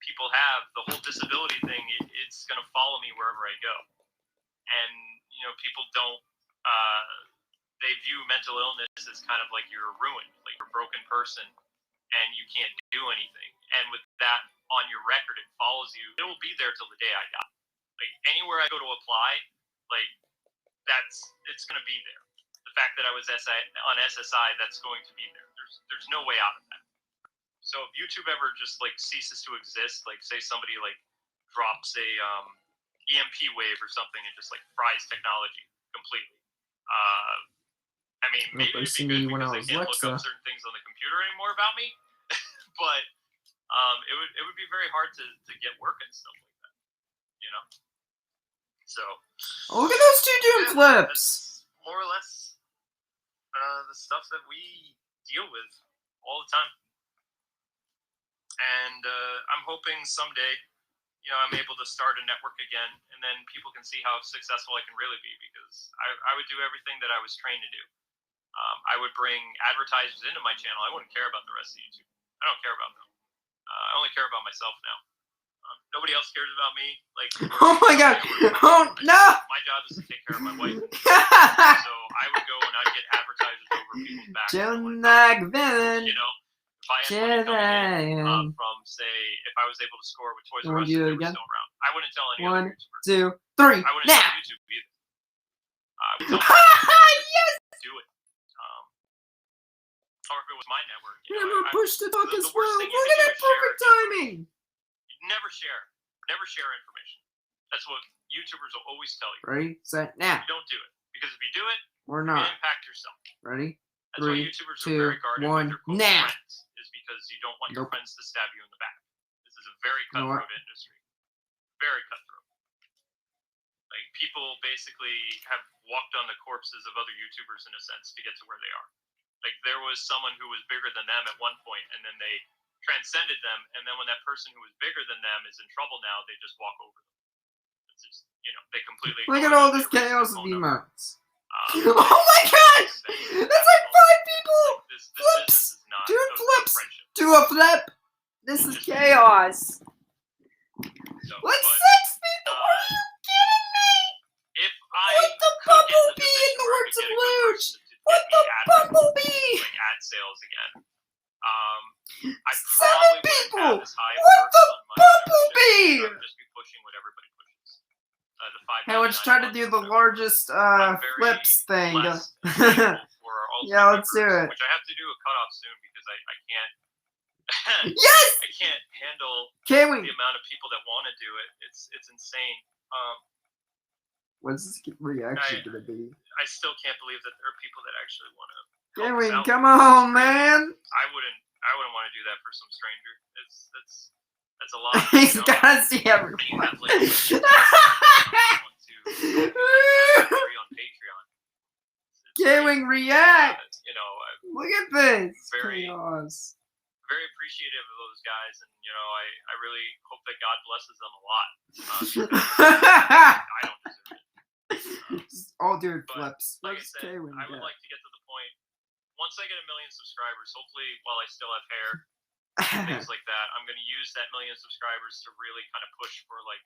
Speaker 1: people have, the whole disability thing, it's going to follow me wherever I go. And people don't they view mental illness as kind of like you're ruined, like you're a broken person and you can't do anything. And with that on your record, it follows you. It will be there till the day I die. Like anywhere I go to apply, like it's going to be there. The fact that I was on SSI, that's going to be there. There's no way out of that. So if YouTube ever just like ceases to exist, like say somebody like drops a EMP wave or something and just like fries technology completely. I mean, maybe it'd be good because I can't look up certain things on the computer anymore about me. But it would be very hard to get work and stuff like that. So
Speaker 2: look at those two doing flips.
Speaker 1: That's more or less the stuff that we deal with all the time. And I'm hoping someday, I'm able to start a network again, and then people can see how successful I can really be, because I would do everything that I was trained to do. I would bring advertisers into my channel. I wouldn't care about the rest of YouTube. I don't care about them. I only care about myself now. Nobody else cares about me. Like,
Speaker 2: oh my god! Oh no!
Speaker 1: My job is to take care of my wife. So I would go and I'd get advertisers over people's backs. If I had money coming in from, say, if I was able to score with Toys R Us, if they were still around, I wouldn't tell any other YouTuber.
Speaker 2: 1, 2, 3,
Speaker 1: I wouldn't
Speaker 2: now!
Speaker 1: tell YouTube either. I would tell them
Speaker 2: yes!
Speaker 1: do it. Or if it was my network.
Speaker 2: Never push the talk as
Speaker 1: the
Speaker 2: well.
Speaker 1: worst thing you
Speaker 2: Look
Speaker 1: can
Speaker 2: at
Speaker 1: do
Speaker 2: that
Speaker 1: is share
Speaker 2: perfect timing!
Speaker 1: Never share. Never share information. That's what YouTubers will always tell you.
Speaker 2: Ready, set, now.
Speaker 1: You don't do it. Because if you do it,
Speaker 2: We're
Speaker 1: you're
Speaker 2: not.
Speaker 1: going to impact yourself.
Speaker 2: Ready?
Speaker 1: That's why
Speaker 2: 3,
Speaker 1: YouTubers
Speaker 2: 2,
Speaker 1: are very guarded
Speaker 2: 1,
Speaker 1: with their close
Speaker 2: now.
Speaker 1: friends, is because you don't want your friends to stab you in the back. This is a very cutthroat industry. Very cutthroat. Like, people basically have walked on the corpses of other YouTubers in a sense to get to where they are. Like, there was someone who was bigger than them at one point, and then they transcended them, and then when that person who was bigger than them is in trouble now, they just walk over them. It's just, they completely...
Speaker 2: Look at all this chaos of emotes. Oh my god! That's like 5 people! Flips! Doing flips! Do a flip! This is chaos! Like 6 people! Are you kidding me? What the bumblebee in the words of Luge? What the bumblebee?
Speaker 1: Like ad sales again. I
Speaker 2: 7 people! What the bumblebee?
Speaker 1: Just be pushing what everybody pushes.
Speaker 2: Hey, let's try to do the largest flips thing. Yeah, let's do it.
Speaker 1: Which I have to do a cutoff soon because I can't.
Speaker 2: Yes!
Speaker 1: I can't handle
Speaker 2: the
Speaker 1: amount of people that want to do it. It's insane.
Speaker 2: What's this reaction gonna be?
Speaker 1: I still can't believe that there are people that actually want to.
Speaker 2: Kwing, come on, man!
Speaker 1: I wouldn't want to do that for some stranger. That's a lot.
Speaker 2: He's gotta see everyone.
Speaker 1: On Patreon.
Speaker 2: Kwing, react! Look at this!
Speaker 1: Very
Speaker 2: chaos.
Speaker 1: Very appreciative of those guys, and I really hope that God blesses them a lot. I don't deserve it.
Speaker 2: All doing
Speaker 1: But,
Speaker 2: flips.
Speaker 1: like I
Speaker 2: What's
Speaker 1: said,
Speaker 2: Kwing
Speaker 1: I would
Speaker 2: get?
Speaker 1: like to get to the point. Once I get 1 million subscribers, hopefully while I still have hair, things like that, I'm going to use that 1 million subscribers to really kind of push for like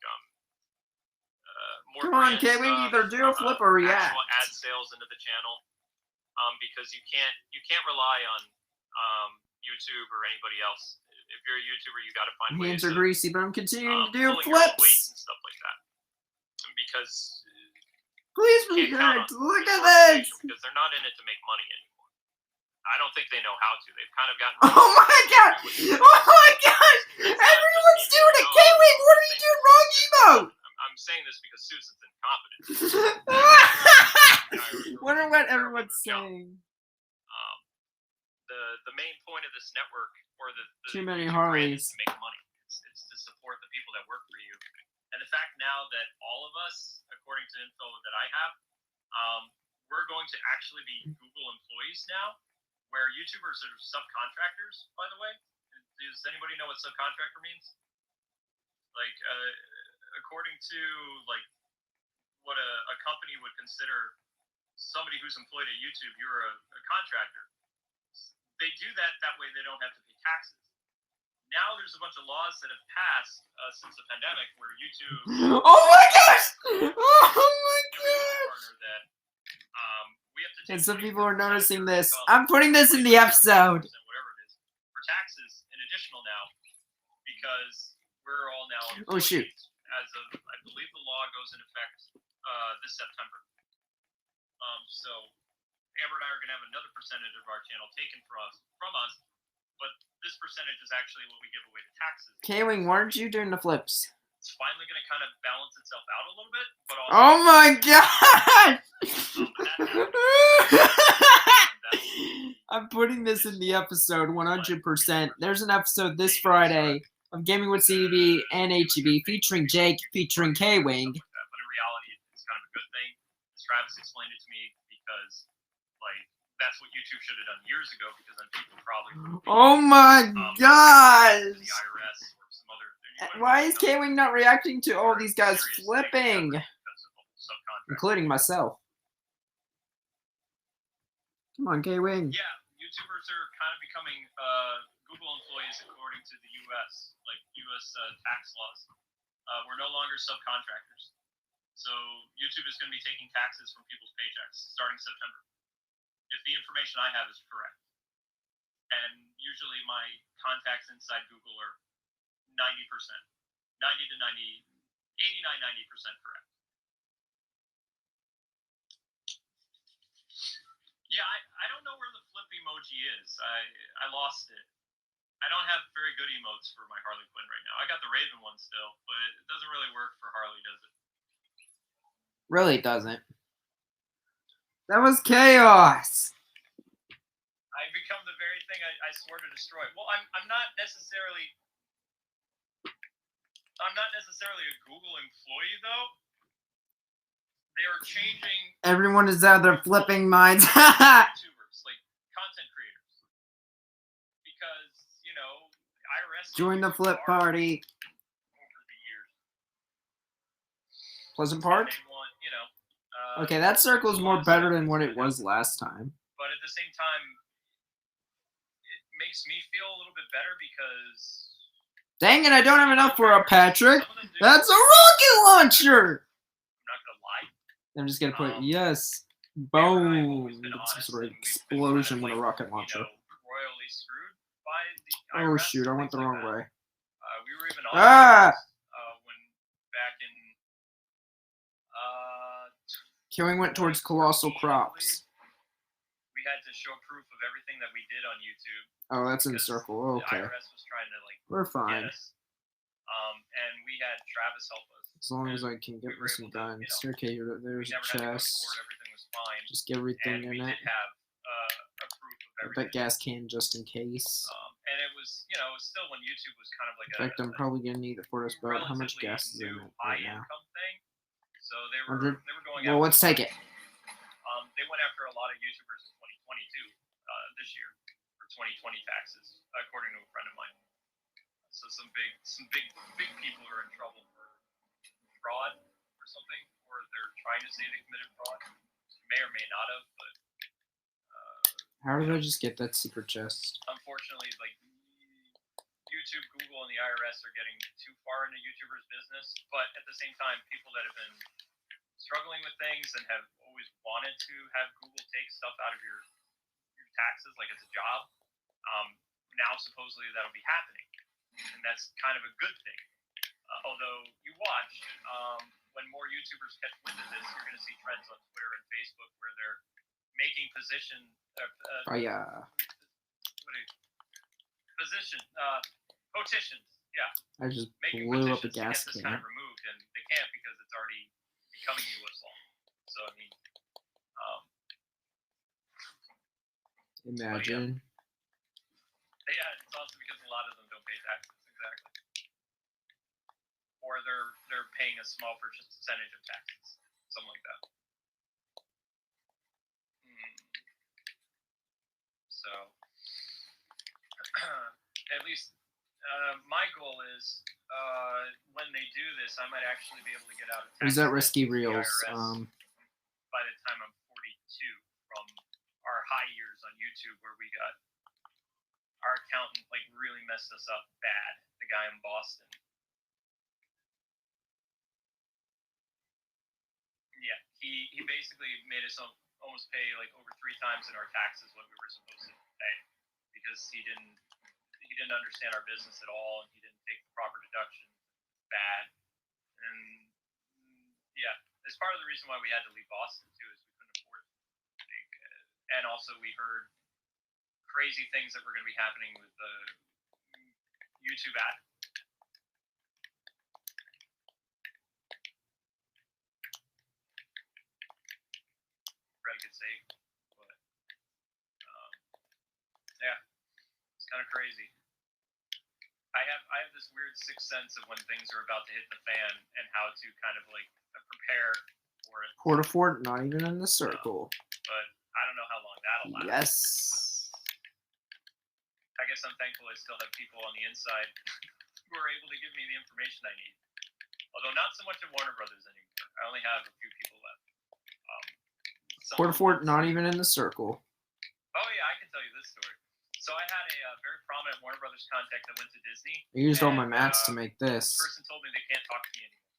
Speaker 1: more.
Speaker 2: Come on,
Speaker 1: brand
Speaker 2: Kwing,
Speaker 1: stuff,
Speaker 2: either do a flip or react.
Speaker 1: actual ad sales into the channel, because you can't rely on YouTube or anybody else. If you're a YouTuber, you got to find
Speaker 2: Hands
Speaker 1: ways
Speaker 2: are
Speaker 1: of
Speaker 2: greasy, but I'm continuing to do
Speaker 1: pulling your own weight
Speaker 2: flips.
Speaker 1: and stuff like that. Because
Speaker 2: Please
Speaker 1: you can't count on
Speaker 2: react. Look
Speaker 1: this
Speaker 2: at this.
Speaker 1: organization because they're not in it to make money anymore. I don't think they know how to. They've kind of gotten.
Speaker 2: Oh my god! Oh my gosh! Everyone's doing it! Kwing, what are you doing wrong, emote?
Speaker 1: I'm saying this because Susan's incompetent.
Speaker 2: Wonder what everyone's saying.
Speaker 1: The main point of this network, or the
Speaker 2: Too many
Speaker 1: YouTube brand,
Speaker 2: Harleys.
Speaker 1: is to make money. It's to support the people that work for you. And the fact now that all of us, according to info that I have, we're going to actually be Google employees now, where YouTubers are subcontractors, by the way. Does anybody know what subcontractor means? Like, according to like what a company would consider somebody who's employed at YouTube, you're a contractor. They do that way they don't have to pay taxes. Now there's a bunch of laws that have passed since the pandemic where YouTube.
Speaker 2: Oh my gosh! Oh my gosh!
Speaker 1: That, we have to take
Speaker 2: And some people
Speaker 1: 24%
Speaker 2: are noticing
Speaker 1: of
Speaker 2: this.
Speaker 1: income,
Speaker 2: I'm putting this in the episode.
Speaker 1: whatever it is, for taxes in additional now, because we're all now
Speaker 2: Oh shoot!
Speaker 1: As of, I believe the law goes in effect this September. So Amber and I are going to have another percentage of our channel taken from us, but this percentage is actually what we give away to taxes.
Speaker 2: Kwing, why aren't you doing the flips?
Speaker 1: It's finally going to kind of balance itself out a little bit, but also.
Speaker 2: Oh my god! I'm putting this in the episode 100%. There's an episode this Friday of Gaming with CDB and HEB featuring Jake, featuring Kwing.
Speaker 1: But in reality, it's kind of a good thing. Travis explained it to me because, like, that's what YouTube should have done years ago. Because then people probably.
Speaker 2: Oh my gosh!
Speaker 1: The IRS or some other.
Speaker 2: Why is Kwing not reacting to all these guys flipping, including myself? Come on, Kwing.
Speaker 1: Yeah, YouTubers are kind of becoming Google employees according to the U.S. Tax laws. We're no longer subcontractors. So YouTube is going to be taking taxes from people's paychecks starting September, if the information I have is correct. And usually my contacts inside Google are 90%, 90 to 90, 89, 90% correct. Yeah, I don't know where the flip emoji is. I lost it. I don't have very good emotes for my Harley Quinn right now. I got the Raven one still, but it doesn't really work for Harley, does it?
Speaker 2: Really doesn't. That was chaos.
Speaker 1: I become the very thing I swore to destroy. Well, I'm not necessarily a Google employee though. They are changing.
Speaker 2: Everyone is out there flipping minds.
Speaker 1: YouTubers, like content creators, because IRS.
Speaker 2: Join the flip party.
Speaker 1: Over the years.
Speaker 2: Pleasant Park. Okay, that circle is more better than what it was last time.
Speaker 1: But at the same time, it makes me feel a little bit better because.
Speaker 2: Dang it, I don't have enough for a Patrick. That's a rocket launcher!
Speaker 1: I'm not gonna lie.
Speaker 2: I'm just gonna put, yes. Boom. Some sort of explosion with a rocket launcher.
Speaker 1: Royally screwed by the
Speaker 2: Oh
Speaker 1: IRS,
Speaker 2: shoot, I went the wrong way.
Speaker 1: We were even
Speaker 2: Ah!
Speaker 1: when back in
Speaker 2: Kwing went towards Colossal Crops.
Speaker 1: we had to show proof of everything that we did on YouTube.
Speaker 2: Oh, that's in the circle. Okay.
Speaker 1: The IRS was trying to
Speaker 2: We're fine.
Speaker 1: get us. And we had Travis help us.
Speaker 2: As long as I can get me some guns. Okay, there's
Speaker 1: We
Speaker 2: a
Speaker 1: never had to go to
Speaker 2: chest.
Speaker 1: court, everything was fine.
Speaker 2: Just get everything
Speaker 1: And we
Speaker 2: in
Speaker 1: did
Speaker 2: it.
Speaker 1: have a proof of
Speaker 2: I
Speaker 1: everything.
Speaker 2: bet gas can just in case.
Speaker 1: And it was, it was still when YouTube was kind of like
Speaker 2: In fact, I'm probably gonna need it for this boat. How much
Speaker 1: relatively
Speaker 2: gas is in
Speaker 1: new
Speaker 2: it right now?
Speaker 1: high-income thing. So they were
Speaker 2: 100?
Speaker 1: going
Speaker 2: Well,
Speaker 1: after
Speaker 2: let's take it.
Speaker 1: They went after a lot of YouTubers in 2022 this year for 2020 taxes, according to a friend of mine. So some big people are in trouble for fraud or something, or they're trying to say they committed fraud. May or may not have, but
Speaker 2: How did I just get that secret chest?
Speaker 1: unfortunately, like YouTube, Google, and the IRS are getting too far into YouTubers' business. But at the same time, people that have been struggling with things and have always wanted to have Google take stuff out of your taxes like it's a job, now supposedly that'll be happening, and that's kind of a good thing. Although you watch, when more YouTubers catch wind of this, you're going to see trends on Twitter and Facebook where they're making petitions. Yeah,
Speaker 2: I just
Speaker 1: making
Speaker 2: blew up a
Speaker 1: petitions to
Speaker 2: gas
Speaker 1: get this
Speaker 2: can.
Speaker 1: kind of removed, and they can't because it's already becoming U.S. law. So I mean,
Speaker 2: Imagine.
Speaker 1: yeah, it's also because a lot of them don't pay taxes, exactly, or they're paying a small percentage of taxes, something like that. So, at least my goal is when they do this, I might actually be able to get out of tax.
Speaker 2: Who's that Risky
Speaker 1: debt to the
Speaker 2: Reels?
Speaker 1: IRS by the time I'm 42, from our high years on YouTube, where we got our accountant like really messed us up bad. The guy in Boston. Yeah, he basically made us almost pay like over 3 times in our taxes what we were supposed to pay, because he didn't understand our business at all, and he didn't take the proper deductions. Bad. And yeah, it's part of the reason why we had to leave Boston too, is we couldn't afford it. And also we heard crazy things that were going to be happening with the YouTube ad. Pretty good save, but yeah, it's kind of crazy. I have this weird sixth sense of when things are about to hit the fan and how to kind of like prepare for it.
Speaker 2: Quarter fort, not even in the circle.
Speaker 1: But I don't know how long that'll last.
Speaker 2: Yes.
Speaker 1: I guess I'm thankful I still have people on the inside who are able to give me the information I need. Although not so much at Warner Brothers anymore. I only have a few people left.
Speaker 2: Quarter fort, not even in the circle.
Speaker 1: Oh yeah, I can tell you this story. So I had a very prominent Warner Brothers contact that went to Disney.
Speaker 2: I used all my mats to make this.
Speaker 1: The person told me they can't talk to me anymore.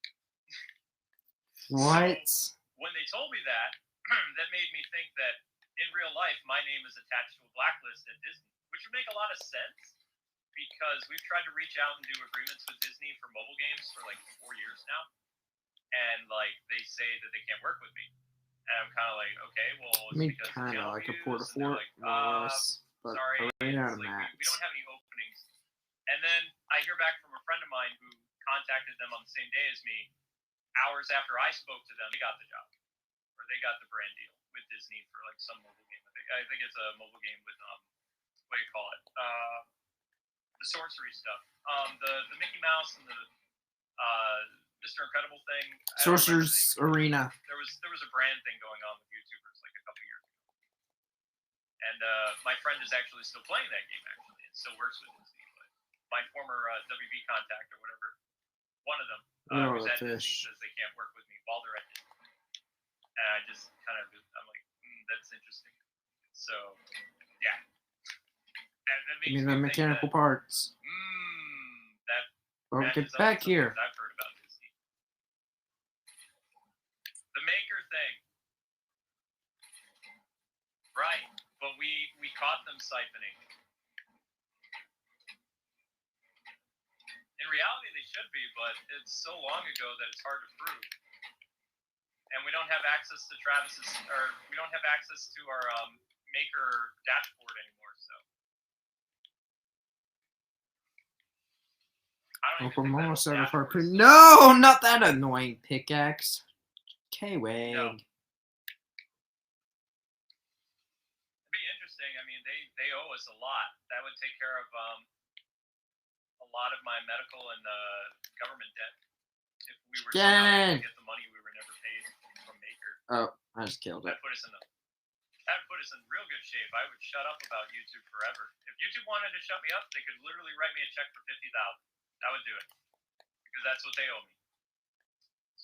Speaker 2: What?
Speaker 1: So, when they told me that, that made me think that in real life my name is attached to a blacklist at Disney, which would make a lot of sense because we've tried to reach out and do agreements with Disney for mobile games for like 4 years now, and like they say that they can't work with me, and I'm kind of like, okay, well,
Speaker 2: I mean, kind of like a Quarter fort. But
Speaker 1: sorry,
Speaker 2: I ran out of
Speaker 1: like,
Speaker 2: mats.
Speaker 1: we don't have any openings. And then I hear back from a friend of mine who contacted them on the same day as me. Hours after I spoke to them, they got the job, or they got the brand deal with Disney for like some mobile game. I think it's a mobile game with what do you call it? The sorcery stuff. The Mickey Mouse and the Mr. Incredible thing.
Speaker 2: Sorcerer's Arena.
Speaker 1: There was a brand thing going on with YouTubers like a couple years ago. And my friend is actually still playing that game, actually. It still works with Disney. But my former WB contact or whatever, one of them, who's at Disney, says they can't work with me while they're at Disney. And I just kind of, I'm like, that's interesting. So, yeah. That makes
Speaker 2: me the mechanical parts.
Speaker 1: That
Speaker 2: get back here.
Speaker 1: I've heard about Disney. The maker thing. Right. But we caught them siphoning. In reality, they should be, but it's so long ago that it's hard to prove. And we don't have access to Travis's, or we don't have access to our maker dashboard anymore. So I don't even think
Speaker 2: almost out of
Speaker 1: harpoon.
Speaker 2: No, not that annoying pickaxe. K-Wing.
Speaker 1: No. I mean, they owe us a lot. That would take care of a lot of my medical and government debt. If we were somehow able to get the money we were never paid from Maker.
Speaker 2: Oh, I just killed it.
Speaker 1: That put us in real good shape. I would shut up about YouTube forever. If YouTube wanted to shut me up, they could literally write me a check for $50,000. I would do it because that's what they owe me.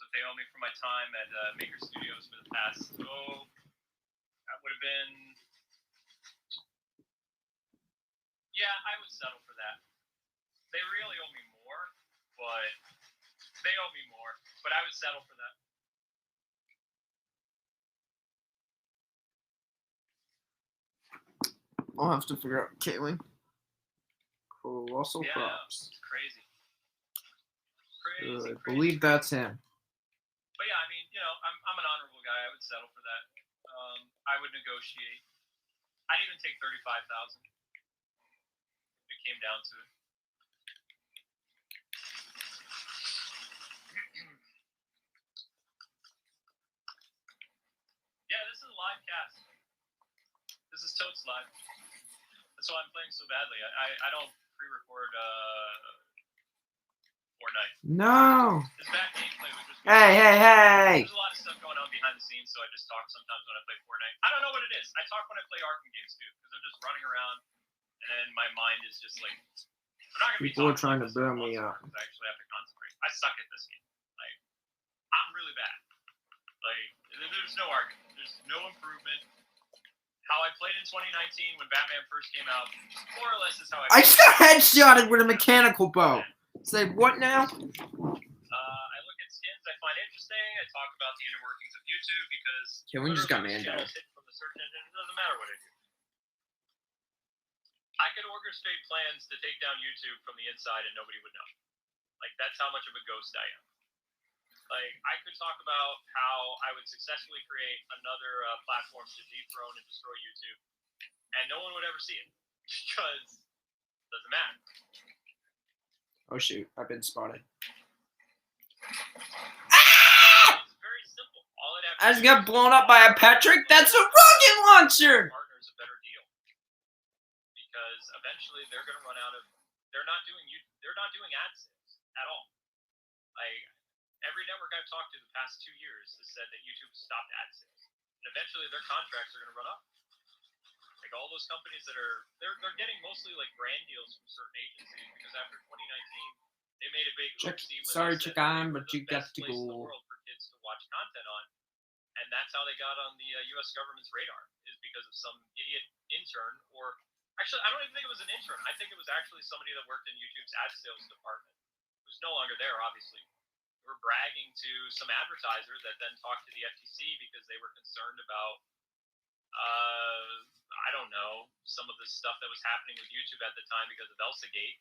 Speaker 1: what they owe me for my time at Maker Studios for the past, that would have been, yeah, I would settle for that. They really owe me more, but I would settle for that.
Speaker 2: I'll have to figure out Kwing. Colossal
Speaker 1: Yeah,
Speaker 2: Crops.
Speaker 1: it's crazy.
Speaker 2: I believe that's him.
Speaker 1: But yeah, I mean, you know, I'm an honorable guy. I would settle for that. I would negotiate. I'd even take 35,000 if it came down to it. Yeah, this is a live cast. This is totes live. That's why I'm playing so badly. I don't pre-record Fortnite.
Speaker 2: No.
Speaker 1: This bad gameplay was just.
Speaker 2: Hey.
Speaker 1: There's a lot of stuff going on behind the scenes, so I just talk sometimes when I play Fortnite. I don't know what it is. I talk when I play Arkham games too, because I'm just running around, and my mind is just like. I'm not gonna be
Speaker 2: People are
Speaker 1: talking
Speaker 2: trying
Speaker 1: like
Speaker 2: to blow me up.
Speaker 1: I actually have to concentrate. I suck at this game. Like, I'm really bad. Like, there's no argument. There's no improvement. How I played in 2019 when Batman first came out, more or less is how
Speaker 2: I just got headshotted with a mechanical bow. Say what now?
Speaker 1: I look at skins I find interesting. I talk about the inner workings of YouTube because
Speaker 2: Kwing just got man
Speaker 1: channels
Speaker 2: down.
Speaker 1: hidden from the search engine. It doesn't matter what I do. I could orchestrate plans to take down YouTube from the inside and nobody would know. Like, that's how much of a ghost I am. Like, I could talk about how I would successfully create another platform to dethrone and destroy YouTube, and no one would ever see it because it doesn't matter.
Speaker 2: Oh shoot, I've been spotted.
Speaker 1: It's very simple. All it
Speaker 2: I just got blown up by a Patrick. That's a rocket launcher.
Speaker 1: Partner's a better deal because eventually they're going to run out of. They're not doing ad sales at all. Like, every network I've talked to the past 2 years has said that YouTube stopped ad sales, and eventually their contracts are going to run up. Like, all those companies that they're getting mostly like brand deals from certain agencies because after 2019 they made a big oopsie when
Speaker 2: Sorry,
Speaker 1: they said
Speaker 2: Chicken,
Speaker 1: they were
Speaker 2: but
Speaker 1: the
Speaker 2: you got
Speaker 1: best
Speaker 2: to
Speaker 1: place in the
Speaker 2: go.
Speaker 1: world for kids to watch content on, and that's how they got on the U.S. government's radar, is because of some idiot intern, or actually I don't even think it was an intern. I think it was actually somebody that worked in YouTube's ad sales department, who's no longer there, obviously. Were bragging to some advertiser that then talked to the FTC because they were concerned about, I don't know, some of the stuff that was happening with YouTube at the time because of ElsaGate,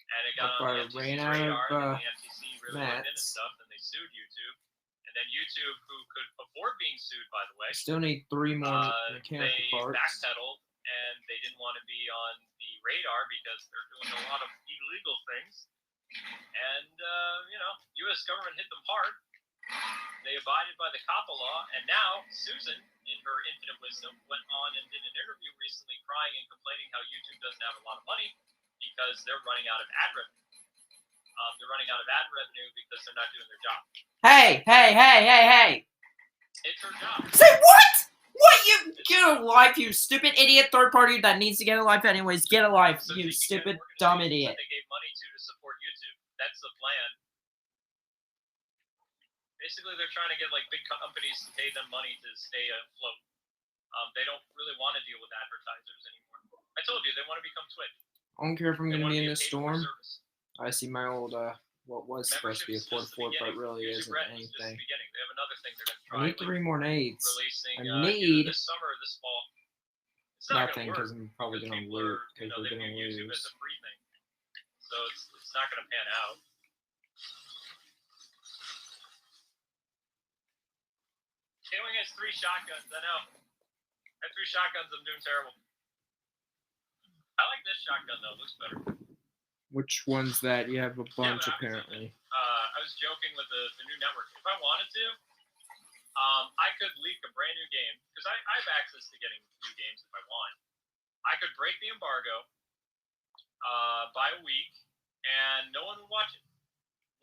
Speaker 1: and it got on the FTC's radar, and the FTC really looked into stuff, and they sued YouTube, and then YouTube, who could afford being sued, by the way,
Speaker 2: Still need 3 more mechanical
Speaker 1: they
Speaker 2: parts.
Speaker 1: backpedaled, and they didn't want to be on the radar because they're doing a lot of illegal things. And, you know, U.S. government hit them hard. They abided by the COPPA law, and now Susan, in her infinite wisdom, went on and did an interview recently crying and complaining how YouTube doesn't have a lot of money because they're running out of ad revenue. They're running out of ad revenue because they're not doing their job.
Speaker 2: Hey!
Speaker 1: It's her job.
Speaker 2: Say what? What? You get a life, you stupid idiot third party that needs to get a life anyways. Get a life,
Speaker 1: So
Speaker 2: you
Speaker 1: she can
Speaker 2: stupid
Speaker 1: get
Speaker 2: dumb
Speaker 1: organizations
Speaker 2: idiot.
Speaker 1: that they gave money to support YouTube. That's the plan. Basically, they're trying to get like big companies to pay them money to stay afloat. They don't really want to deal with advertisers anymore. I told you they want to become Twitch.
Speaker 2: I don't care if I'm
Speaker 1: They
Speaker 2: gonna
Speaker 1: want
Speaker 2: be
Speaker 1: to
Speaker 2: in
Speaker 1: be a
Speaker 2: the
Speaker 1: paid-for
Speaker 2: storm.
Speaker 1: service.
Speaker 2: I see my old what was supposed to be a
Speaker 1: Membership's just
Speaker 2: 4-4,
Speaker 1: the
Speaker 2: but
Speaker 1: beginning.
Speaker 2: really
Speaker 1: YouTube
Speaker 2: isn't
Speaker 1: Red is just the
Speaker 2: anything.
Speaker 1: beginning. They have another thing they're going to try.
Speaker 2: I need 3 more nades.
Speaker 1: Releasing
Speaker 2: I
Speaker 1: either
Speaker 2: need
Speaker 1: this summer or this fall. It's not
Speaker 2: nothing
Speaker 1: going to work
Speaker 2: because I'm probably gonna
Speaker 1: people
Speaker 2: loot
Speaker 1: are,
Speaker 2: because
Speaker 1: they
Speaker 2: we're gonna
Speaker 1: view YouTube as
Speaker 2: lose.
Speaker 1: a free thing, so it's not going to pan out. Kwing has 3 shotguns. I know. I have 3 shotguns. I'm doing terrible. I like this shotgun though. It looks better.
Speaker 2: Which one's that? You have a bunch
Speaker 1: but
Speaker 2: apparently.
Speaker 1: I was joking with the new network. If I wanted to, I could leak a brand new game because I have access to getting new games if I want. I could break the embargo by a week, and no one would watch it.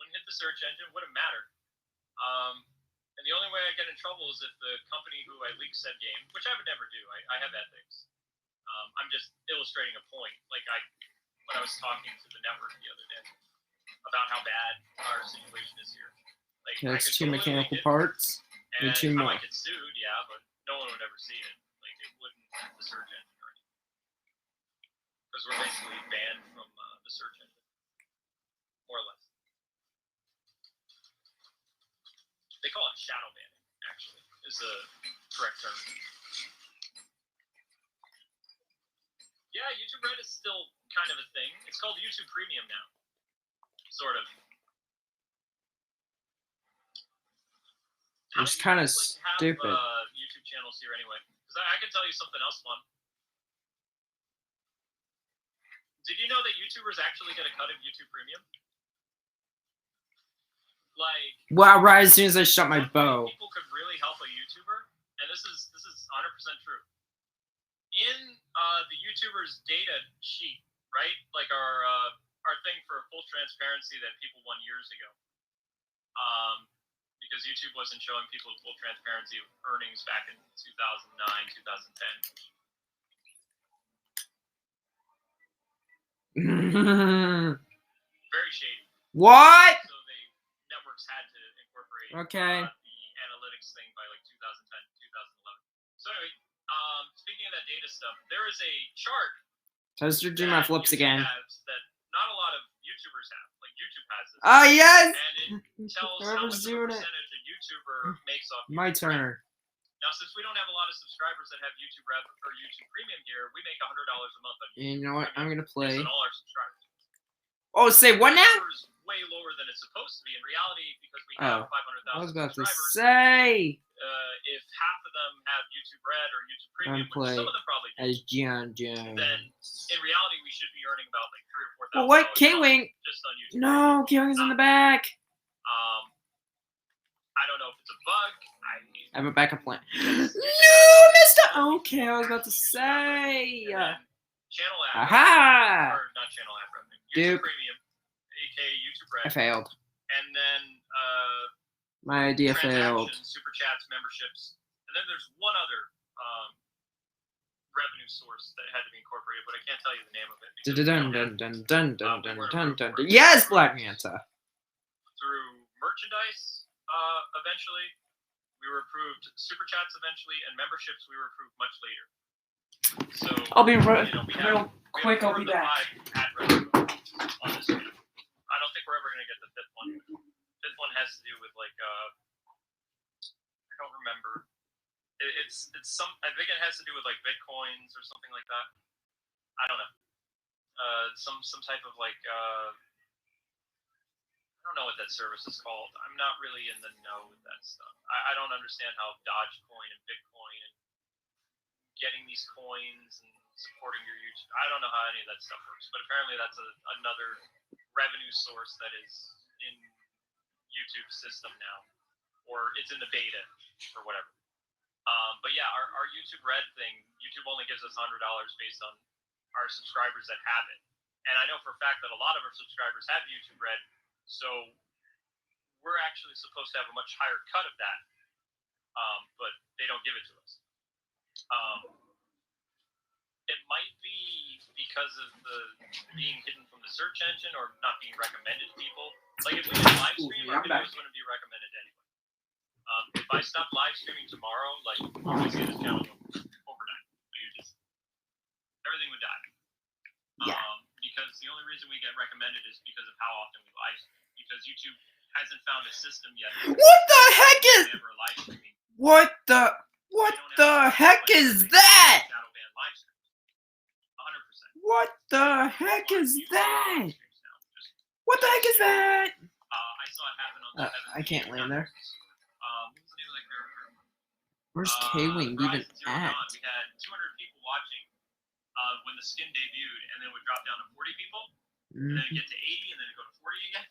Speaker 1: Wouldn't hit the search engine. Wouldn't matter. And the only way I get in trouble is if the company who I leaked said game, which I would never do. I have ethics. I'm just illustrating a point. Like when I was talking to the network the other day about how bad our situation is here. Like,
Speaker 2: Okay,
Speaker 1: I
Speaker 2: it's
Speaker 1: could
Speaker 2: 2
Speaker 1: totally
Speaker 2: mechanical
Speaker 1: leak it,
Speaker 2: parts.
Speaker 1: and
Speaker 2: and 2
Speaker 1: I
Speaker 2: more.
Speaker 1: might get sued, yeah, but no one would ever see it. Like, it wouldn't hit the search engine or anything. Because we're basically banned from the search engine, more or less. They call it shadow banning, actually, is the correct term. Yeah, YouTube Red is still kind of a thing. It's called YouTube Premium now, sort of.
Speaker 2: It's kind of
Speaker 1: Have,
Speaker 2: stupid.
Speaker 1: YouTube channels here anyway, because I can tell you something else fun. Did you know that YouTubers actually get a cut of YouTube Premium? Like,
Speaker 2: Wow, right as soon as I shot my bow.
Speaker 1: People could really help a YouTuber, and this is 100% true. In the YouTuber's data sheet, right? Like our thing for full transparency that people won years ago. Because YouTube wasn't showing people full transparency of earnings back in 2009, 2010. Very shady.
Speaker 2: What?
Speaker 1: So networks had to incorporate the analytics thing by like 2010, 2011. So anyway, speaking of that data stuff, there is a chart.
Speaker 2: Toaster do my flips again.
Speaker 1: That not a lot of YouTubers have. Like YouTube has this.
Speaker 2: Oh yes.
Speaker 1: And it tells how much of a percentage a YouTuber makes off.
Speaker 2: My turn.
Speaker 1: Now, since we don't have a lot of subscribers that have YouTube Red or YouTube Premium here, we make $100 a month on YouTube.
Speaker 2: You know what? I'm gonna play.
Speaker 1: Based on all our subscribers.
Speaker 2: Oh, say what now?
Speaker 1: It's way lower than it's supposed to be in reality because we have 500,000
Speaker 2: I was about to
Speaker 1: subscribers.
Speaker 2: say.
Speaker 1: If half of them have YouTube Red or YouTube Premium, which some of them probably do,
Speaker 2: as John Jones.
Speaker 1: then in reality we should be earning about like $3,000 or $4,000.
Speaker 2: But what? Kwing?
Speaker 1: Just on YouTube.
Speaker 2: No, Kwing's in the back.
Speaker 1: I don't know if it's a bug.
Speaker 2: I have a backup plan. No, Mister. Okay, I was about to say.
Speaker 1: Channel ad.
Speaker 2: Aha!
Speaker 1: Or not channel ad revenue. YouTube Premium, aka YouTube Red.
Speaker 2: I failed.
Speaker 1: And then
Speaker 2: my idea failed.
Speaker 1: Super chats, memberships, and then there's one other revenue source that had to be incorporated, but I can't tell you the name of it.
Speaker 2: Yes, Black Manta.
Speaker 1: Through merchandise, eventually, we were approved super chats eventually, and memberships we were approved much later. So
Speaker 2: I'll be real quick.
Speaker 1: I'll
Speaker 2: be back.
Speaker 1: Ad revenue on this one. I don't think we're ever gonna get the fifth one. Fifth one has to do with like I don't remember. It's some. I think it has to do with like bitcoins or something like that. I don't know. Some type of like I don't know what that service is called. I'm not really in the know with that stuff. I don't understand how Dogecoin and Bitcoin and getting these coins and supporting your YouTube. I don't know how any of that stuff works, but apparently that's another revenue source that is in YouTube's system now, or it's in the beta or whatever. But yeah, our YouTube Red thing, YouTube only gives us $100 based on our subscribers that have it. And I know for a fact that a lot of our subscribers have YouTube Red, so we're actually supposed to have a much higher cut of that, but they don't give it to us. It might be because of the being hidden from the search engine or not being recommended to people. Like if we did live stream, our videos wouldn't be recommended anyway. If I stopped live streaming tomorrow, like you would see this channel overnight. Everything would die.
Speaker 2: Yeah.
Speaker 1: Because the only reason we get recommended is because of how often we live stream. Because YouTube hasn't found a system yet.
Speaker 2: What the heck is? What the heck is that?
Speaker 1: 100%.
Speaker 2: What the heck is that? What the heck is that?
Speaker 1: I saw it happen on
Speaker 2: I can't land there.
Speaker 1: What was the name of that character?
Speaker 2: Where's Kwing even at?
Speaker 1: We had 200 people watching when the skin debuted, and then it would drop down to 40 people, and then get to 80, and then go to 40 again.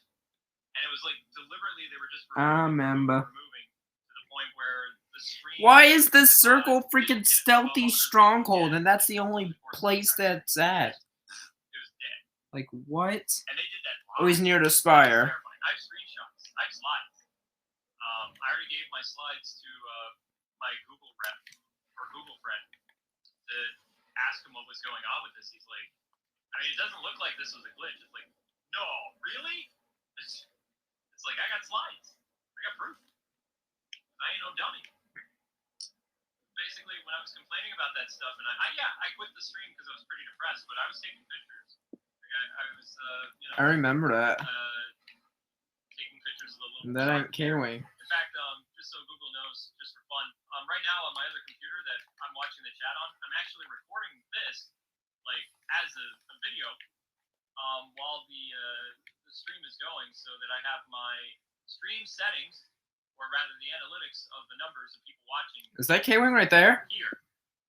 Speaker 1: And it was like deliberately they were just removing to the point where the screen.
Speaker 2: Why is this circle freaking stealthy stronghold, and that's the only place that's at?
Speaker 1: It was dead.
Speaker 2: Like what?
Speaker 1: And they did that.
Speaker 2: Always near the spire.
Speaker 1: I have screenshots. I have slides. I already gave my slides to my Google rep or Google friend to ask him what was going on with this. He's like, I mean, it doesn't look like this was a glitch. It's like, no, really? It's like I got slides. I got proof. I ain't no dummy. Basically, when I was complaining about that stuff, and I quit the stream because I was pretty depressed, but I was taking pictures. Like I was,
Speaker 2: I remember that.
Speaker 1: taking pictures of the little.
Speaker 2: That ain't Kwing.
Speaker 1: In fact, just so Google knows, just for fun, right now on my other computer that I'm watching the chat on, I'm actually recording this, like as a video, while the stream is going, so that I have my stream settings, or rather the analytics of the numbers of people watching.
Speaker 2: Is that Kwing right there?
Speaker 1: Here.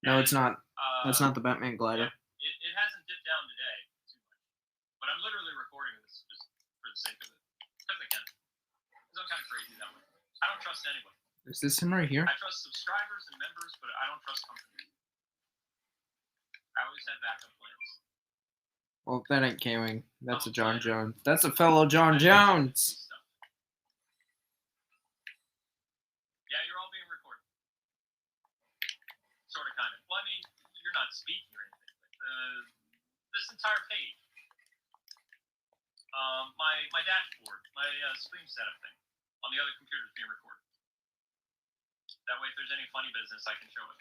Speaker 2: No, it's not. That's not the Batman glider.
Speaker 1: Yeah, it hasn't dipped down today too much, but I'm literally recording this just for the sake of it, because I can. Because I'm kind of crazy that way. I don't trust anybody.
Speaker 2: Is this him right here?
Speaker 1: I trust subscribers and members, but I don't trust companies. I always have backup plans.
Speaker 2: Well, that ain't Kwing. That's a John Jones. That's a fellow John Jones.
Speaker 1: Yeah, you're all being recorded. Sort of, kind of. Well, I mean, you're not speaking or anything. This entire page, my dashboard, my stream setup thing, on the other computer is being recorded. That way, if there's any funny business, I can show it.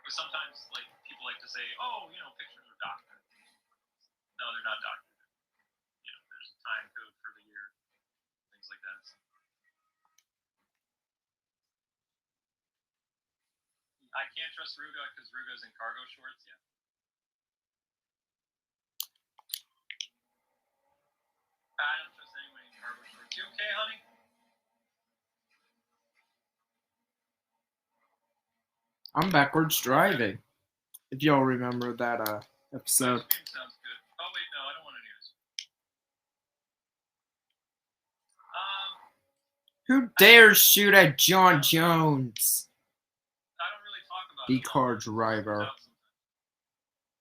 Speaker 1: Because sometimes, like, people like to say, "Oh, pictures are doctored." No, they're not doctored. There's a time code for the year, things like that. I can't trust Ruga because Ruga's in cargo shorts. Yeah. I don't trust anyone in cargo shorts. You okay, honey?
Speaker 2: I'm backwards driving. If y'all remember that episode.
Speaker 1: Sounds good. Oh wait, no, I don't want any of this.
Speaker 2: Who dares shoot at John Jones?
Speaker 1: I don't really talk about
Speaker 2: The car driver.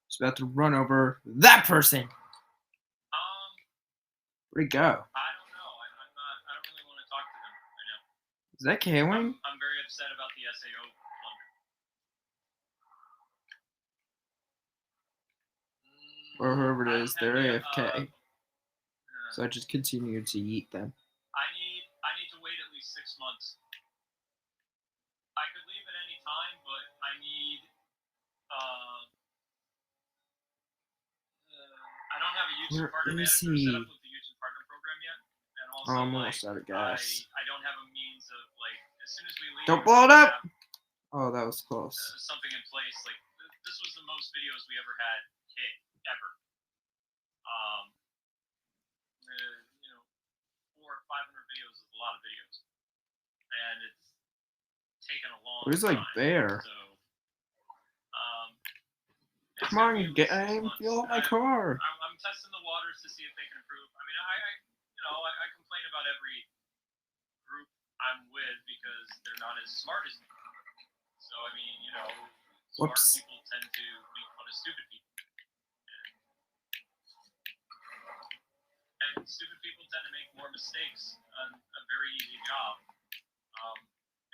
Speaker 2: He's about to run over that person. Where'd he go?
Speaker 1: I don't know. I don't really want to talk to him right now.
Speaker 2: Is that Kwing?
Speaker 1: I'm very upset about the SAO blunder.
Speaker 2: Or whoever it is, they're AFK. So I just continue to yeet them.
Speaker 1: I need to wait at least 6 months. I could leave at any time, but I need. I don't have a YouTube partner manager set up with the YouTube partner program yet, and also
Speaker 2: I'm almost out of gas.
Speaker 1: I don't have a means of like as soon as we leave.
Speaker 2: Don't blow it up! Oh, that was close.
Speaker 1: Something in place like this was the most videos we ever had hit ever. 400 or 500 videos is a lot of videos, and it's taken a long.
Speaker 2: Where's like there?
Speaker 1: So,
Speaker 2: come on, game! Fill up my car.
Speaker 1: I'm testing the waters to see if they can improve. I mean, I complain about every group I'm with because they're not as smart as me. So I mean, smart people tend to make fun of stupid people. And stupid people tend to make more mistakes on a very easy job.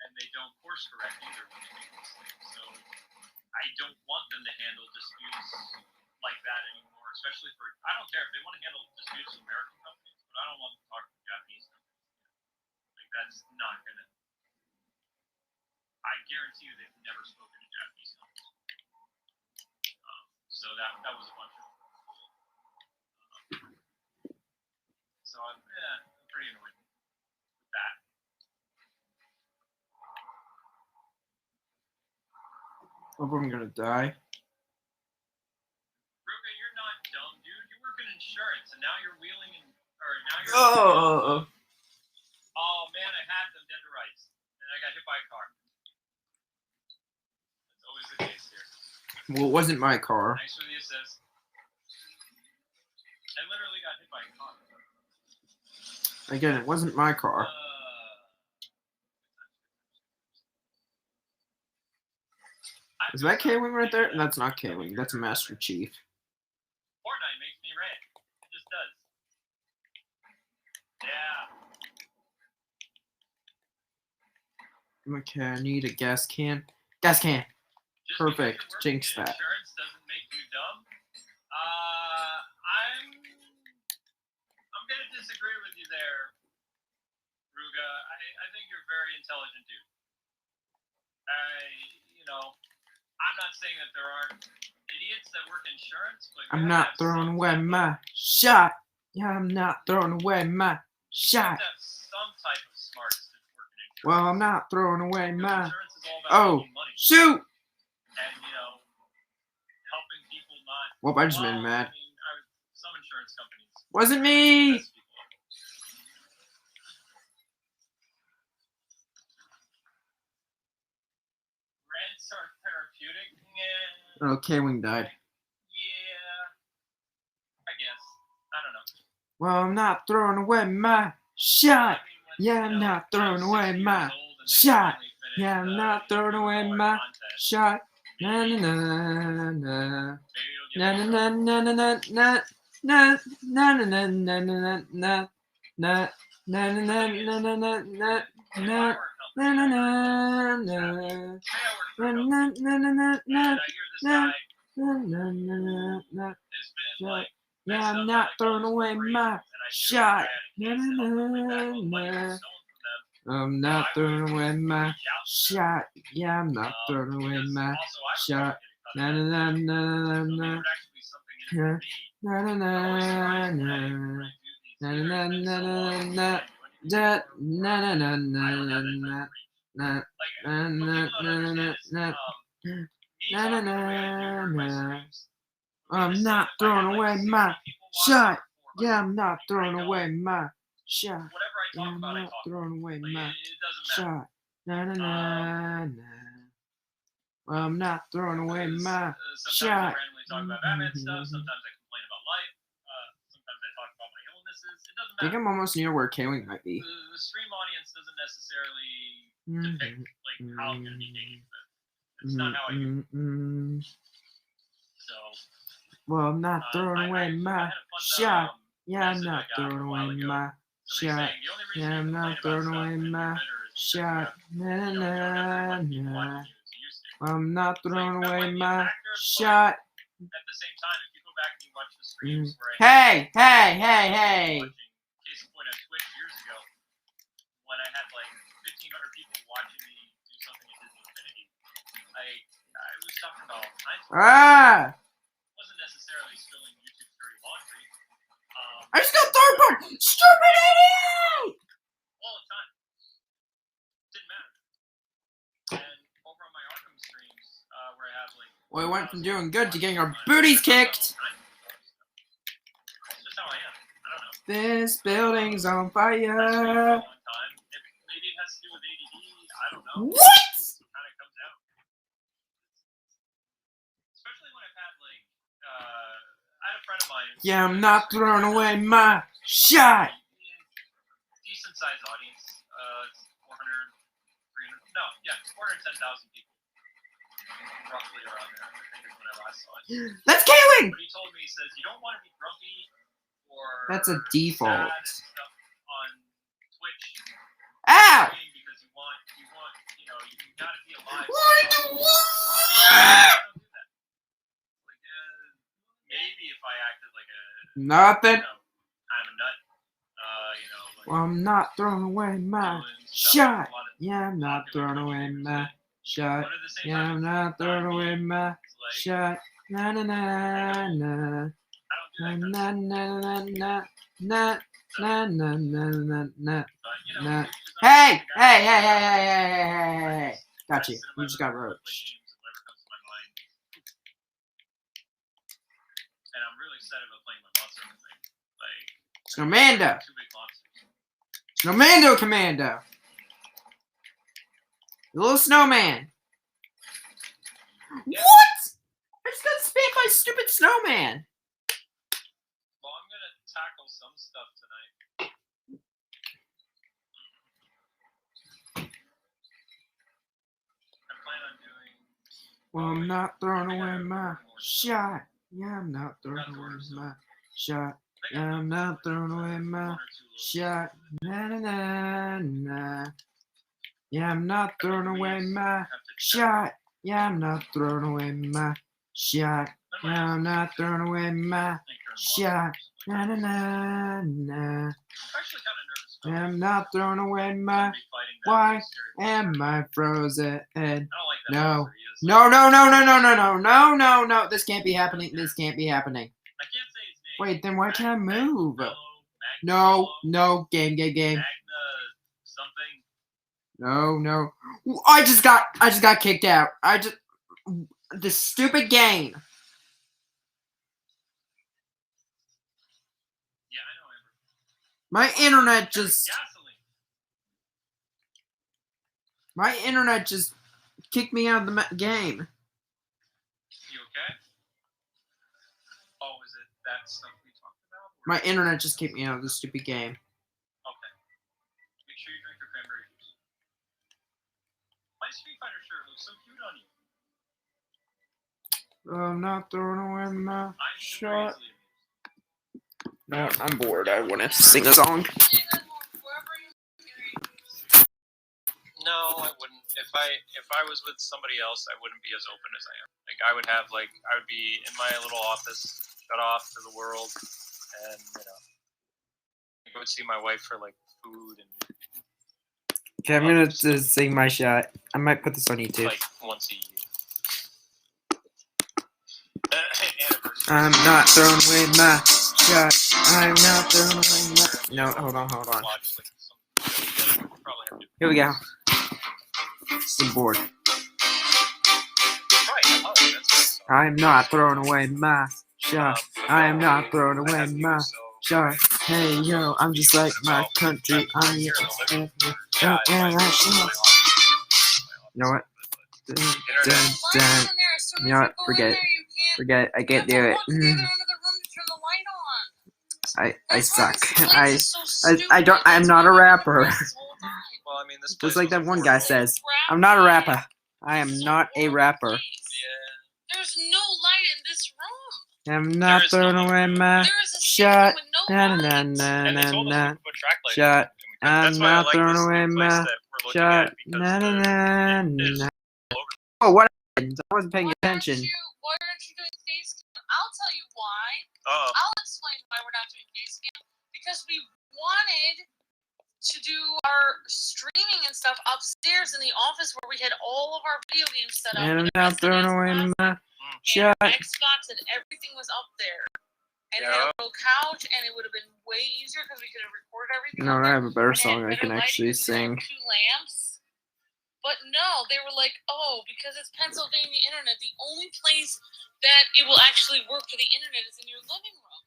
Speaker 1: And they don't course correct either when they make mistakes. So I don't want them to handle disputes like that anymore, especially for, I don't care if they want to handle disputes with American companies, but I don't want them to talk to Japanese companies. Like, that's not going to, I guarantee you they've never spoken to Japanese companies. So that was a bunch of, so I'm pretty annoyed with that.
Speaker 2: Hope I'm gonna die.
Speaker 1: Ruga, you're not dumb, dude. You work in insurance, and now you're wheeling now you're. Oh man, I had them dead to rights, and I got hit by a car. That's always the case here.
Speaker 2: Well, it wasn't my car.
Speaker 1: Thanks for the assist. I literally got hit by a car.
Speaker 2: Again, it wasn't my car. Is that Kwing right there? That's not Kwing. That's Master Chief.
Speaker 1: Fortnite makes me rant. It just does. Yeah.
Speaker 2: Okay, I need a gas can. Gas can.
Speaker 1: Just
Speaker 2: Perfect.
Speaker 1: because
Speaker 2: Jinx
Speaker 1: you're working in
Speaker 2: that.
Speaker 1: Insurance doesn't make you dumb. I'm gonna disagree with you there, Ruga. I think you're a very intelligent dude. I'm not saying that there aren't idiots that work insurance, but
Speaker 2: I'm not throwing away my shot. Yeah, I'm not throwing away my shot.
Speaker 1: have some type of smarts that work in insurance.
Speaker 2: Well, I'm not throwing away my.
Speaker 1: Insurance is all about making money.
Speaker 2: Shoot!
Speaker 1: And helping people not.
Speaker 2: Well, I just been mad.
Speaker 1: Some insurance companies.
Speaker 2: Wasn't me.
Speaker 1: Reds are therapeutic. Yeah.
Speaker 2: Oh, Kwing died.
Speaker 1: Yeah. I guess. I don't know.
Speaker 2: Well, I'm not throwing away my shot. Yeah, I'm not throwing away my shot. Yeah, I'm not throwing away my shot. Na na na na. Na na na na na na na. Na na na na na na na. Na na na na na na na na. Na na na na na. Na na na na na na. Na na na na na. Yeah, I'm not throwing away my shot. Na na na na. I'm not throwing away my shot. Yeah, I'm not throwing away my shot. Na na na na na. Na na na na. Na na na na na. Da na na na na na na. Na na na na na na. Na na na na. I'm not throwing away my shot. Yeah, I'm not throwing away my shot. Yeah, I'm not throwing away my shot. Na na na na. Well, I'm not throwing away my shot.
Speaker 1: I randomly talk about Batman stuff. Sometimes I complain about life. Sometimes I talk about my illnesses. It doesn't
Speaker 2: I think
Speaker 1: matter.
Speaker 2: I'm almost near where Kwing might be.
Speaker 1: The stream audience doesn't necessarily depict how I'm gonna behave. But it's not how I do. So.
Speaker 2: Well, I'm not throwing away my shot. Yeah, I'm not throwing away my shot. Yeah, I'm not throwing away my shot. Na na na. I'm not throwing away my shot.
Speaker 1: At the same time, if you go back and you watch the streams where
Speaker 2: Hey!
Speaker 1: Case in point on Twitch years ago, when I had like 1,500 people watching me do something in Disney Infinity, I was talking about
Speaker 2: Ah!
Speaker 1: wasn't necessarily spilling YouTube's dirty laundry.
Speaker 2: I just got third part! Stupid idiot!
Speaker 1: All the time. Didn't matter. And over on my Arkham streams, where I have like.
Speaker 2: We went from doing good to getting our booties kicked.
Speaker 1: That's just how I am. I don't know.
Speaker 2: This building's on fire.
Speaker 1: Maybe it has to do with ADD. I don't know.
Speaker 2: What?
Speaker 1: It kind of comes out. Especially when I've had like, I had a friend of mine.
Speaker 2: Yeah, I'm not throwing away my shot.
Speaker 1: Decent sized audience. 400, 300. No, yeah, 410,000 people. Roughly around there. I think is when I last saw it.
Speaker 2: That's Kwing!
Speaker 1: But he told me, he says, you don't want to be grumpy or
Speaker 2: That's a default.
Speaker 1: sad and stuff on Twitch.
Speaker 2: Ow!
Speaker 1: Because you gotta be alive.
Speaker 2: Why
Speaker 1: I don't do that. Like, maybe if I acted like a
Speaker 2: Nothing.
Speaker 1: kind of nut, like
Speaker 2: Well, I'm not throwing away my shot. Yeah, I'm not throwing away my shot. Yeah, I'm not throwing away my shot. Na na na na. Na na na na na. Na na na na na na. Hey! Got you. You just got roached.
Speaker 1: And I'm really excited about playing my monster thing. Like
Speaker 2: Snowmando.
Speaker 1: 2 big monsters.
Speaker 2: Snowmando Commando. The little snowman. What? I just got spit by stupid snowman.
Speaker 1: Well, I'm gonna tackle some stuff tonight. I plan on doing.
Speaker 2: Well, I'm not throwing away my shot. Yeah, I'm not throwing away my shot. Yeah, I'm not throwing away my shot. Na na na na. Yeah, I'm not throwing away my shot. Yeah, I'm not throwing away my shot. Yeah, I'm not throwing away my shot. Na na na na.
Speaker 1: I'm actually kind of nervous
Speaker 2: I'm not throwing away my. Why am I frozen? No. No, no, no, no, no, no, no, no, no, no. This can't be happening. This can't be happening. Wait, then why can't I move? No, no, game. No, no. I just got kicked out. This stupid game. My internet just kicked me out of the game.
Speaker 1: You okay? Oh, is it that stuff we talked about?
Speaker 2: My internet just kicked me out of the stupid game.
Speaker 1: Okay. Make sure you drink your cranberry juice. My Street Fighter shirt looks so cute on you.
Speaker 2: I'm not throwing away my shot. No, I'm bored. I want to sing a song.
Speaker 1: No, I wouldn't. If I was with somebody else, I wouldn't be as open as I am. Like I would be in my little office, shut off to the world, and I would see my wife for like food and.
Speaker 2: Okay, I'm gonna just sing my shot. I might put this on YouTube.
Speaker 1: Like once a year.
Speaker 2: I'm not throwing away my shot. I'm not throwing away my. No, hold on. Here we go. I'm bored. I'm not throwing away my shot. I am not throwing away my shot. Hey yo, I'm just like my country. I'm your. You know what? You know what? Forget it. I can't do it. I suck. I'm not a rapper.
Speaker 1: Well, I mean,
Speaker 2: Just like that one guy says, I'm not a rapper. I am not a rapper.
Speaker 1: Yeah.
Speaker 4: There's no light in this room.
Speaker 2: I'm not throwing away my shot. Na na na na na. Shot. I'm not throwing away my shot. Na na na na. Oh, what happened? I wasn't paying attention.
Speaker 4: Why aren't you doing face cam? I'll tell you why.
Speaker 1: Oh.
Speaker 4: I'll explain why we're not doing face cam. Because we wanted to do our streaming and stuff upstairs in the office where we had all of our video games set up.
Speaker 2: And I'm not throwing away my shot.
Speaker 4: Xbox and everything was up there. And it had a little couch, and it would have been way easier because we could have recorded everything.
Speaker 2: No, I have a better
Speaker 4: And it
Speaker 2: song
Speaker 4: had
Speaker 2: I can
Speaker 4: better
Speaker 2: actually
Speaker 4: lighting. We
Speaker 2: sing.
Speaker 4: had 2 lamps. But no, they were like, oh, because it's Pennsylvania internet, the only place that it will actually work for the internet is in your living room.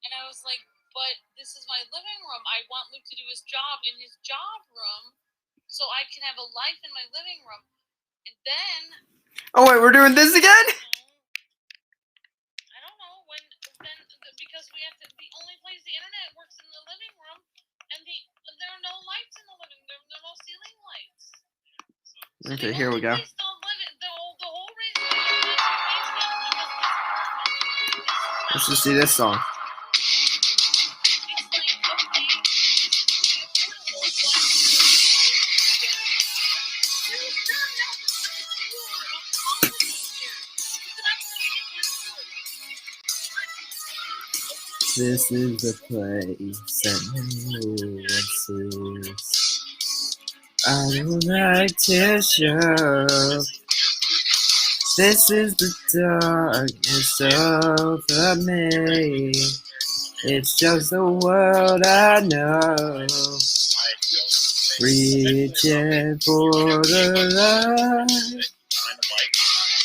Speaker 4: And I was like, but this is my living room. I want Luke to do his job in his job room so I can have a life in my living room. And then...
Speaker 2: Oh, wait, we're doing this again?
Speaker 4: I don't know. Because we have to... The only place the internet works in the living room, and there are no lights in the living room. There are no ceiling lights. So
Speaker 2: okay, here we go.
Speaker 4: The whole reason
Speaker 2: Let's just do this song. This is the place that no one sees. I would like to show. This is the darkness of me. It's just the world I know. Reaching for the light.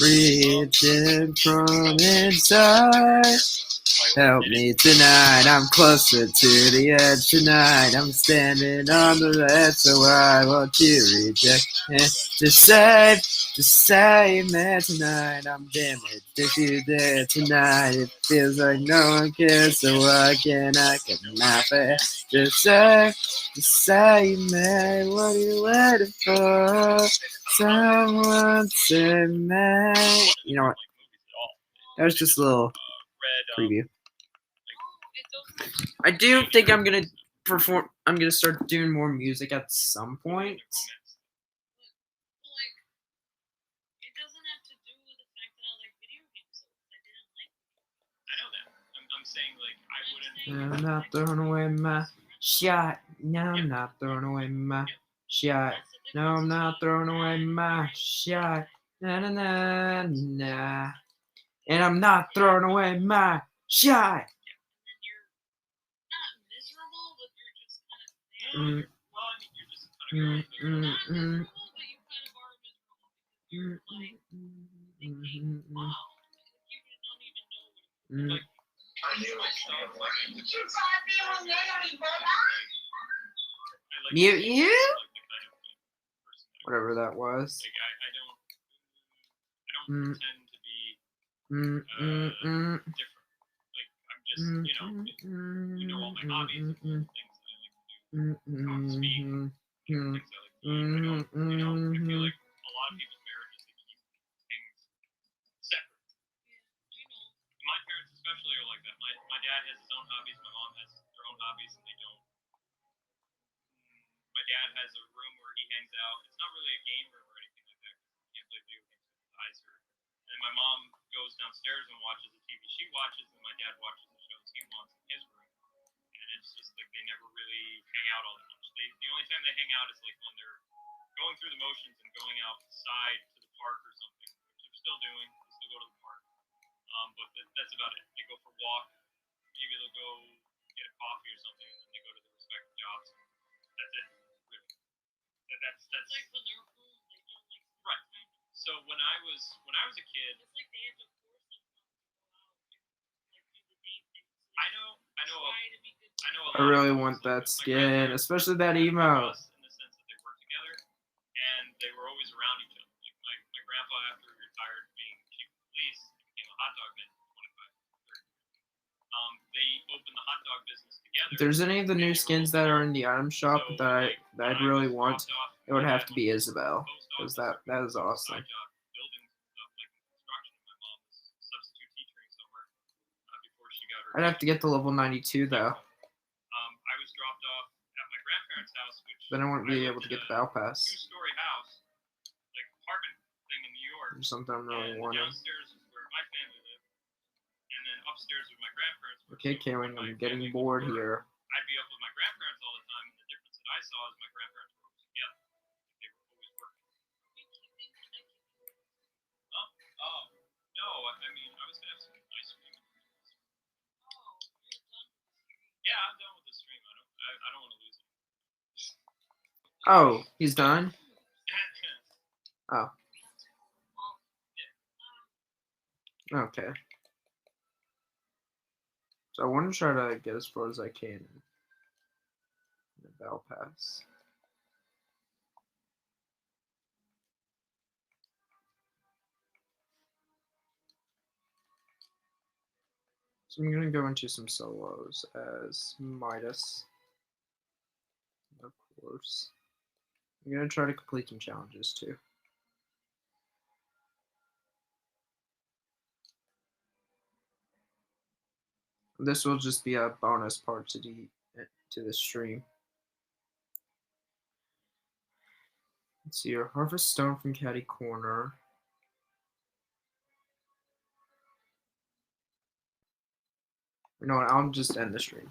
Speaker 2: Reaching from inside. Help me tonight, I'm closer to the edge tonight. I'm standing on the ledge, so I want you reject me. To save me tonight. I'm damaged if you're there tonight. It feels like no one cares, so I cannot get my fair. To save me. What are you waiting for? Someone save me. You know what? That was just a little preview. I do think I'm gonna perform. I'm gonna start doing more music at some point.
Speaker 4: It doesn't have to do with the fact that I like video games. I didn't like them.
Speaker 1: I know that. I'm saying like I wouldn't.
Speaker 2: I'm not throwing away my shot. No, I'm not throwing away my shot. No, I'm not throwing away my shot. Na na na na. And I'm not throwing away my shot.
Speaker 4: And then you're not miserable, but you're just kind of there.
Speaker 1: Well, I mean, you're just kind of going through
Speaker 4: You're
Speaker 1: it.
Speaker 4: not miserable, but you kind of are miserable. You're like thinking, wow, you don't even know what.
Speaker 1: Like, I do myself, like, I like
Speaker 2: Mute you?
Speaker 1: like the kind of person that
Speaker 2: Whatever that was.
Speaker 1: like I don't pretend to be different. Like I'm just you know all my hobbies, all the things that I like to do. Speak, things I like to do. I don't, I feel like a lot of people's marriages they keep things separate. My parents especially are like that. My dad has his own hobbies. My mom has their own hobbies, and they don't. My dad has a room where he hangs out. It's not really a game room or anything like that. He can't play video games with his eyes hurt. And my mom goes downstairs and watches the TV she watches, and my dad watches the shows he wants in his room. And it's just like they never really hang out all that much. The only time they hang out is like when they're going through the motions and going outside to the park or something, which they're still doing. They still go to the park. But that's about it. They go for a walk. Maybe they'll go get a coffee or something, and then they go to their respective jobs. That's it. Really. That's
Speaker 4: like when they're home, they don't like
Speaker 1: right. So when I was a kid,
Speaker 4: it's like they have to force themselves to go out and like do the date things. So
Speaker 1: I know.
Speaker 4: try to be good.
Speaker 1: I know.
Speaker 2: I really want that skin, especially that emote.
Speaker 1: In the sense that they worked together and they were always around each other. Like my grandpa, after he retired being chief of police, became a hot dog man for 25, 30 years. They opened the hot dog business together.
Speaker 2: If there's any of the new skins that are in the item shop that I'd really want, it would have to be Isabel, because that is awesome. I'd have to get to level 92 though.
Speaker 1: I was dropped off at my grandparents' house, which
Speaker 2: then I wouldn't be able to get the Battle Pass.
Speaker 1: Two-story house, like apartment thing in New York.
Speaker 2: Or something I'm really wanting.
Speaker 1: Downstairs is where my family lived, and then upstairs with my grandparents.
Speaker 2: Okay, Kwing, I'm getting bored here.
Speaker 1: I'd be up with my grandparents all the time, and the difference that I saw is my grandparents were always together. They were always working. Huh? Oh, no, I mean, I was going to have some ice cream. Yeah, I'm done with the stream. I don't want to lose it.
Speaker 2: Oh, he's done? Oh. Okay. So I want to try to get as far as I can in the Battle Pass. So I'm going to go into some solos as Midas, of course. I'm going to try to complete some challenges too. This will just be a bonus part to the stream. Let's see here. Harvest stone from Caddy Corner. You know what? I'll just end the stream.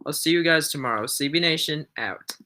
Speaker 2: I'll see you guys tomorrow. CB Nation out.